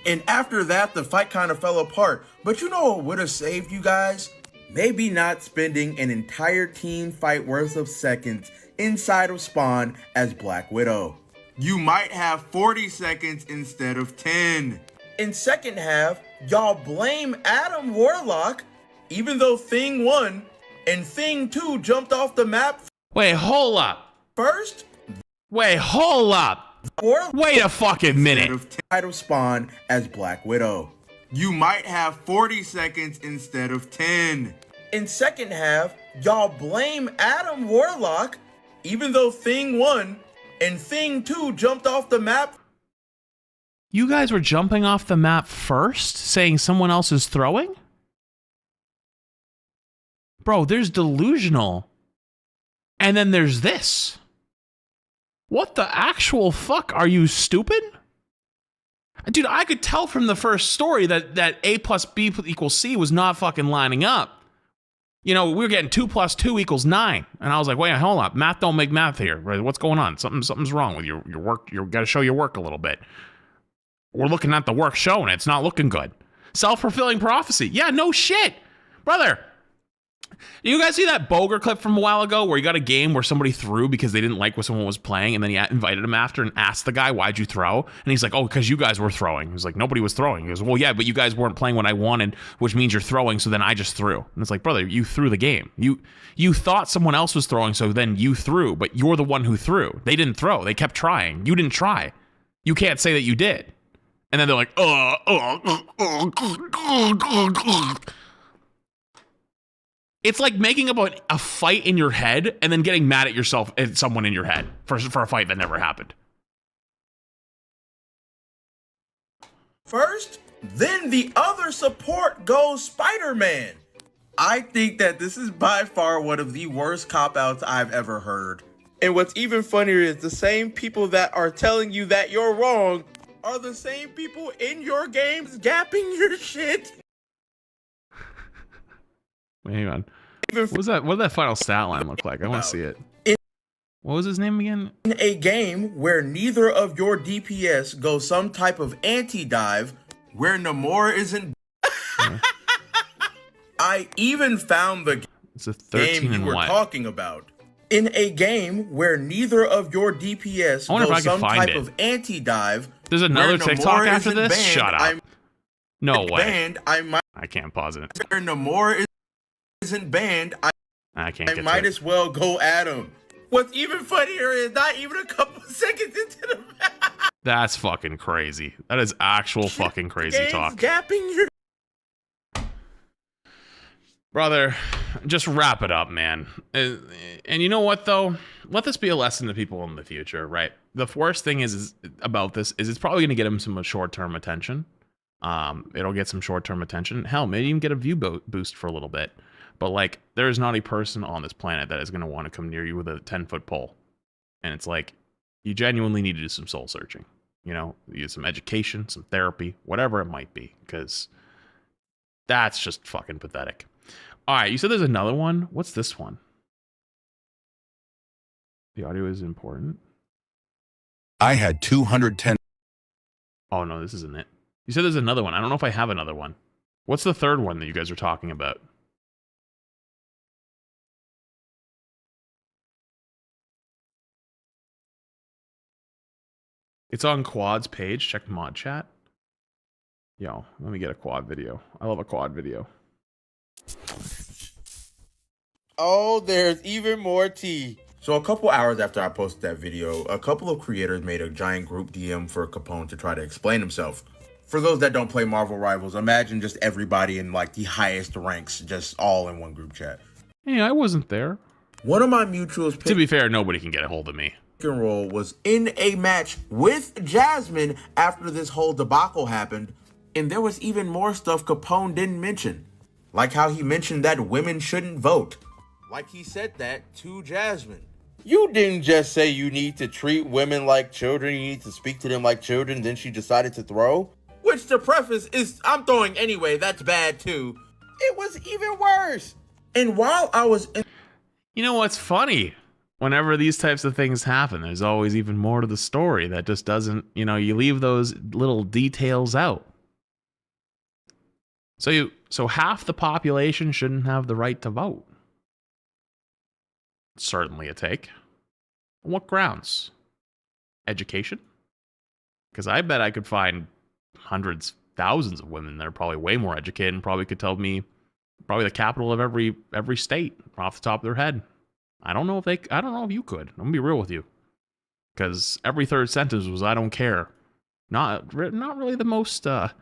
And after that, the fight kind of fell apart. But you know what would have saved you guys? Maybe not spending an entire team fight worth of seconds inside of spawn as Black Widow. You might have 40 seconds instead of 10. In second half, y'all blame Adam Warlock, even though Thing 1 and Thing 2 jumped off the map. Wait, hold up. First? Wait, hold up. Wait a fucking minute. Instead of spawn as Black Widow. You might have 40 seconds instead of 10. In second half, y'all blame Adam Warlock, even though Thing 1 and Thing 2 jumped off the map. You guys were jumping off the map first, saying someone else is throwing? Bro, there's delusional. And then there's this. What the actual fuck? Are you stupid? Dude, I could tell from the first story that A plus B equals C was not fucking lining up. You know, we were getting 2 plus 2 equals 9. And I was like, wait, hold up. Math don't make math here. What's going on? Something's wrong with your work. You got to show your work a little bit. We're looking at the work shown. It's not looking good. Self-fulfilling prophecy. Yeah, no shit. Brother, you guys see that Boger clip from a while ago where you got a game where somebody threw because they didn't like what someone was playing, and then he invited him after and asked the guy, why'd you throw? And he's like, oh, because you guys were throwing. He's like, nobody was throwing. He goes, well, yeah, but you guys weren't playing what I wanted, which means you're throwing, so then I just threw. And it's like, brother, you threw the game. You thought someone else was throwing, so then you threw, but you're the one who threw. They didn't throw. They kept trying. You didn't try. You can't say that you did. And then they're like, It's like making up a fight in your head and then getting mad at yourself and someone in your head for a fight that never happened. First, then the other support goes Spider-Man. I think that this is by far one of the worst cop-outs I've ever heard. And what's even funnier is the same people that are telling you that you're wrong are the same people in your games gapping your shit. Wait, hang on. What did that final stat line look like? I want to see it. What was his name again? In a game where neither of your DPS go some type of anti-dive, where Namor isn't... Yeah. I even found the it's a 13 game you were talking about. In a game where neither of your DPS go some type of anti-dive... There's another TikTok after this? Banned, Shut up. No way. Banned, I can't pause it. Where Namor isn't banned, I might as well go at him. What's even funnier is not even a couple seconds into the match. That's fucking crazy. That is actual fucking crazy talk. Gapping your... Brother, just wrap it up, man. And you know what, though? Let this be a lesson to people in the future, right? The worst thing is about this is it's probably going to get them some short-term attention. It'll get some short-term attention. Hell, maybe even get a view boost for a little bit. But, like, there is not a person on this planet that is going to want to come near you with a 10-foot pole. And it's like, you genuinely need to do some soul-searching. You know, you need some education, some therapy, whatever it might be. Because that's just fucking pathetic. All right, you said there's another one? What's this one? The audio is important. I had 210. Oh, no, this isn't it. You said there's another one. I don't know if I have another one. What's the third one that you guys are talking about? It's on Quad's page. Check mod chat. Yo, let me get a quad video. I love a quad video. Oh, there's even more tea. So a couple hours after I posted that video, a couple of creators made a giant group DM for Capone to try to explain himself. For those that don't play Marvel Rivals, imagine just everybody in like the highest ranks just all in one group chat. Hey, I wasn't there. One of my mutuals, to be fair, nobody can get a hold of me. And roll was in a match with Jasmine after this whole debacle happened, and there was even more stuff Capone didn't mention, like how he mentioned that women shouldn't vote. Like he said that to Jasmine. You didn't just say you need to treat women like children, you need to speak to them like children, then she decided to throw? Which the preface is, I'm throwing anyway, that's bad too. It was even worse. And while I was in... You know what's funny? Whenever these types of things happen, there's always even more to the story that just doesn't, you know, you leave those little details out. So half the population shouldn't have the right to vote. Certainly a take. On what grounds? Education? Because I bet I could find hundreds, thousands of women that are probably way more educated and probably could tell me probably the capital of every state off the top of their head. I don't know if you could. I'm gonna be real with you. Because every third sentence was I don't care. Not really the most well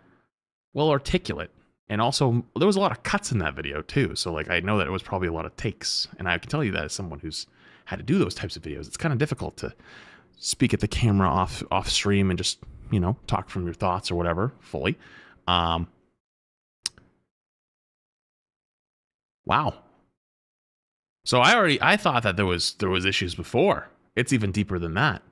articulate. And also, there was a lot of cuts in that video, too. So, like, I know that it was probably a lot of takes. And I can tell you that as someone who's had to do those types of videos, it's kind of difficult to speak at the camera off stream and just, you know, talk from your thoughts or whatever, fully. Wow. So I thought that there was issues before. It's even deeper than that.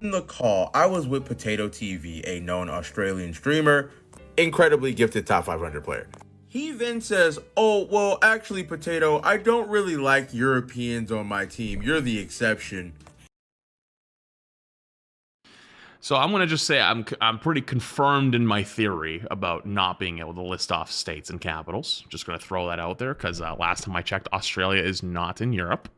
In the call, I was with Potato TV, a known Australian streamer, incredibly gifted top 500 player. He then says, oh, well, actually, Potato, I don't really like Europeans on my team. You're the exception. So I'm going to just say I'm pretty confirmed in my theory about not being able to list off states and capitals. Just going to throw that out there because last time I checked, Australia is not in Europe.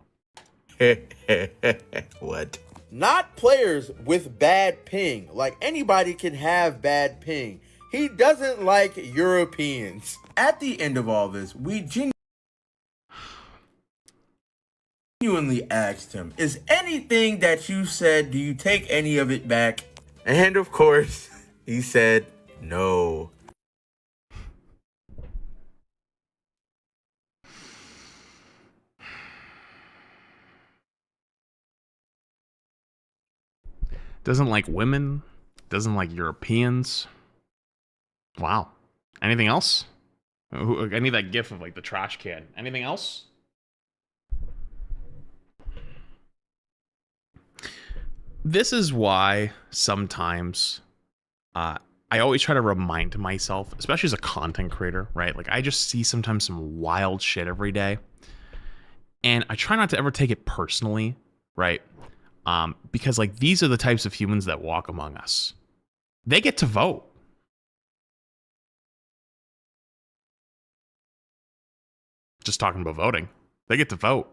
What? Not players with bad ping. Like, anybody can have bad ping. He doesn't like Europeans. At the end of all this, we genuinely asked him, is anything that you said, do you take any of it back? And of course, he said no. Doesn't like women. Doesn't like Europeans. Wow. Anything else? I need that gif of like the trash can. Anything else? This is why sometimes I always try to remind myself, especially as a content creator, right? Like I just see sometimes some wild shit every day. And I try not to ever take it personally, right? Because like these are the types of humans that walk among us. They get to vote. Just talking about voting. They get to vote.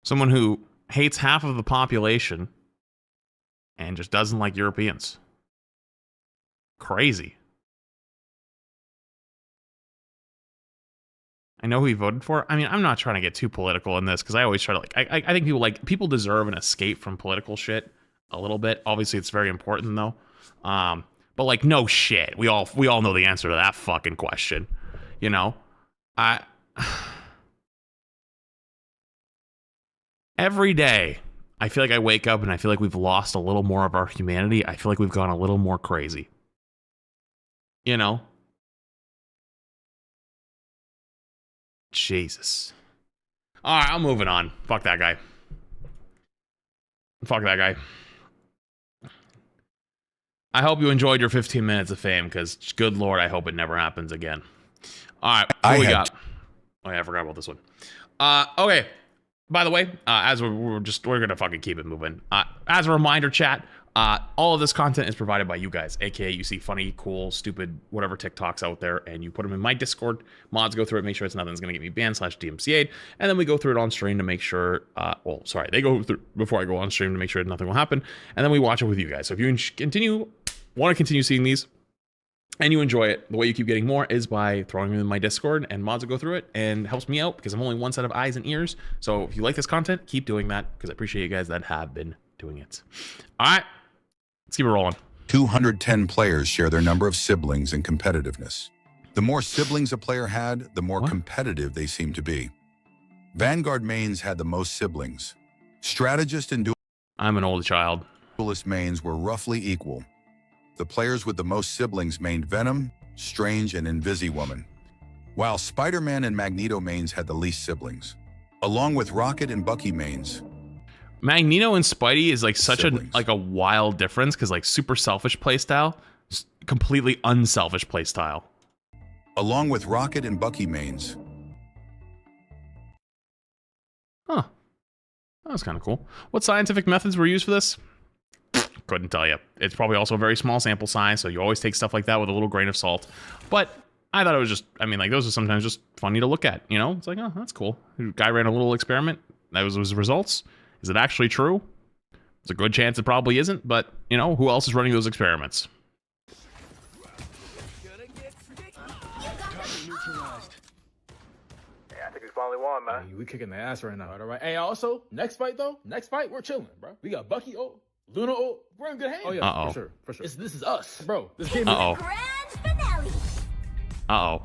Someone who hates half of the population and just doesn't like Europeans. Crazy. I know who he voted for. I mean, I'm not trying to get too political in this because I always try to like. I think people deserve an escape from political shit a little bit. Obviously, it's very important though. But like, no shit. We all know the answer to that fucking question. You know, every day I feel like I wake up and I feel like we've lost a little more of our humanity. I feel like we've gone a little more crazy. You know. Jesus. All right, I'm moving on. Fuck that guy. Fuck that guy. I hope you enjoyed your 15 minutes of fame, because good lord, I hope it never happens again. All right, what we got? Oh yeah, I forgot about this one. Okay. By the way, as we're gonna fucking keep it moving. As a reminder, chat, All of this content is provided by you guys, aka you see funny, cool, stupid, whatever TikToks out there, and you put them in my Discord. Mods go through it, make sure it's nothing's gonna get me banned /DMCA'd, and then we go through it on stream to make sure. Well, sorry, they go through before I go on stream to make sure nothing will happen, and then we watch it with you guys. So if you want to continue seeing these, and you enjoy it, the way you keep getting more is by throwing them in my Discord, and mods will go through it, and helps me out because I'm only one set of eyes and ears. So if you like this content, keep doing that because I appreciate you guys that have been doing it. All right. Let's keep it rolling. 210 players share their number of siblings in competitiveness. The more siblings a player had, the more competitive they seemed to be. Vanguard mains had the most siblings. Strategist and I'm an old child. Duelist mains were roughly equal. The players with the most siblings mained Venom, Strange, and Invisi-Woman, while Spider-Man and Magneto mains had the least siblings. Along with Rocket and Bucky mains, Magneto and Spidey is like such a wild difference because like super selfish playstyle, completely unselfish playstyle. Along with Rocket and Bucky mains. Huh. That was kind of cool. What scientific methods were used for this? Couldn't tell you. It's probably also a very small sample size, so you always take stuff like that with a little grain of salt. But I thought it was just, I mean, like those are sometimes just funny to look at, you know? It's like, oh, that's cool. Guy ran a little experiment. That was his results. Is it actually true? There's a good chance it probably isn't, but, you know, who else is running those experiments? Yeah, I think we finally won, man. Hey, we kicking the ass right now. All right. Hey, also, next fight, we're chilling, bro. We got Bucky, Luna, we're in good hands. Oh, yeah, for sure. This is us, bro. This game is... Grand finale. Uh-oh.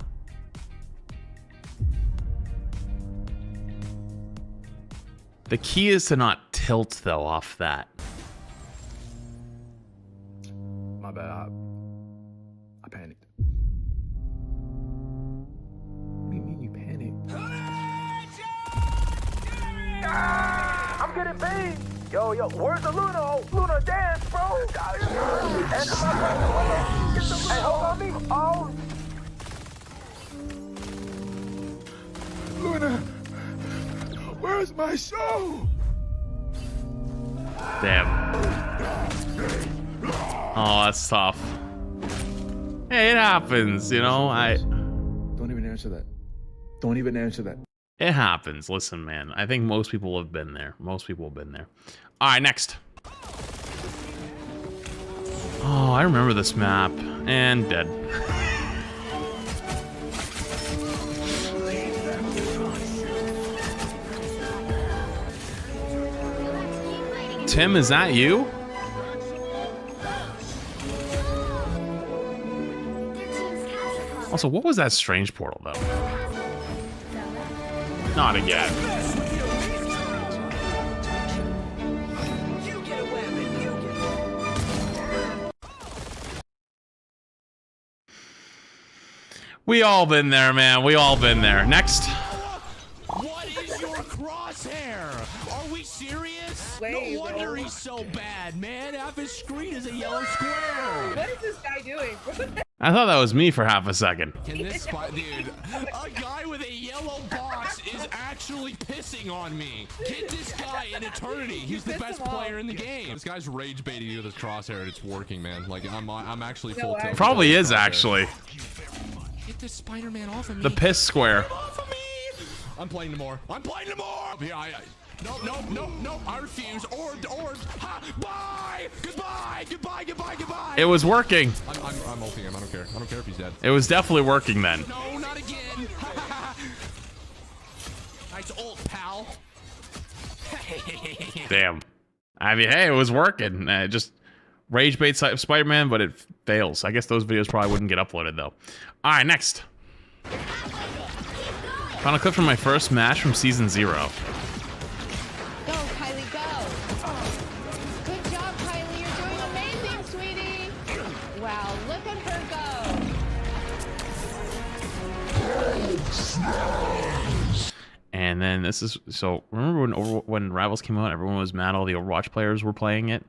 The key is to not tilt, though, off that. My bad. I panicked. What do you mean you panicked? I'm getting paid. Yo, where's the Luna? Luna dance, bro. Hey, hold on me. Oh. Luna, where's my show? Damn. Oh, that's tough. Hey, it happens, you know. Don't even answer that. It happens. Listen, man. I think most people have been there. All right, next. Oh, I remember this map. And dead. Tim, is that you? Also, what was that strange portal, though? Not again. We all been there, man. We all been there. Next. What is your crosshair? Are we serious? No wonder he's so bad, man. Half his screen is a yellow square. What is this guy doing? I thought that was me for half a second. Can this spot, dude? A guy with a yellow box is actually pissing on me. Get this guy in eternity. He's the best player in the game. This guy's rage baiting you with his crosshair, and it's working, man. Like I'm actually full tilt. Probably is actually. Get this Spider-Man off of me. The piss square. Off of me. I'm playing more. Yeah, no. I refuse. Orbed. Ha! Bye. Goodbye. It was working. I'm ulting him. I don't care if he's dead. It was definitely working then. No, not again. Nice ult, pal. Damn. I mean, hey, it was working. Just rage bait Spider-Man, but it fails. I guess those videos probably wouldn't get uploaded though. All right, next. Found a clip from my first match from season 0. Go, Kylie, go. Good job, Kylie. You're doing amazing, sweetie. Wow, look at her go. And then this is, so remember when Rivals came out, everyone was mad all the Overwatch players were playing it?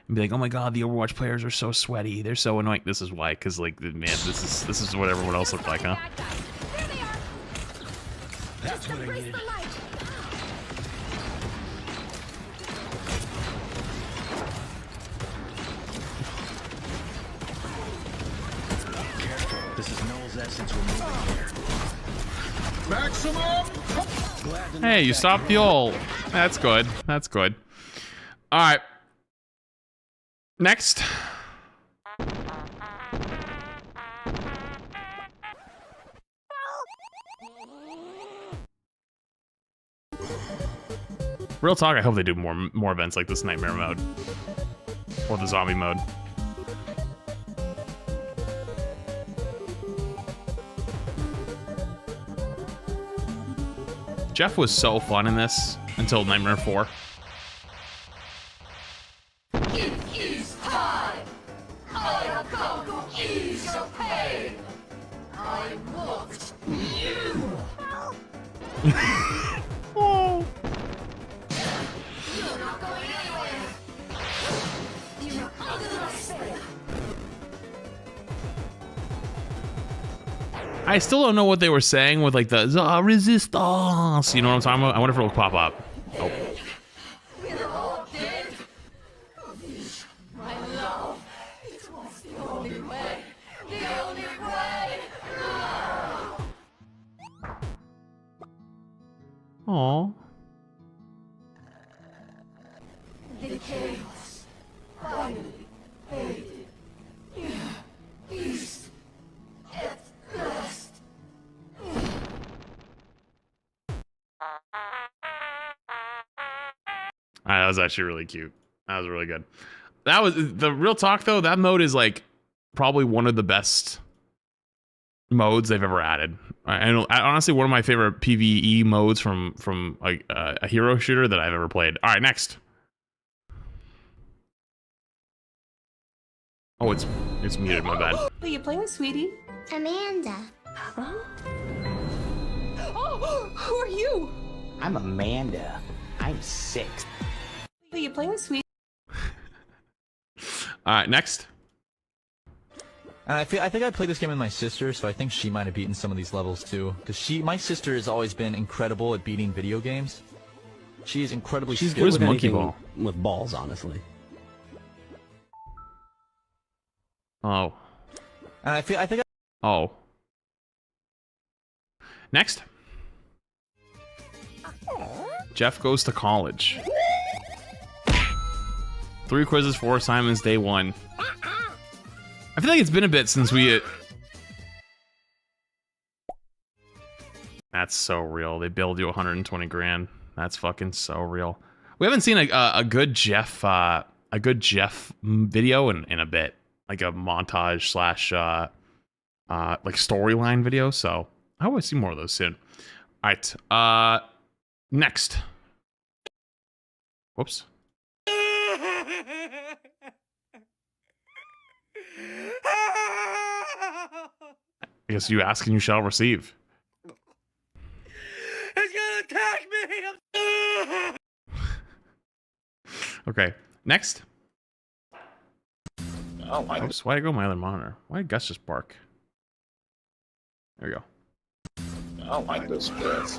And be like, oh my god, the Overwatch players are so sweaty. They're so annoying. This is why, because like, man, this is what everyone else looked like, huh? That's what I needed. Hey, you stopped the ult. That's good. That's good. All right. Next. Real talk, I hope they do more events like this nightmare mode. Or the zombie mode. Jeff was so fun in this until Nightmare 4. It is time. I am going to ease your pain. I want you. Oh. You're not going anywhere. You're under my spell. I still don't know what they were saying with like the resistance. You know what I'm talking about? I wonder if it'll pop up. Oh. We're all dead. My love. It was the only way. The only way. Aww. The chaos finally faded. Peace at last. That was actually really cute. That was really good. That was the real talk though. That mode is like probably one of the best modes they've ever added. And honestly, one of my favorite PvE modes from like a hero shooter that I've ever played. All right, next. Oh, it's muted. My bad. Who are you playing with, sweetie? Amanda. Huh? Oh, who are you? I'm Amanda. I'm 6. Who are you playing with, sweetie? All right, next. I think I played this game with my sister, so I think she might have beaten some of these levels too. Because my sister has always been incredible at beating video games. She is incredibly skilled. Where's Monkey Ball? With balls, honestly. Oh. I think. Oh. Next. Jeff goes to college. 3 quizzes, 4 assignments, day 1. I feel like it's been a bit since we... That's so real. They billed you 120 grand. That's fucking so real. We haven't seen a good Jeff video in a bit, like a montage slash like storyline video. So I hope I see more of those soon. All right, next. Whoops. I guess you ask and you shall receive. It's gonna attack me! Okay, next. Oh my. Oops, why'd I go my other monitor? Why did Gus just bark? There we go. I don't like this place.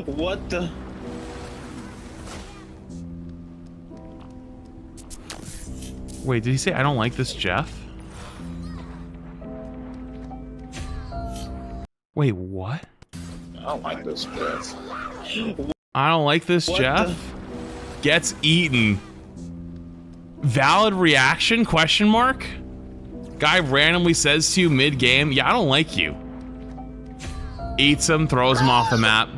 What the? Wait, did he say I don't like this, Jeff? Wait, what? I don't like this place. I don't like this, What Jeff? Gets eaten. Valid reaction? Question mark? Guy randomly says to you mid-game, yeah, I don't like you. Eats him, throws him off the map.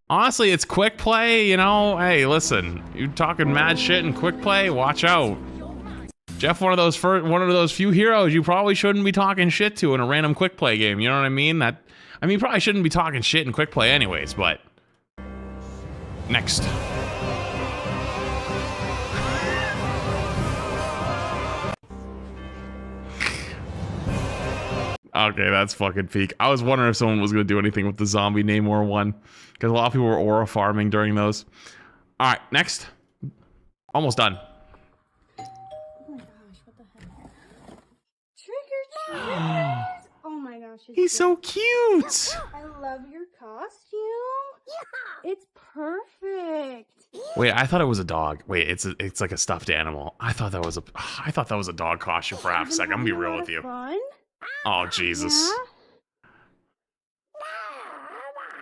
Honestly, it's quick play, you know? Hey, listen, you talking mad shit in quick play? Watch out. Jeff, one of those few heroes you probably shouldn't be talking shit to in a random quick play game. You know what I mean? You probably shouldn't be talking shit in quick play anyways, but next. Okay, that's fucking peak. I was wondering if someone was going to do anything with the zombie Namor one, because a lot of people were aura farming during those. All right, next. Almost done. Oh my gosh. He's so cute. I love your costume. It's perfect. Wait, I thought it was a dog. Wait, it's like a stuffed animal. I thought that was a dog costume for half a second. I'm gonna be real with you. Fun? Oh Jesus. Yeah?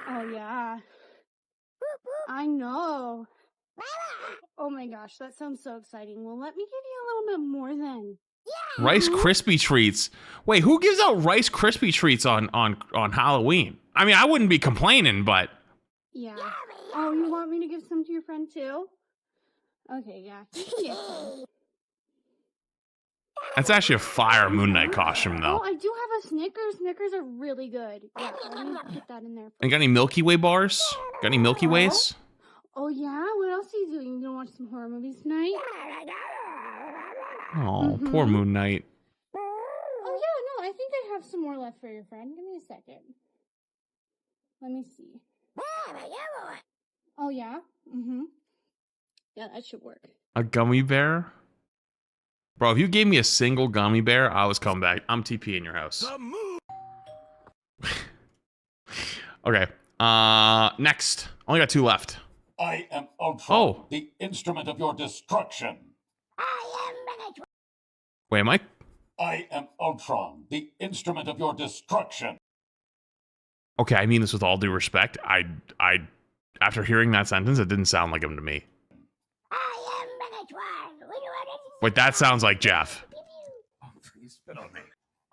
Oh yeah. I know. Oh my gosh, that sounds so exciting. Well, let me give you a little bit more then. Rice Krispie treats. Wait, who gives out Rice Krispie treats on Halloween? I mean, I wouldn't be complaining, but Yeah. Oh, you want me to give some to your friend too? Okay, yeah. You can get some. that's actually a fire Moon Knight costume, Oh, though. I do have a Snickers. Snickers are really good. Yeah, let me put that in there. And got any Milky Way bars? Got any Milky Ways? Oh yeah? What else are you doing? You gonna watch some horror movies tonight? Oh, poor Moon Knight. Oh yeah, no, I think I have some more left for your friend. Give me a second. Let me see. Oh yeah? Mm-hmm. Yeah, that should work. A gummy bear? Bro, if you gave me a single gummy bear, I was coming back. I'm TP in your house. Okay. Next. Only got 2 left. I am Ultron, the instrument of your destruction. Wait, am I? I am Ultron, the instrument of your destruction. Okay, I mean this with all due respect. I after hearing that sentence, it didn't sound like him to me. Wait, that sounds like Jeff. Oh, please spit on me.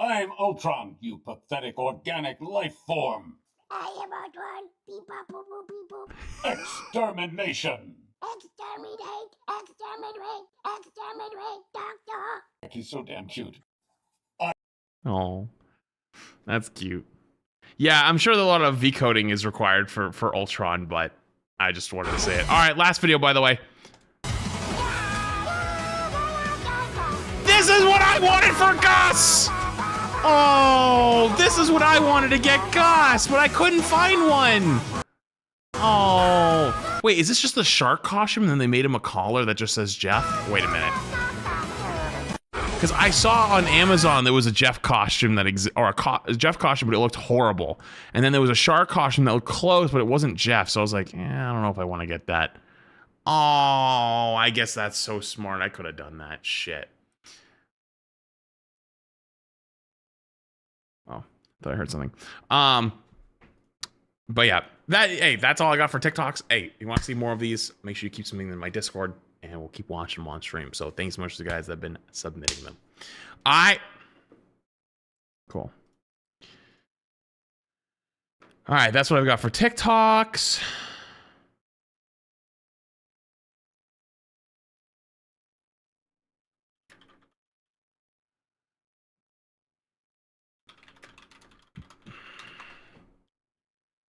I am Ultron, you pathetic organic life form. I am Ultron. Beep, bop, boop, boop, beep, boop. Extermination. Exterminate, exterminate, exterminate, doctor. He's so damn cute. Oh, that's cute. Yeah, I'm sure that a lot of V coding is required for Ultron, but I just wanted to say it. All right, last video, by the way. This is what I wanted for Gus! Oh, this is what I wanted to get Gus, but I couldn't find one. Oh, wait, is this just the shark costume and then they made him a collar that just says Jeff? Wait a minute. Because I saw on Amazon there was a Jeff costume that a Jeff costume, but it looked horrible. And then there was a shark costume that looked close, but it wasn't Jeff. So I was like, I don't know if I want to get that. Oh, I guess that's so smart. I could have done that. Shit. Oh, thought I heard something. But yeah, that's all I got for TikToks. Hey, if you want to see more of these, make sure you keep something in my Discord, and we'll keep watching them on stream. So thanks so much to the guys that have been submitting them. Cool. All right, that's what I've got for TikToks.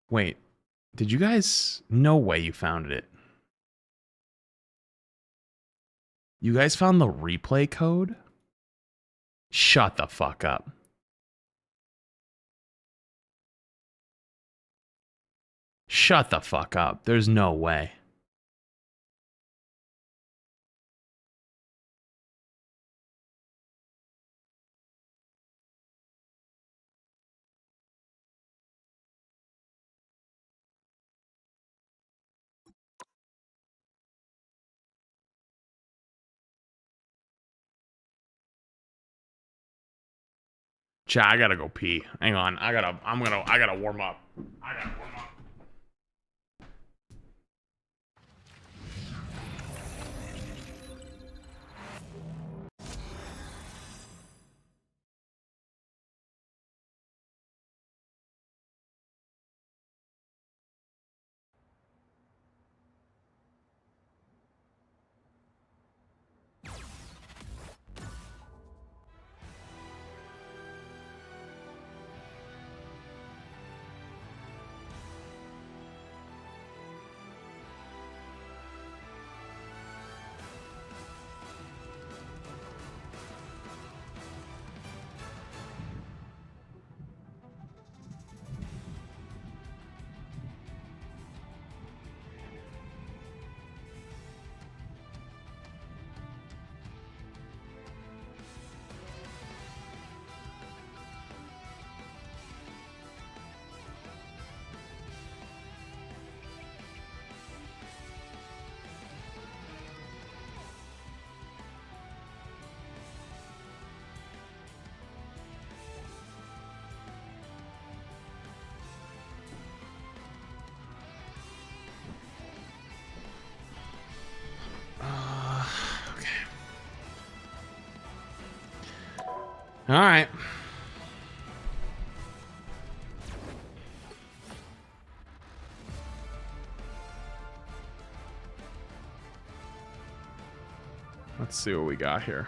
Wait, did you guys... No way you found it. You guys found the replay code? Shut the fuck up. Shut the fuck up. There's no way. Chat, I gotta go pee. Hang on. I gotta warm up. I gotta warm up. All right. Let's see what we got here.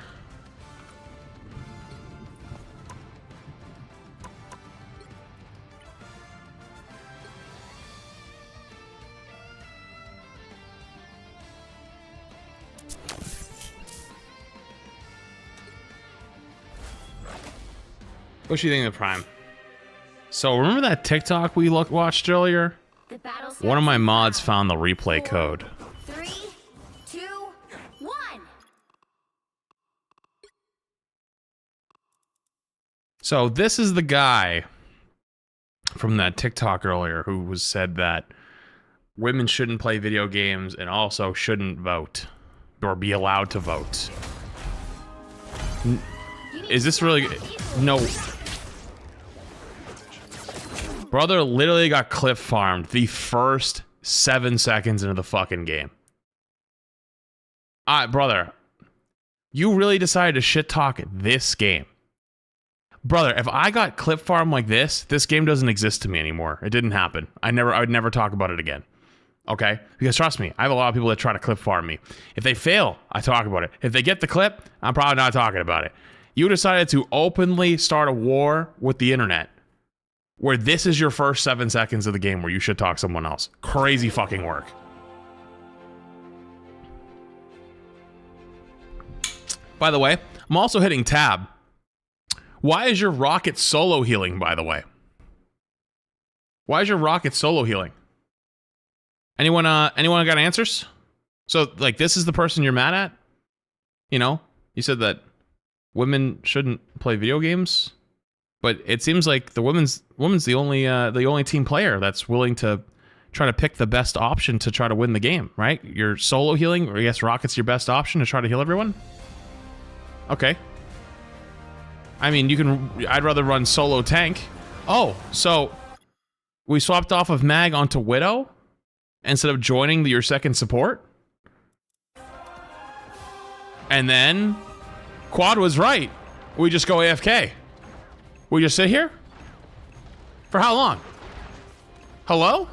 What do you think of the Prime? So remember that TikTok we watched earlier? One of my mods found the replay code. 3, 2, 1. So this is the guy from that TikTok earlier who was said that women shouldn't play video games and also shouldn't vote or be allowed to vote. Is this really? No. Brother literally got cliff farmed the first 7 seconds into the fucking game. Brother, you really decided to shit talk this game. Brother, if I got clip farmed like this game doesn't exist to me anymore. It didn't happen. I would never talk about it again. Okay? Because trust me, I have a lot of people that try to clip farm me. If they fail, I talk about it. If they get the clip, I'm probably not talking about it. You decided to openly start a war with the internet where this is your first 7 seconds of the game where you should talk someone else. Crazy fucking work. By the way, I'm also hitting tab. Why is your rocket solo healing, by the way? Why is your rocket solo healing? Anyone got answers? So, like, this is the person you're mad at? You know? You said that women shouldn't play video games? But it seems like the women's the only team player that's willing to try to pick the best option to try to win the game, right? You're solo healing, or I guess Rocket's your best option to try to heal everyone? Okay. I mean, I'd rather run solo tank. Oh, so we swapped off of Mag onto Widow instead of joining your second support? And then Quad was right. We just go AFK. We just sit here? For how long? Hello?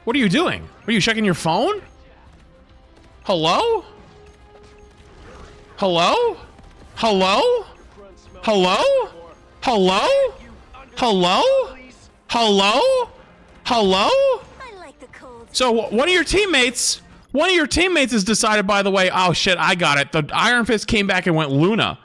What are you doing? Are you checking your phone? Hello? Hello? Hello? Hello? Hello? Hello? Hello? Hello? So one of your teammates has decided, by the way, oh shit, I got it. The Iron Fist came back and went Luna.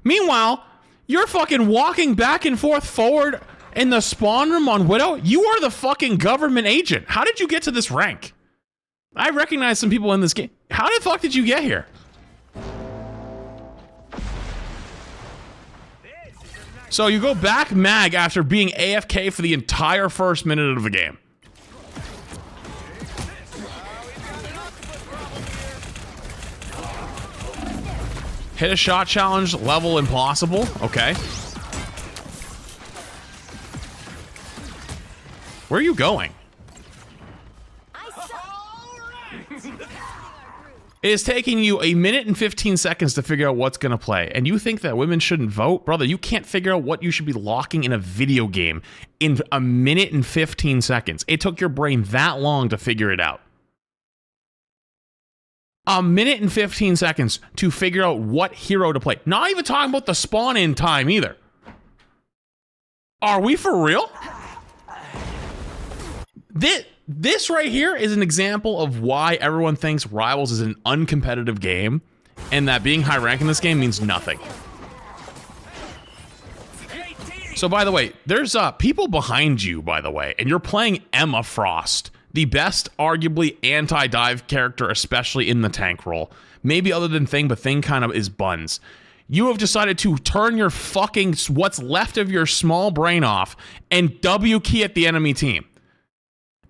Meanwhile, you're fucking walking back and forward in the spawn room on Widow. You are the fucking government agent. How did you get to this rank? I recognize some people in this game. How the fuck did you get here? So you go back Mag after being AFK for the entire first minute of the game. Hit a shot challenge, level impossible. Okay. Where are you going? It is taking you 1 minute and 15 seconds to figure out what's going to play. And you think that women shouldn't vote? Brother, you can't figure out what you should be locking in a video game in 1 minute and 15 seconds. It took your brain that long to figure it out. 1 minute and 15 seconds to figure out what hero to play. Not even talking about the spawn-in time either. Are we for real? This right here is an example of why everyone thinks Rivals is an uncompetitive game and that being high rank in this game means nothing. So by the way, there's people behind you, by the way, and you're playing Emma Frost, the best, arguably, anti-dive character, especially in the tank role. Maybe other than Thing, but Thing kind of is buns. You have decided to turn your fucking, what's left of your small brain off and W key at the enemy team.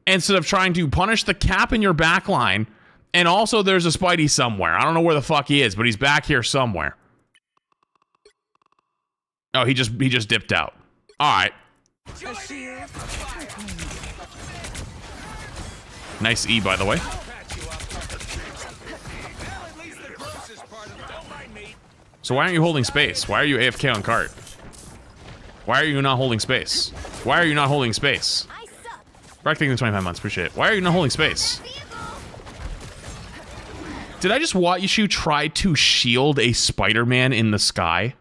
Instead of trying to punish the cap in your back line, and also there's a Spidey somewhere. I don't know where the fuck he is, but he's back here somewhere. Oh, he just dipped out. All right. Nice E, by the way. So why aren't you holding space? Why are you AFK on cart? Why are you not holding space? Why are you not holding space? Practicing the 25 months, appreciate it. Why are you not holding space? Did I just watch you try to shield a Spider-Man in the sky?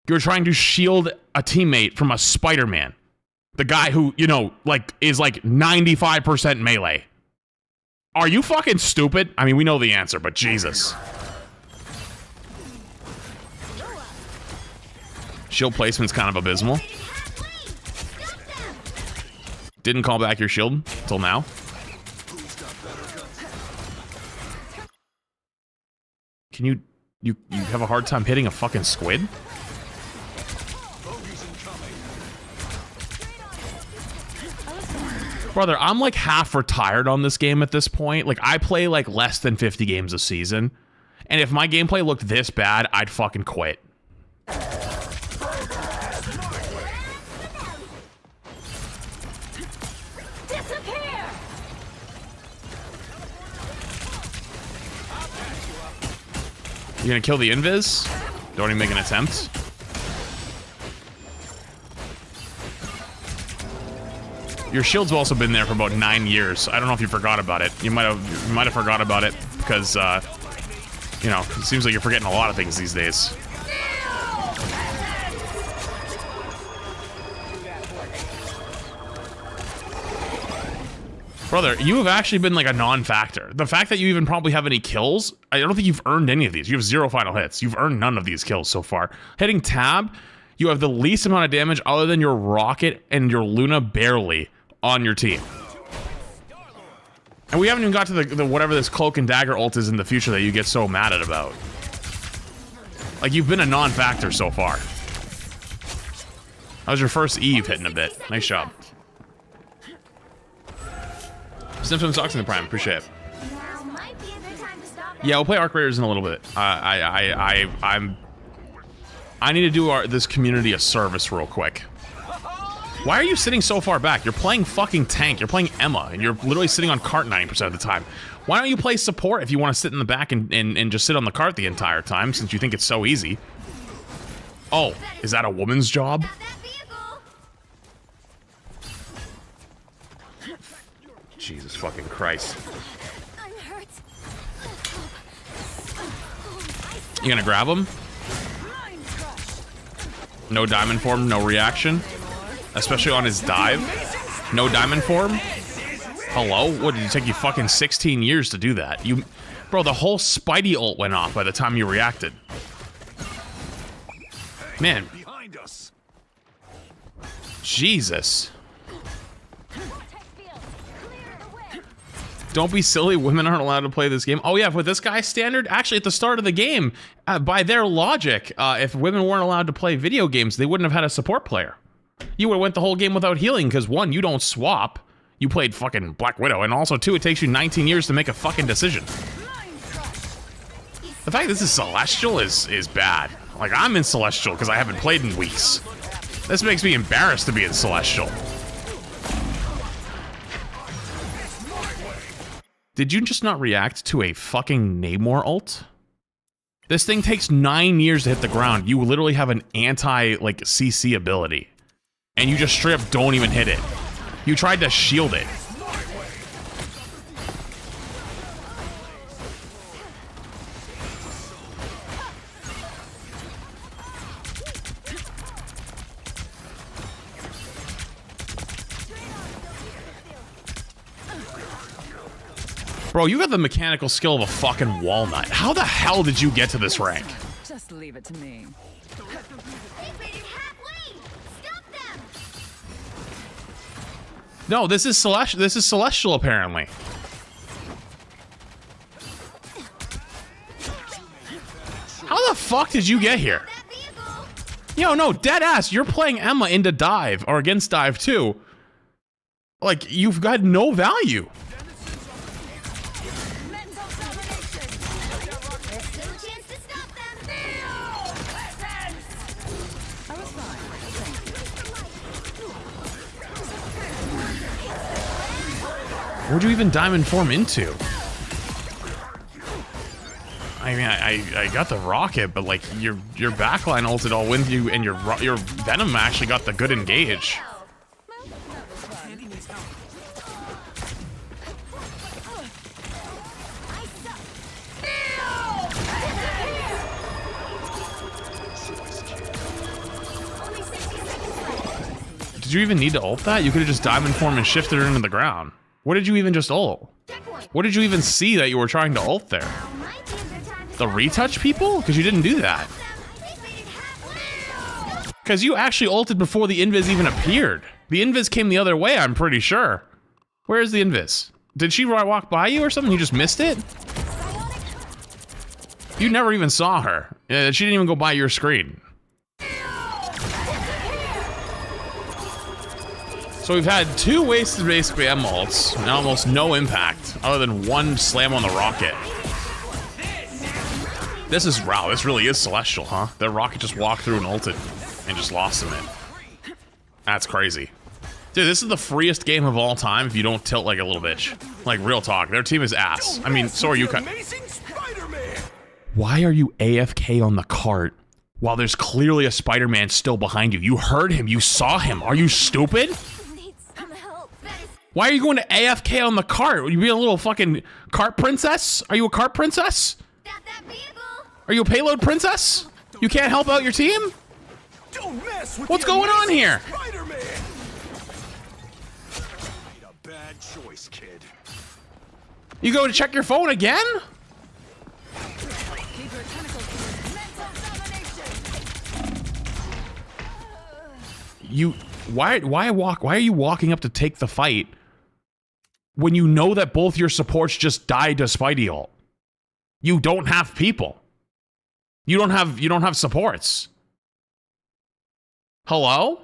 You're trying to shield a teammate from a Spider-Man. The guy who, you know, like, is like 95% melee. Are you fucking stupid? I mean, we know the answer, but Jesus. Shield placement's kind of abysmal. Didn't call back your shield till now. Can you have a hard time hitting a fucking squid? Brother, I'm like half retired on this game at this point. Like, I play like less than 50 games a season. And if my gameplay looked this bad, I'd fucking quit. You gonna kill the invis? Don't even make an attempt. Your shield's also been there for about 9 years. I don't know if you forgot about it. You might have forgot about it because, you know, it seems like you're forgetting a lot of things these days. Brother, you have actually been like a non-factor. The fact that you even probably have any kills, I don't think you've earned any of these. You have 0 final hits. You've earned none of these kills so far. Hitting tab, you have the least amount of damage other than your Rocket and your Luna barely on your team. And we haven't even got to the whatever this Cloak and Dagger ult is in the future that you get so mad at about. Like, you've been a non-factor so far. That was your first Eve hitting a bit. Nice job. Simpson sucks in the prime. Appreciate it. Yeah, we'll play Arc Raiders in a little bit. I need to do this community a service real quick. Why are you sitting so far back? You're playing fucking tank. You're playing Emma, and you're literally sitting on cart 90% of the time. Why don't you play support if you want to sit in the back and just sit on the cart the entire time, since you think it's so easy? Oh, is that a woman's job? Jesus fucking Christ. You gonna grab him? No diamond form, no reaction. Especially on his dive. No diamond form? Hello? What, did it take you fucking 16 years to do that? Bro, the whole Spidey ult went off by the time you reacted. Man. Jesus. Don't be silly, women aren't allowed to play this game. Oh yeah, with this guy's standard, actually at the start of the game, by their logic, if women weren't allowed to play video games, they wouldn't have had a support player. You would have went the whole game without healing, because 1, you don't swap. You played fucking Black Widow, and also 2, it takes you 19 years to make a fucking decision. The fact this is Celestial is bad. Like, I'm in Celestial because I haven't played in weeks. This makes me embarrassed to be in Celestial. Did you just not react to a fucking Namor ult? This thing takes 9 years to hit the ground. You literally have an like, CC ability. And you just straight up don't even hit it. You tried to shield it. Bro, you got the mechanical skill of a fucking walnut. How the hell did you get to this rank? Just leave it to me. No, this is Celestial apparently. How the fuck did you get here? Yo, no, dead ass, you're playing Emma into dive, or against dive too. Like, you've got no value. Where'd you even diamond form into? I mean, I got the rocket, but like your backline ulted all with you, and your Venom actually got the good engage. Did you even need to ult that? You could have just diamond form and shifted her into the ground. What did you even just ult? What did you even see that you were trying to ult there? The retouch people? Because you didn't do that. Because you actually ulted before the invis even appeared. The invis came the other way, I'm pretty sure. Where's the invis? Did she walk by you or something? You just missed it? You never even saw her. She didn't even go by your screen. So we've had 2 wasted basically M ults and almost no impact other than 1 slam on the rocket. This is, wow, this really is Celestial, huh? Their rocket just walked through and ulted and just lost him it. That's crazy. Dude, this is the freest game of all time if you don't tilt like a little bitch. Like, real talk, their team is ass. I mean, so are you. Why are you AFK on the cart while there's clearly a Spider-Man still behind you? You heard him, you saw him. Are you stupid? Why are you going to AFK on the cart? Would you be a little fucking cart princess? Are you a cart princess? Are you a payload princess? You can't help out your team? What's going on here? You go to check your phone again? Why are you walking up to take the fight when you know that both your supports just died to Spidey ult? You don't have people. You don't have supports. Hello?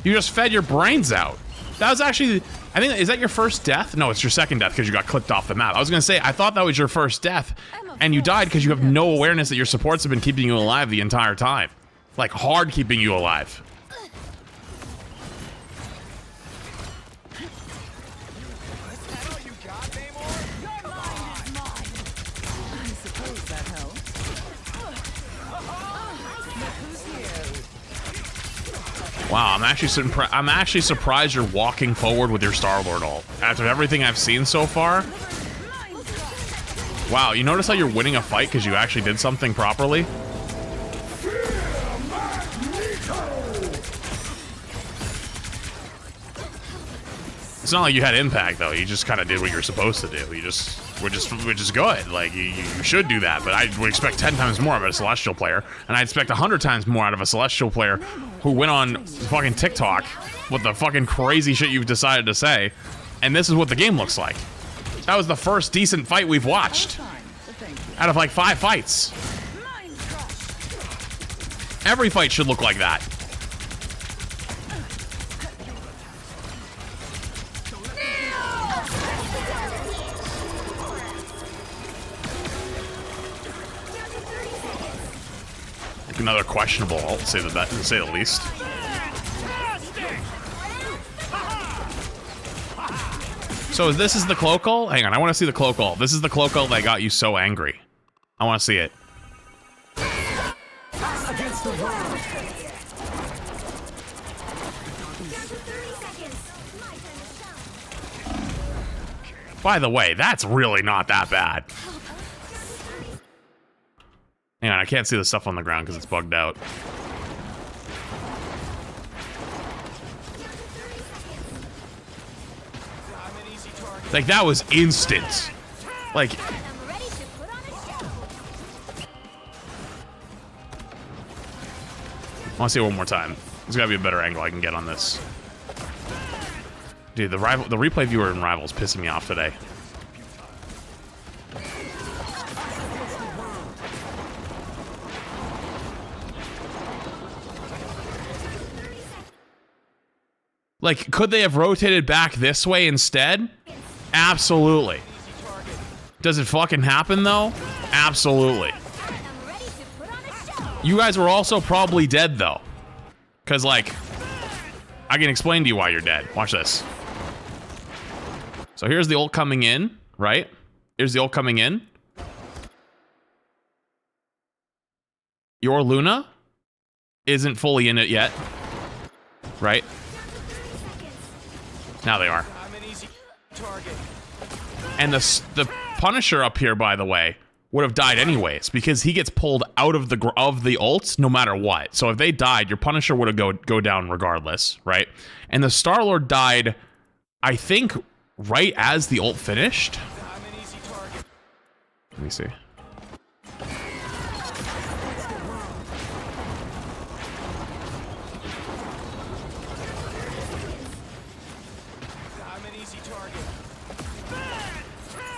You just fed your brains out. That was actually, I think, is that your first death? No, it's your second death because you got clicked off the map. I was gonna say, I thought that was your first death and you died because you have no awareness that your supports have been keeping you alive the entire time. Like, hard keeping you alive. Wow, I'm actually surprised you're walking forward with your Star-Lord ult. After everything I've seen so far. Wow, you notice how you're winning a fight because you actually did something properly? It's not like you had impact though. You just kind of did what you're supposed to do. Which is good. Like you should do that. But I would expect 10 times more out of a Celestial player, and I'd expect 100 times more out of a Celestial player who went on fucking TikTok with the fucking crazy shit you've decided to say, and this is what the game looks like. That was the first decent fight we've watched out of like 5 fights. Every fight should look like that. Another questionable ult, to say the least. So this is the cloak ult? Hang on, I want to see the cloak ult. This is the cloak ult that got you so angry. I want to see it. By the way, that's really not that bad. Hang on, I can't see the stuff on the ground because it's bugged out. Like, that was instant. Like... I want to see it one more time. There's got to be a better angle I can get on this. Dude, the replay viewer in Rivals pissing me off today. Like, could they have rotated back this way instead? Absolutely. Does it fucking happen, though? Absolutely. You guys were also probably dead, though. Because, like, I can explain to you why you're dead. Watch this. So here's the ult coming in, right? Here's the ult coming in. Your Luna isn't fully in it yet. Right? Now they are. And the Punisher up here, by the way, would have died anyways because he gets pulled out of the ults no matter what. So if they died, your Punisher would have go down regardless, right? And the Star-Lord died, I think, right as the ult finished. Let me see.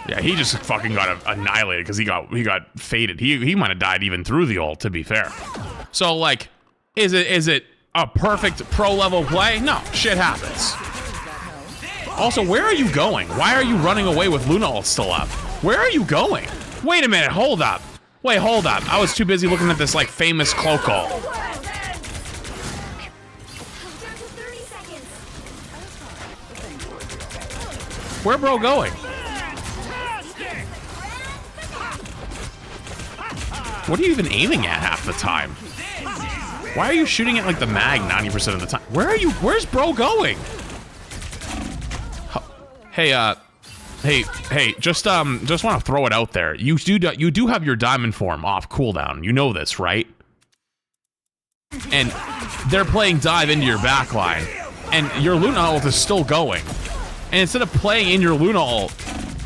Yeah, he just fucking got annihilated because he got faded. He might have died even through the ult, to be fair. So like, is it a perfect pro level play? No, shit happens. Also, where are you going? Why are you running away with Luna ult still up? Where are you going? Wait a minute, hold up. Wait, hold up. I was too busy looking at this like famous cloak ult. Where bro going? What are you even aiming at half the time? Why are you shooting at like the mag 90% of the time? Where's bro going? Hey, just want to throw it out there. You do have your diamond form off cooldown. You know this, right? And they're playing dive into your backline, and your Luna ult is still going. And instead of playing in your Luna ult,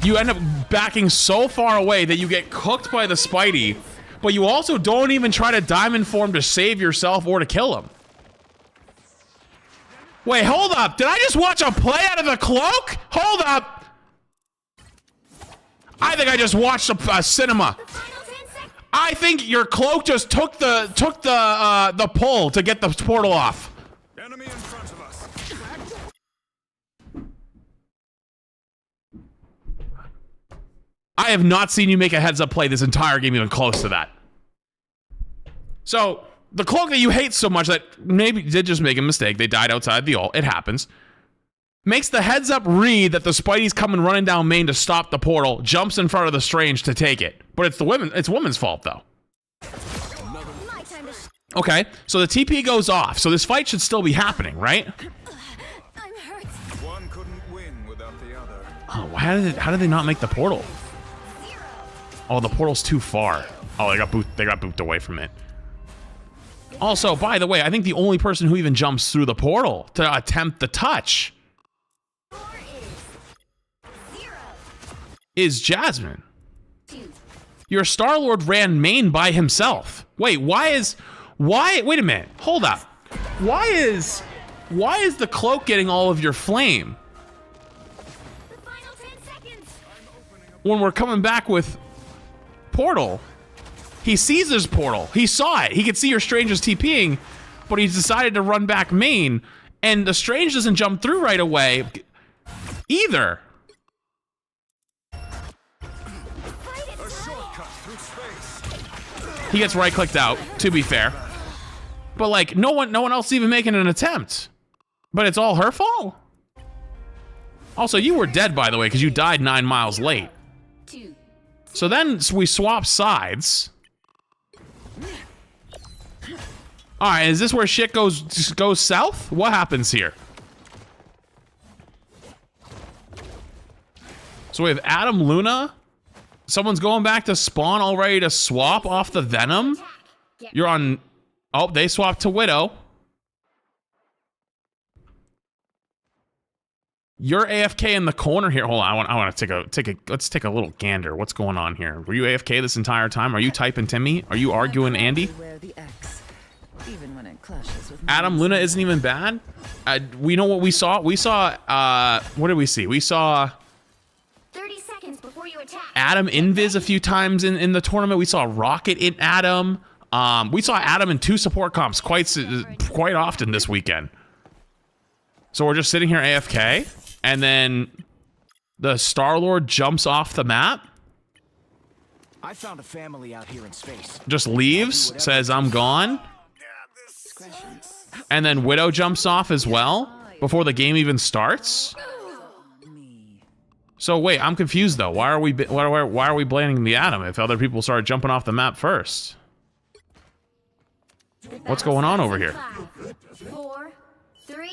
you end up backing so far away that you get cooked by the Spidey, but you also don't even try to diamond form to save yourself or to kill him. Wait, hold up. Did I just watch a play out of the cloak? Hold up. I think I just watched a cinema. I think your cloak just took the pull to get the portal off. Enemy in front of us. I have not seen you make a heads-up play this entire game even close to that. So, the cloak that you hate so much that maybe did just make a mistake. They died outside the ult. It happens. Makes the heads-up read that the Spidey's coming running down main to stop the portal, jumps in front of the Strange to take it. But it's women's fault, though. Okay, so the TP goes off. So this fight should still be happening, right? One couldn't win without the other. Oh, how did they not make the portal? Oh, the portal's too far. Oh, they got booped away from it. Also, by the way, I think the only person who even jumps through the portal to attempt the touch is Jasmine. Your Star-Lord ran main by himself. Wait, wait a minute. Hold up. Why is the cloak getting all of your flame? When we're coming back with portal, he sees this portal. He saw it. He could see your Strange's TPing, but he's decided to run back main, and the Strange doesn't jump through right away either. He gets right-clicked out, to be fair. But like no one else even making an attempt. But it's all her fault. Also, you were dead, by the way, because you died 9 miles late. So then we swap sides. All right, is this where shit goes south? What happens here? So we have Adam, Luna. Someone's going back to spawn, all ready to swap off the Venom. You're on. Oh, they swapped to Widow. You're AFK in the corner here. Hold on, I want to let's take a little gander. What's going on here? Were you AFK this entire time? Are you typing Timmy? Are you arguing Andy? Adam, Luna isn't even bad. We know what we saw. We saw. What did we see? We saw 30 seconds before you attack. Adam invis a few times in the tournament. We saw Rocket in Adam. We saw Adam in 2 support comps quite often this weekend. So we're just sitting here AFK, and then the Star-Lord jumps off the map. I found a family out here in space. Just leaves, says I'm gone. And then Widow jumps off as well before the game even starts. So wait, I'm confused though. Why are we blaming the Atom if other people started jumping off the map first? What's going on over here? 4, 3,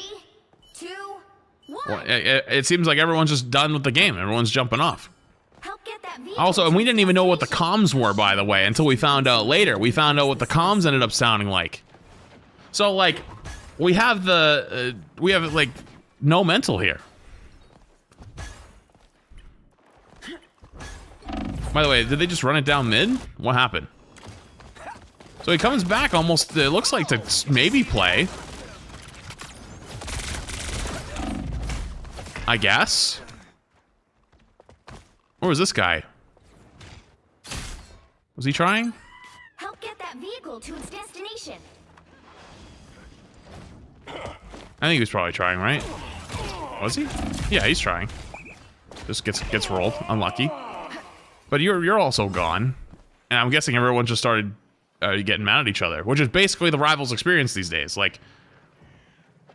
2, 1. Well, it seems like everyone's just done with the game. Everyone's jumping off. Also, and we didn't even know what the comms were, by the way, until we found out later. We found out what the comms ended up sounding like. So, like, we have like no mental here. By the way, did they just run it down mid? What happened? So he comes back almost, it looks like, to maybe play. I guess. Where was this guy? Was he trying? Help get that vehicle to its destination. I think he was probably trying, right? Was he? Yeah, he's trying. Just gets rolled. Unlucky. But you're also gone. And I'm guessing everyone just started getting mad at each other, which is basically the rivals' experience these days. Like,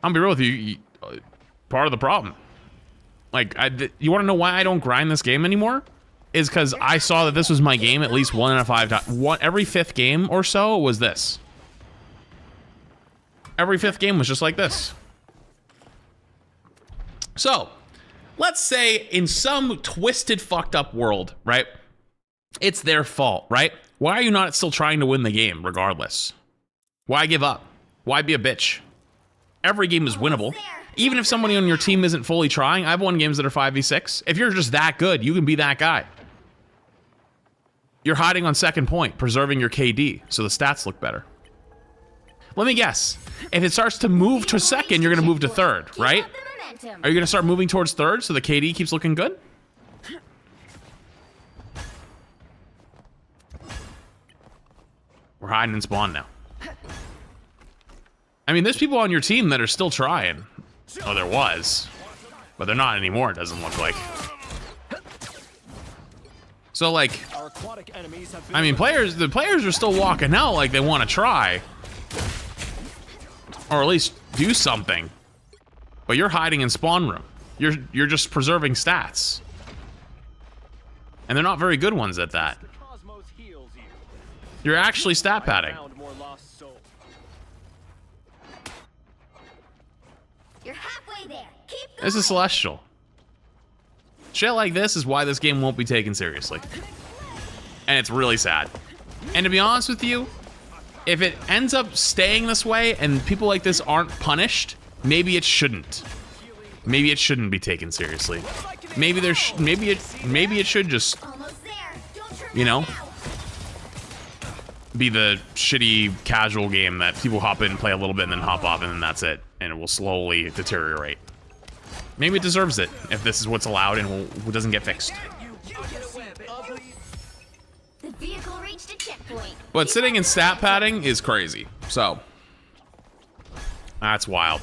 I'll be real with you, part of the problem. Like, you want to know why I don't grind this game anymore? Is because I saw that this was my game at least 1 out of 5 times. Every 5th game or so was this. Every 5th game was just like this. So, let's say in some twisted, fucked up world, right? It's their fault, right? Why are you not still trying to win the game, regardless? Why give up? Why be a bitch? Every game is winnable. Even if somebody on your team isn't fully trying, I've won games that are 5v6. If you're just that good, you can be that guy. You're hiding on second point, preserving your KD, so the stats look better. Let me guess. If it starts to move to second, you're going to move to third, right? Are you going to start moving towards third so the KD keeps looking good? We're hiding in spawn now. I mean, there's people on your team that are still trying. Oh, there was. But they're not anymore, it doesn't look like. So, like, I mean, the players are still walking out like they want to try. Or at least do something. But you're hiding in spawn room. You're just preserving stats. And they're not very good ones at that. You're actually stat padding. You're halfway there. Keep going. This is Celestial. Shit like this is why this game won't be taken seriously. And it's really sad. And to be honest with you, if it ends up staying this way and people like this aren't punished, maybe it shouldn't. Maybe it shouldn't be taken seriously. Maybe it should just, you know, be the shitty casual game that people hop in, play a little bit, and then hop off, and then that's it. And it will slowly deteriorate. Maybe it deserves it if this is what's allowed and it doesn't get fixed. The vehicle reached a checkpoint. But sitting in stat padding is crazy. So, that's wild.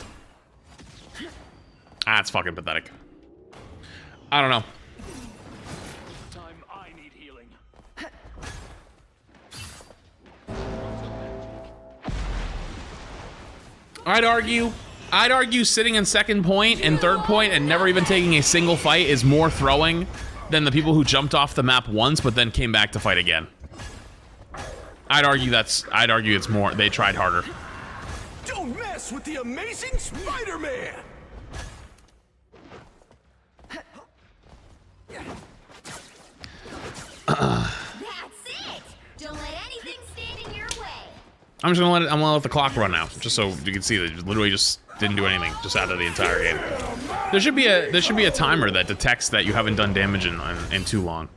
That's fucking pathetic. I don't know. I'd argue sitting in second point and third point and never even taking a single fight is more throwing than the people who jumped off the map once but then came back to fight again. I'd argue it's more, they tried harder. Don't mess with the amazing Spider-Man! That's it. Don't let anything stand in your way. I'm gonna let the clock run out, just so you can see that it literally just didn't do anything, just out of the entire game. There should be a timer that detects that you haven't done damage in too long.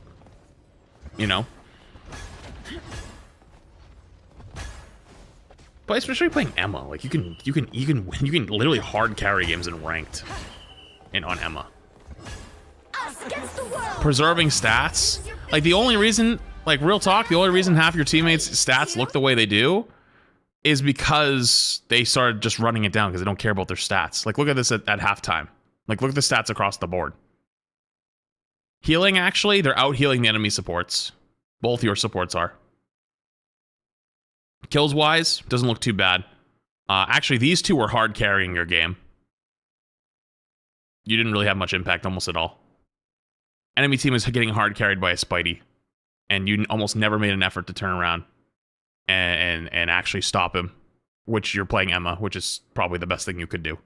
You know? But especially playing Emma, like you can literally hard carry games in ranked on Emma. Preserving stats, like the only reason, like real talk, the only reason half your teammates' stats look the way they do is because they started just running it down because they don't care about their stats. Like look at this at halftime. Like look at the stats across the board. Healing, actually, they're out healing the enemy supports. Both your supports are. Kills wise, doesn't look too bad. Actually, these two were hard carrying your game. You didn't really have much impact almost at all. enemy team is getting hard carried by a Spidey, and you almost never made an effort to turn around and actually stop him, which you're playing Emma, which is probably the best thing you could do.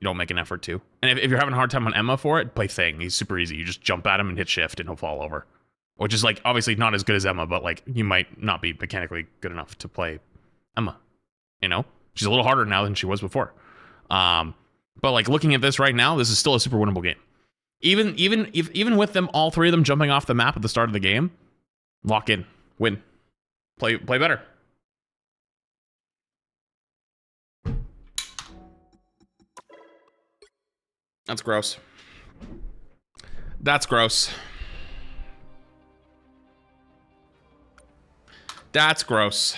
You don't make an effort to. And if you're having a hard time on Emma for it, play Thing. He's super easy. You just jump at him and hit shift and he'll fall over. Which is like obviously not as good as Emma, but like you might not be mechanically good enough to play Emma. You know? She's a little harder now than she was before. But like looking at this right now, this is still a super winnable game. Even with them, all three of them jumping off the map at the start of the game, lock in, win, play better. That's gross. That's gross. That's gross.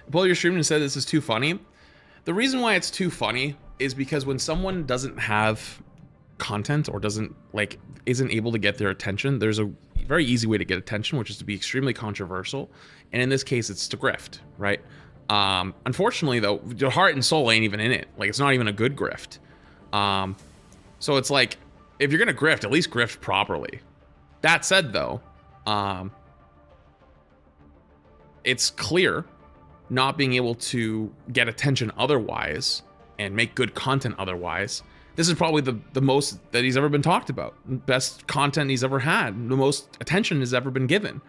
Pull your stream and said this is too funny. The reason why it's too funny is because when someone doesn't have content or isn't able to get their attention, there's a very easy way to get attention, which is to be extremely controversial. And in this case, it's to grift, right? Unfortunately, though, your heart and soul ain't even in it. Like, it's not even a good grift. So it's like, if you're gonna grift, at least grift properly. That said, though, it's clear not being able to get attention otherwise and make good content otherwise. This is probably the most that he's ever been talked about. Best content he's ever had. The most attention has ever been given.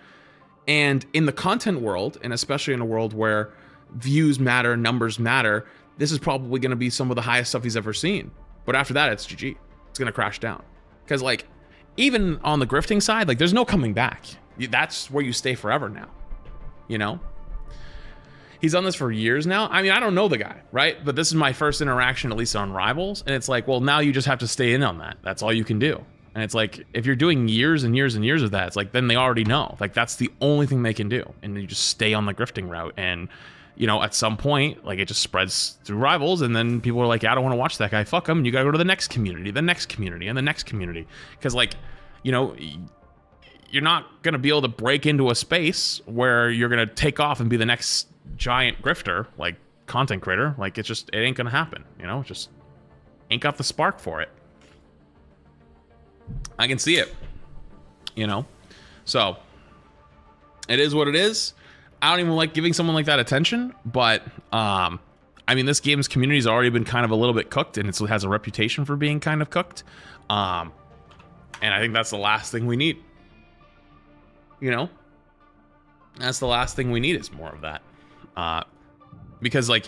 And in the content world, and especially in a world where views matter, numbers matter, this is probably going to be some of the highest stuff he's ever seen. But after that, it's GG. It's going to crash down. Because, like, even on the grifting side, like, there's no coming back. That's where you stay forever now. You know? He's done this for years now. I mean, I don't know the guy, right? But this is my first interaction, at least on Rivals. And it's like, well, now you just have to stay in on that. That's all you can do. And it's like, if you're doing years and years and years of that, it's like, then they already know. Like, that's the only thing they can do. And you just stay on the grifting route. And, you know, at some point, like, it just spreads through Rivals. And then people are like, yeah, I don't want to watch that guy. Fuck him. You got to go to the next community, the next community, and the next community. Because, like, you know, you're not going to be able to break into a space where you're going to take off and be the next giant grifter, like content creator. Like, it's just, it ain't gonna happen, you know? Just ain't got the spark for it. I can see it, you know? So it is what it is. I don't even like giving someone like that attention, but I mean, this game's community's already been kind of a little bit cooked, and it has a reputation for being kind of cooked. And I think that's the last thing we need. You know? That's the last thing we need, is more of that. Because, like,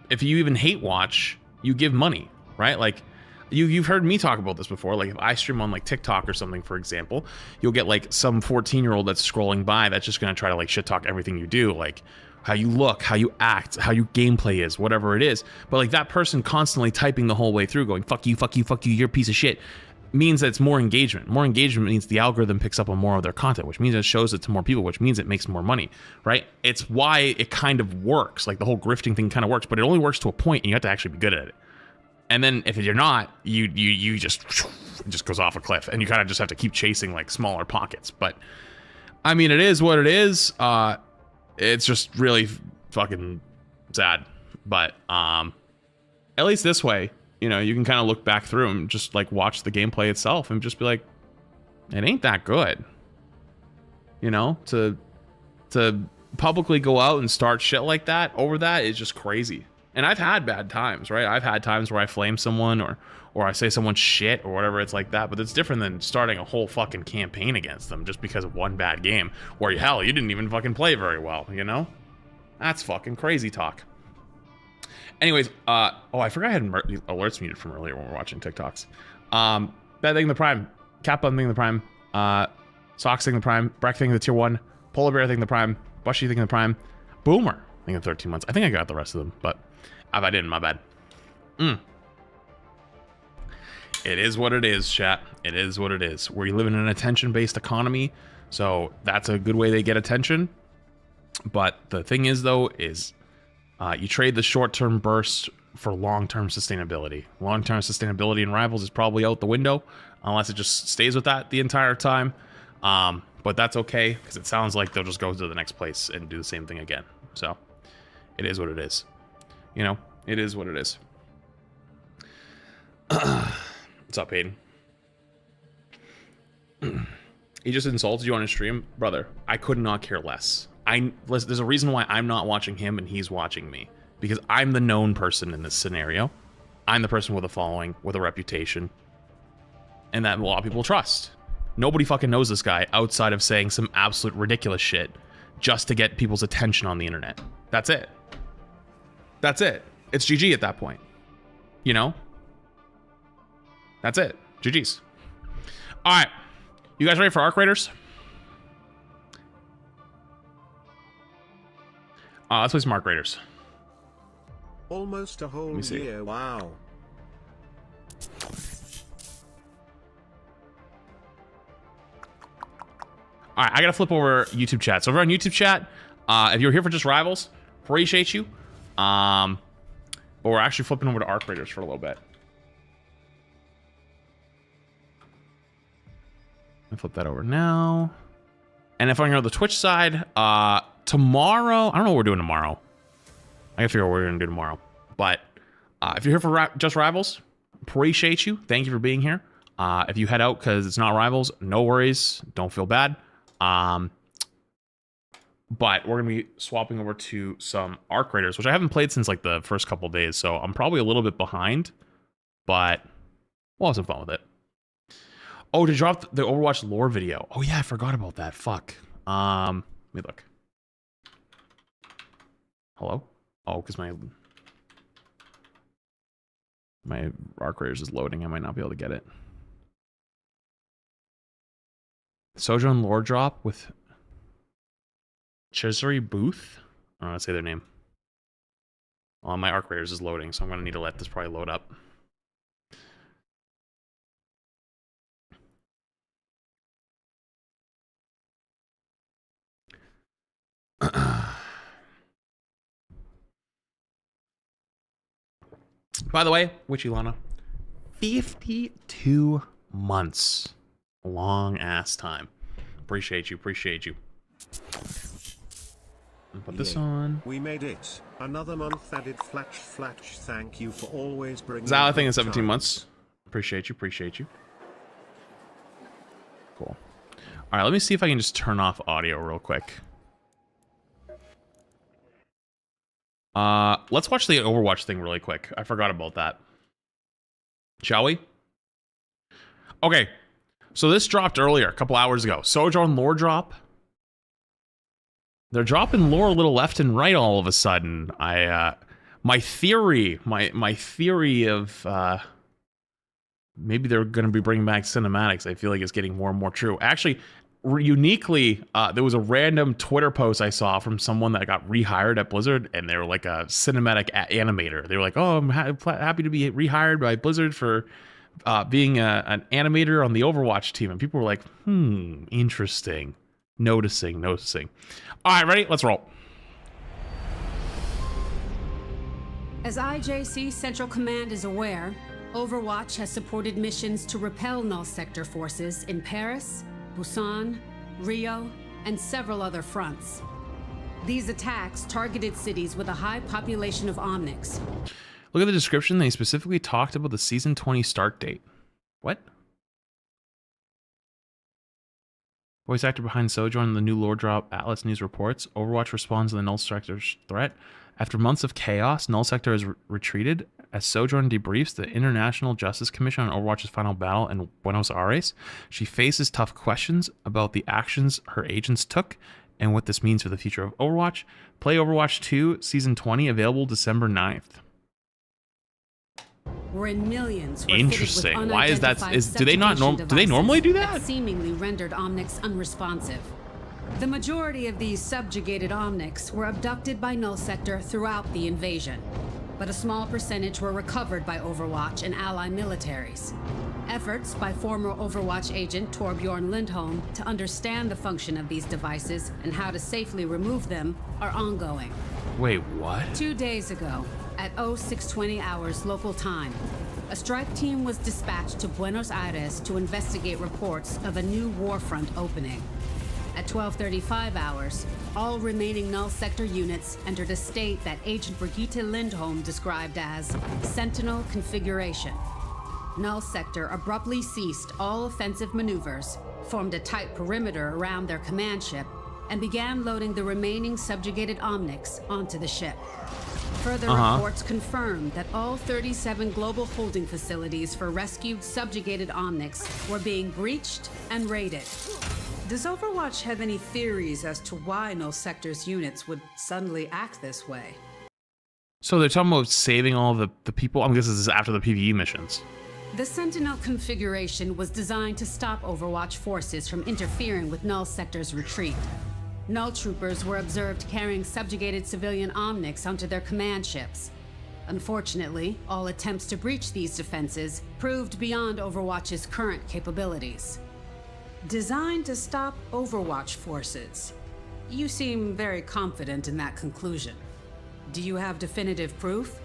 if you even hate watch, you give money, right? Like, you've heard me talk about this before. Like, if I stream on, like, TikTok or something, for example, you'll get, like, some 14-year-old that's scrolling by that's just gonna try to, like, shit talk everything you do, like how you look, how you act, how your gameplay is, whatever it is. But, like, that person constantly typing the whole way through, going, fuck you, fuck you, fuck you, you're a piece of shit, means that it's more engagement. More engagement means the algorithm picks up on more of their content, which means it shows it to more people, which means it makes more money, right? It's why it kind of works. Like, the whole grifting thing kind of works, but it only works to a point, and you have to actually be good at it. And then if you're not, you just, it just goes off a cliff, and you kind of just have to keep chasing, like, smaller pockets. But I mean, it is what it is. It's just really fucking sad. But at least this way, you know, you can kind of look back through and just, like, watch the gameplay itself and just be like, it ain't that good. You know, to publicly go out and start shit like that over that is just crazy. And I've had bad times, right? I've had times where I flame someone or I say someone's shit or whatever. It's like that, but it's different than starting a whole fucking campaign against them just because of one bad game where, hell, you didn't even fucking play very well, you know? That's fucking crazy talk. Anyways, oh, I forgot I had alerts muted from earlier when we were watching TikToks. Bad thing the Prime, Cat Bun thing the Prime, Socks thing the Prime, Breck thing the Tier 1, Polar Bear thing the Prime, Bushy thing the Prime, Boomer thing in 13 months. I think I got the rest of them, but if I didn't, my bad. It is what it is, chat. It is what it is. We live in an attention-based economy, so that's a good way they get attention. But the thing is, though, is you trade the short-term burst for long-term sustainability. Long-term sustainability in Rivals is probably out the window, unless it just stays with that the entire time. But that's okay, because it sounds like they'll just go to the next place and do the same thing again. So It is what it is. You know, it is what it is. What's up, Hayden? He just insulted you on his stream? Brother, I could not care less. There's a reason why I'm not watching him and he's watching me. Because I'm the known person in this scenario. I'm the person with a following, with a reputation. And that a lot of people trust. Nobody fucking knows this guy outside of saying some absolute ridiculous shit just to get people's attention on the internet. That's it. That's it. It's GG at that point. You know? That's it. GG's. Alright. You guys ready for Arc Raiders? Let's play some Arc Raiders. Almost a whole year. Wow. All right, I gotta flip over YouTube chat. So over on YouTube chat, if you're here for just Rivals, appreciate you. But we're actually flipping over to Arc Raiders for a little bit. Let me flip that over now. And if I'm going to the Twitch side, tomorrow, I don't know what we're doing tomorrow. I gotta figure out what we're gonna do tomorrow. But if you're here for just Rivals, appreciate you. Thank you for being here. If you head out because it's not Rivals, no worries. Don't feel bad. But we're gonna be swapping over to some Arc Raiders, which I haven't played since like the first couple days, so I'm probably a little bit behind. But we'll have some fun with it. Oh, to drop the Overwatch lore video. Oh yeah, I forgot about that. Fuck. Let me look. Hello? Oh, because my Arc Raiders is loading. I might not be able to get it. Sojourn lore drop with Cesare Booth. I don't know how to say their name. Well, my Arc Raiders is loading, so I'm going to need to let this probably load up. By the way, Witchy Lana, 52 months. Long ass time. Appreciate you, appreciate you. Put this on. We made it. Another month added. Flatch. Thank you for always bringing. Zal, I think it's 17 months. Appreciate you, appreciate you. Cool. All right, let me see if I can just turn off audio real quick. Let's watch the Overwatch thing really quick. I forgot about that. Shall we? Okay. So this dropped earlier, a couple hours ago. Sojourn lore drop. They're dropping lore a little left and right all of a sudden. My theory of maybe they're going to be bringing back cinematics, I feel like it's getting more and more true. Actually, uniquely, there was a random Twitter post I saw from someone that got rehired at Blizzard, and they were like a cinematic animator. They were like, "Oh, I'm happy to be rehired by Blizzard for being an animator on the Overwatch team." And people were like, interesting. Noticing. All right, ready? Let's roll. As IJC Central Command is aware, Overwatch has supported missions to repel Null Sector forces in Paris, Busan, Rio, and several other fronts. These attacks targeted cities with a high population of Omnics. Look at the description. They specifically talked about the Season 20 start date. What? Voice actor behind Sojourn, the new lore drop, Atlas News reports. Overwatch responds to the Null Sector's threat. After months of chaos, Null Sector has retreated. As Sojourn debriefs the International Justice Commission on Overwatch's final battle in Buenos Aires, she faces tough questions about the actions her agents took and what this means for the future of Overwatch. Play Overwatch 2 Season 20, available December 9th. Wherein millions were Interesting. Why is that? Do they normally do that? Seemingly rendered Omnics unresponsive. The majority of these subjugated Omnics were abducted by Null Sector throughout the invasion, but a small percentage were recovered by Overwatch and ally militaries. Efforts by former Overwatch agent Torbjorn Lindholm to understand the function of these devices and how to safely remove them are ongoing. Wait, what? 2 days ago, at 0620 hours local time, a strike team was dispatched to Buenos Aires to investigate reports of a new warfront opening. At 12:35 hours, all remaining null sector units entered a state that Agent Brigitte Lindholm described as Sentinel configuration. Null sector abruptly ceased all offensive maneuvers, formed a tight perimeter around their command ship, and began loading the remaining subjugated Omnics onto the ship. Further reports confirmed that all 37 global holding facilities for rescued subjugated Omnics were being breached and raided. Does Overwatch have any theories as to why Null Sector's units would suddenly act this way? So they're talking about saving all the people? I guess this is after the PvE missions. The Sentinel configuration was designed to stop Overwatch forces from interfering with Null Sector's retreat. Null troopers were observed carrying subjugated civilian Omnics onto their command ships. Unfortunately, all attempts to breach these defenses proved beyond Overwatch's current capabilities. Designed to stop Overwatch forces. You seem very confident in that conclusion. Do you have definitive proof?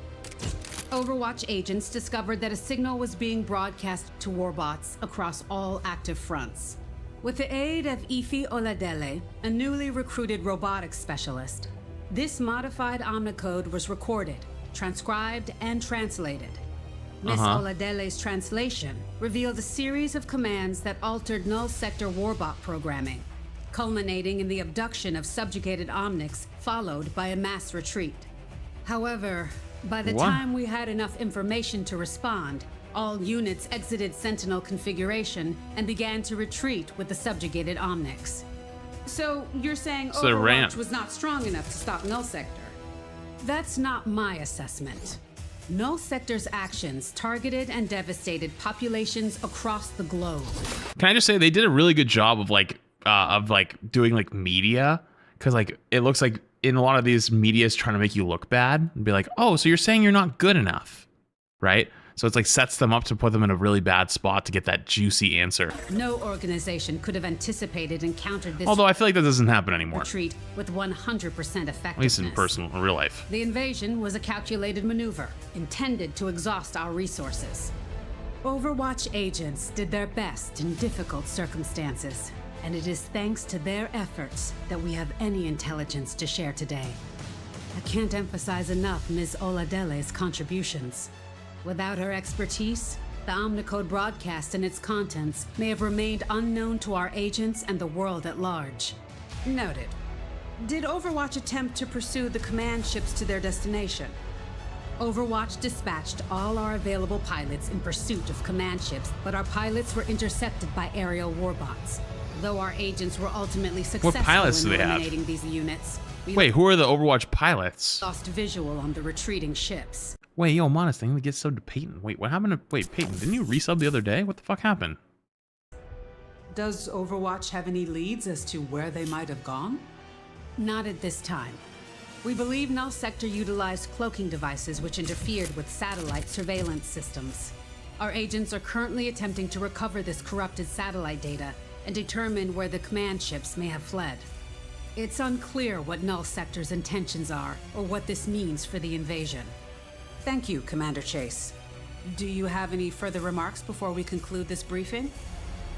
Overwatch agents discovered that a signal was being broadcast to warbots across all active fronts. With the aid of Ify Oladele, a newly recruited robotics specialist, this modified omnicode was recorded, transcribed, and translated. Miss Oladele's translation revealed a series of commands that altered Null Sector warbot programming, culminating in the abduction of subjugated Omnics, followed by a mass retreat. However, by the time we had enough information to respond, all units exited Sentinel configuration and began to retreat with the subjugated Omnics. So you're saying Overwatch was not strong enough to stop Null Sector? That's not my assessment. Null Sector's actions targeted and devastated populations across the globe. Can I just say they did a really good job of doing like media, because like it looks like in a lot of these media is trying to make you look bad and be like, oh, so you're saying you're not good enough, right? So it's like sets them up to put them in a really bad spot to get that juicy answer. No organization could have anticipated and countered this. Although I feel like that doesn't happen anymore. Retreat with 100% effectiveness. At least in real life. The invasion was a calculated maneuver intended to exhaust our resources. Overwatch agents did their best in difficult circumstances, and it is thanks to their efforts that we have any intelligence to share today. I can't emphasize enough Ms. Oladele's contributions. Without her expertise, the Omnicode broadcast and its contents may have remained unknown to our agents and the world at large. Noted. Did Overwatch attempt to pursue the command ships to their destination? Overwatch dispatched all our available pilots in pursuit of command ships, but our pilots were intercepted by aerial warbots. Though our agents were ultimately successful in eliminating these units. Wait, who are the Overwatch pilots? Lost visual on the retreating ships. Wait, yo, Modest thing, we get subbed to Peyton. Wait, what happened to... Wait, Peyton, didn't you resub the other day? What the fuck happened? Does Overwatch have any leads as to where they might have gone? Not at this time. We believe Null Sector utilized cloaking devices which interfered with satellite surveillance systems. Our agents are currently attempting to recover this corrupted satellite data and determine where the command ships may have fled. It's unclear what Null Sector's intentions are or what this means for the invasion. Thank you, Commander Chase. Do you have any further remarks before we conclude this briefing?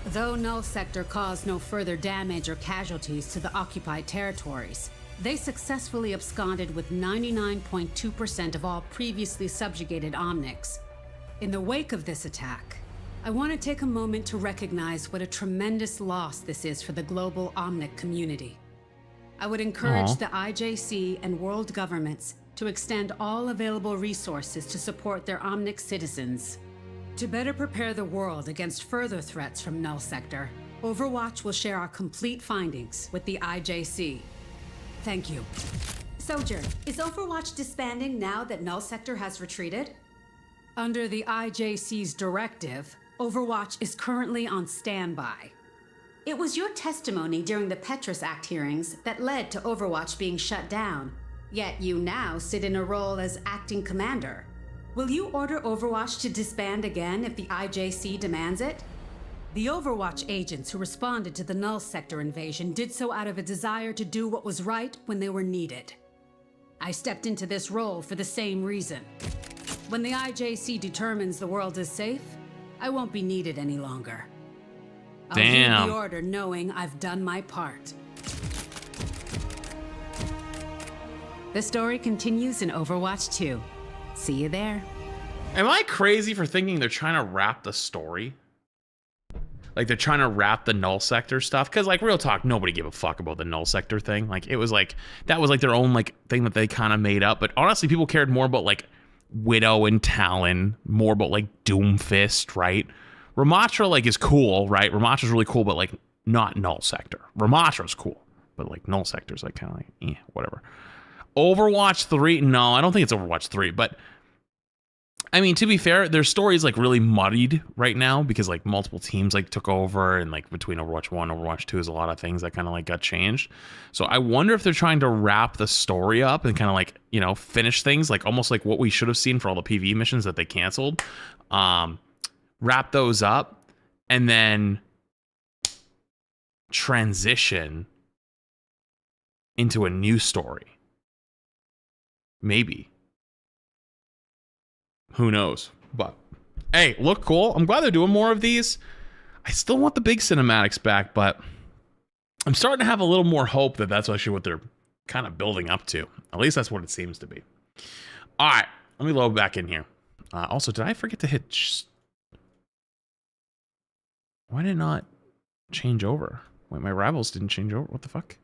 Though Null Sector caused no further damage or casualties to the occupied territories, they successfully absconded with 99.2% of all previously subjugated Omnics. In the wake of this attack, I want to take a moment to recognize what a tremendous loss this is for the global Omnic community. I would encourage the IJC and world governments to extend all available resources to support their Omnic citizens. To better prepare the world against further threats from Null Sector, Overwatch will share our complete findings with the IJC. Thank you. Sojourn, is Overwatch disbanding now that Null Sector has retreated? Under the IJC's directive, Overwatch is currently on standby. It was your testimony during the Petrus Act hearings that led to Overwatch being shut down. Yet you now sit in a role as acting commander. Will you order Overwatch to disband again if the IJC demands it? The Overwatch agents who responded to the Null Sector invasion did so out of a desire to do what was right when they were needed. I stepped into this role for the same reason. When the IJC determines the world is safe, I won't be needed any longer. I'll heed the order knowing I've done my part. The story continues in Overwatch 2. See you there. Am I crazy for thinking they're trying to wrap the story? Like they're trying to wrap the null sector stuff? Because like real talk, nobody gave a fuck about the null sector thing. Like it was like, that was like their own like thing that they kind of made up. But honestly, people cared more about like Widow and Talon, more about like Doomfist, right? Ramatra like is cool, right? Ramatra's really cool, but like not null sector. Ramatra's cool, but like null sector's like kind of like, whatever. Overwatch 3, no, I don't think it's Overwatch 3, but I mean, to be fair, their story's like really muddied right now because like multiple teams like took over, and like between Overwatch 1 and Overwatch 2 is a lot of things that kind of like got changed. So I wonder if they're trying to wrap the story up and kind of like, you know, finish things like almost like what we should have seen for all the PvE missions that they canceled. Wrap those up and then transition into a new story. Maybe. Who knows? But hey, look cool. I'm glad they're doing more of these. I still want the big cinematics back, but I'm starting to have a little more hope that that's actually what they're kind of building up to. At least that's what it seems to be. All right, let me load back in here. Also, did I forget to hit... Why did it not change over? Wait, my rivals didn't change over. What the fuck?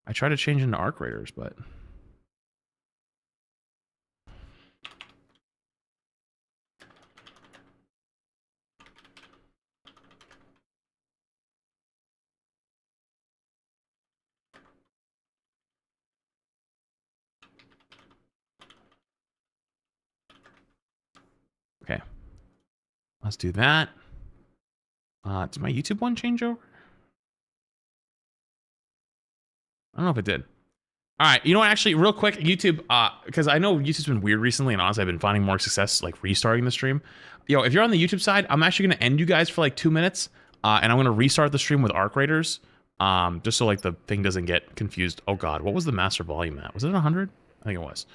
I tried to change into Arc Raiders, but... Okay, let's do that. Did my YouTube one change over? I don't know if it did. All right, you know what? Actually, real quick, YouTube, because I know YouTube's been weird recently, and honestly, I've been finding more success like restarting the stream. Yo, if you're on the YouTube side, I'm actually going to end you guys for like 2 minutes, and I'm going to restart the stream with Arc Raiders, just so like the thing doesn't get confused. Oh God, what was the master volume at? Was it 100? I think it was.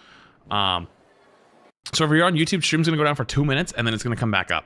So if you're on YouTube, stream's gonna go down for 2 minutes and then it's gonna come back up.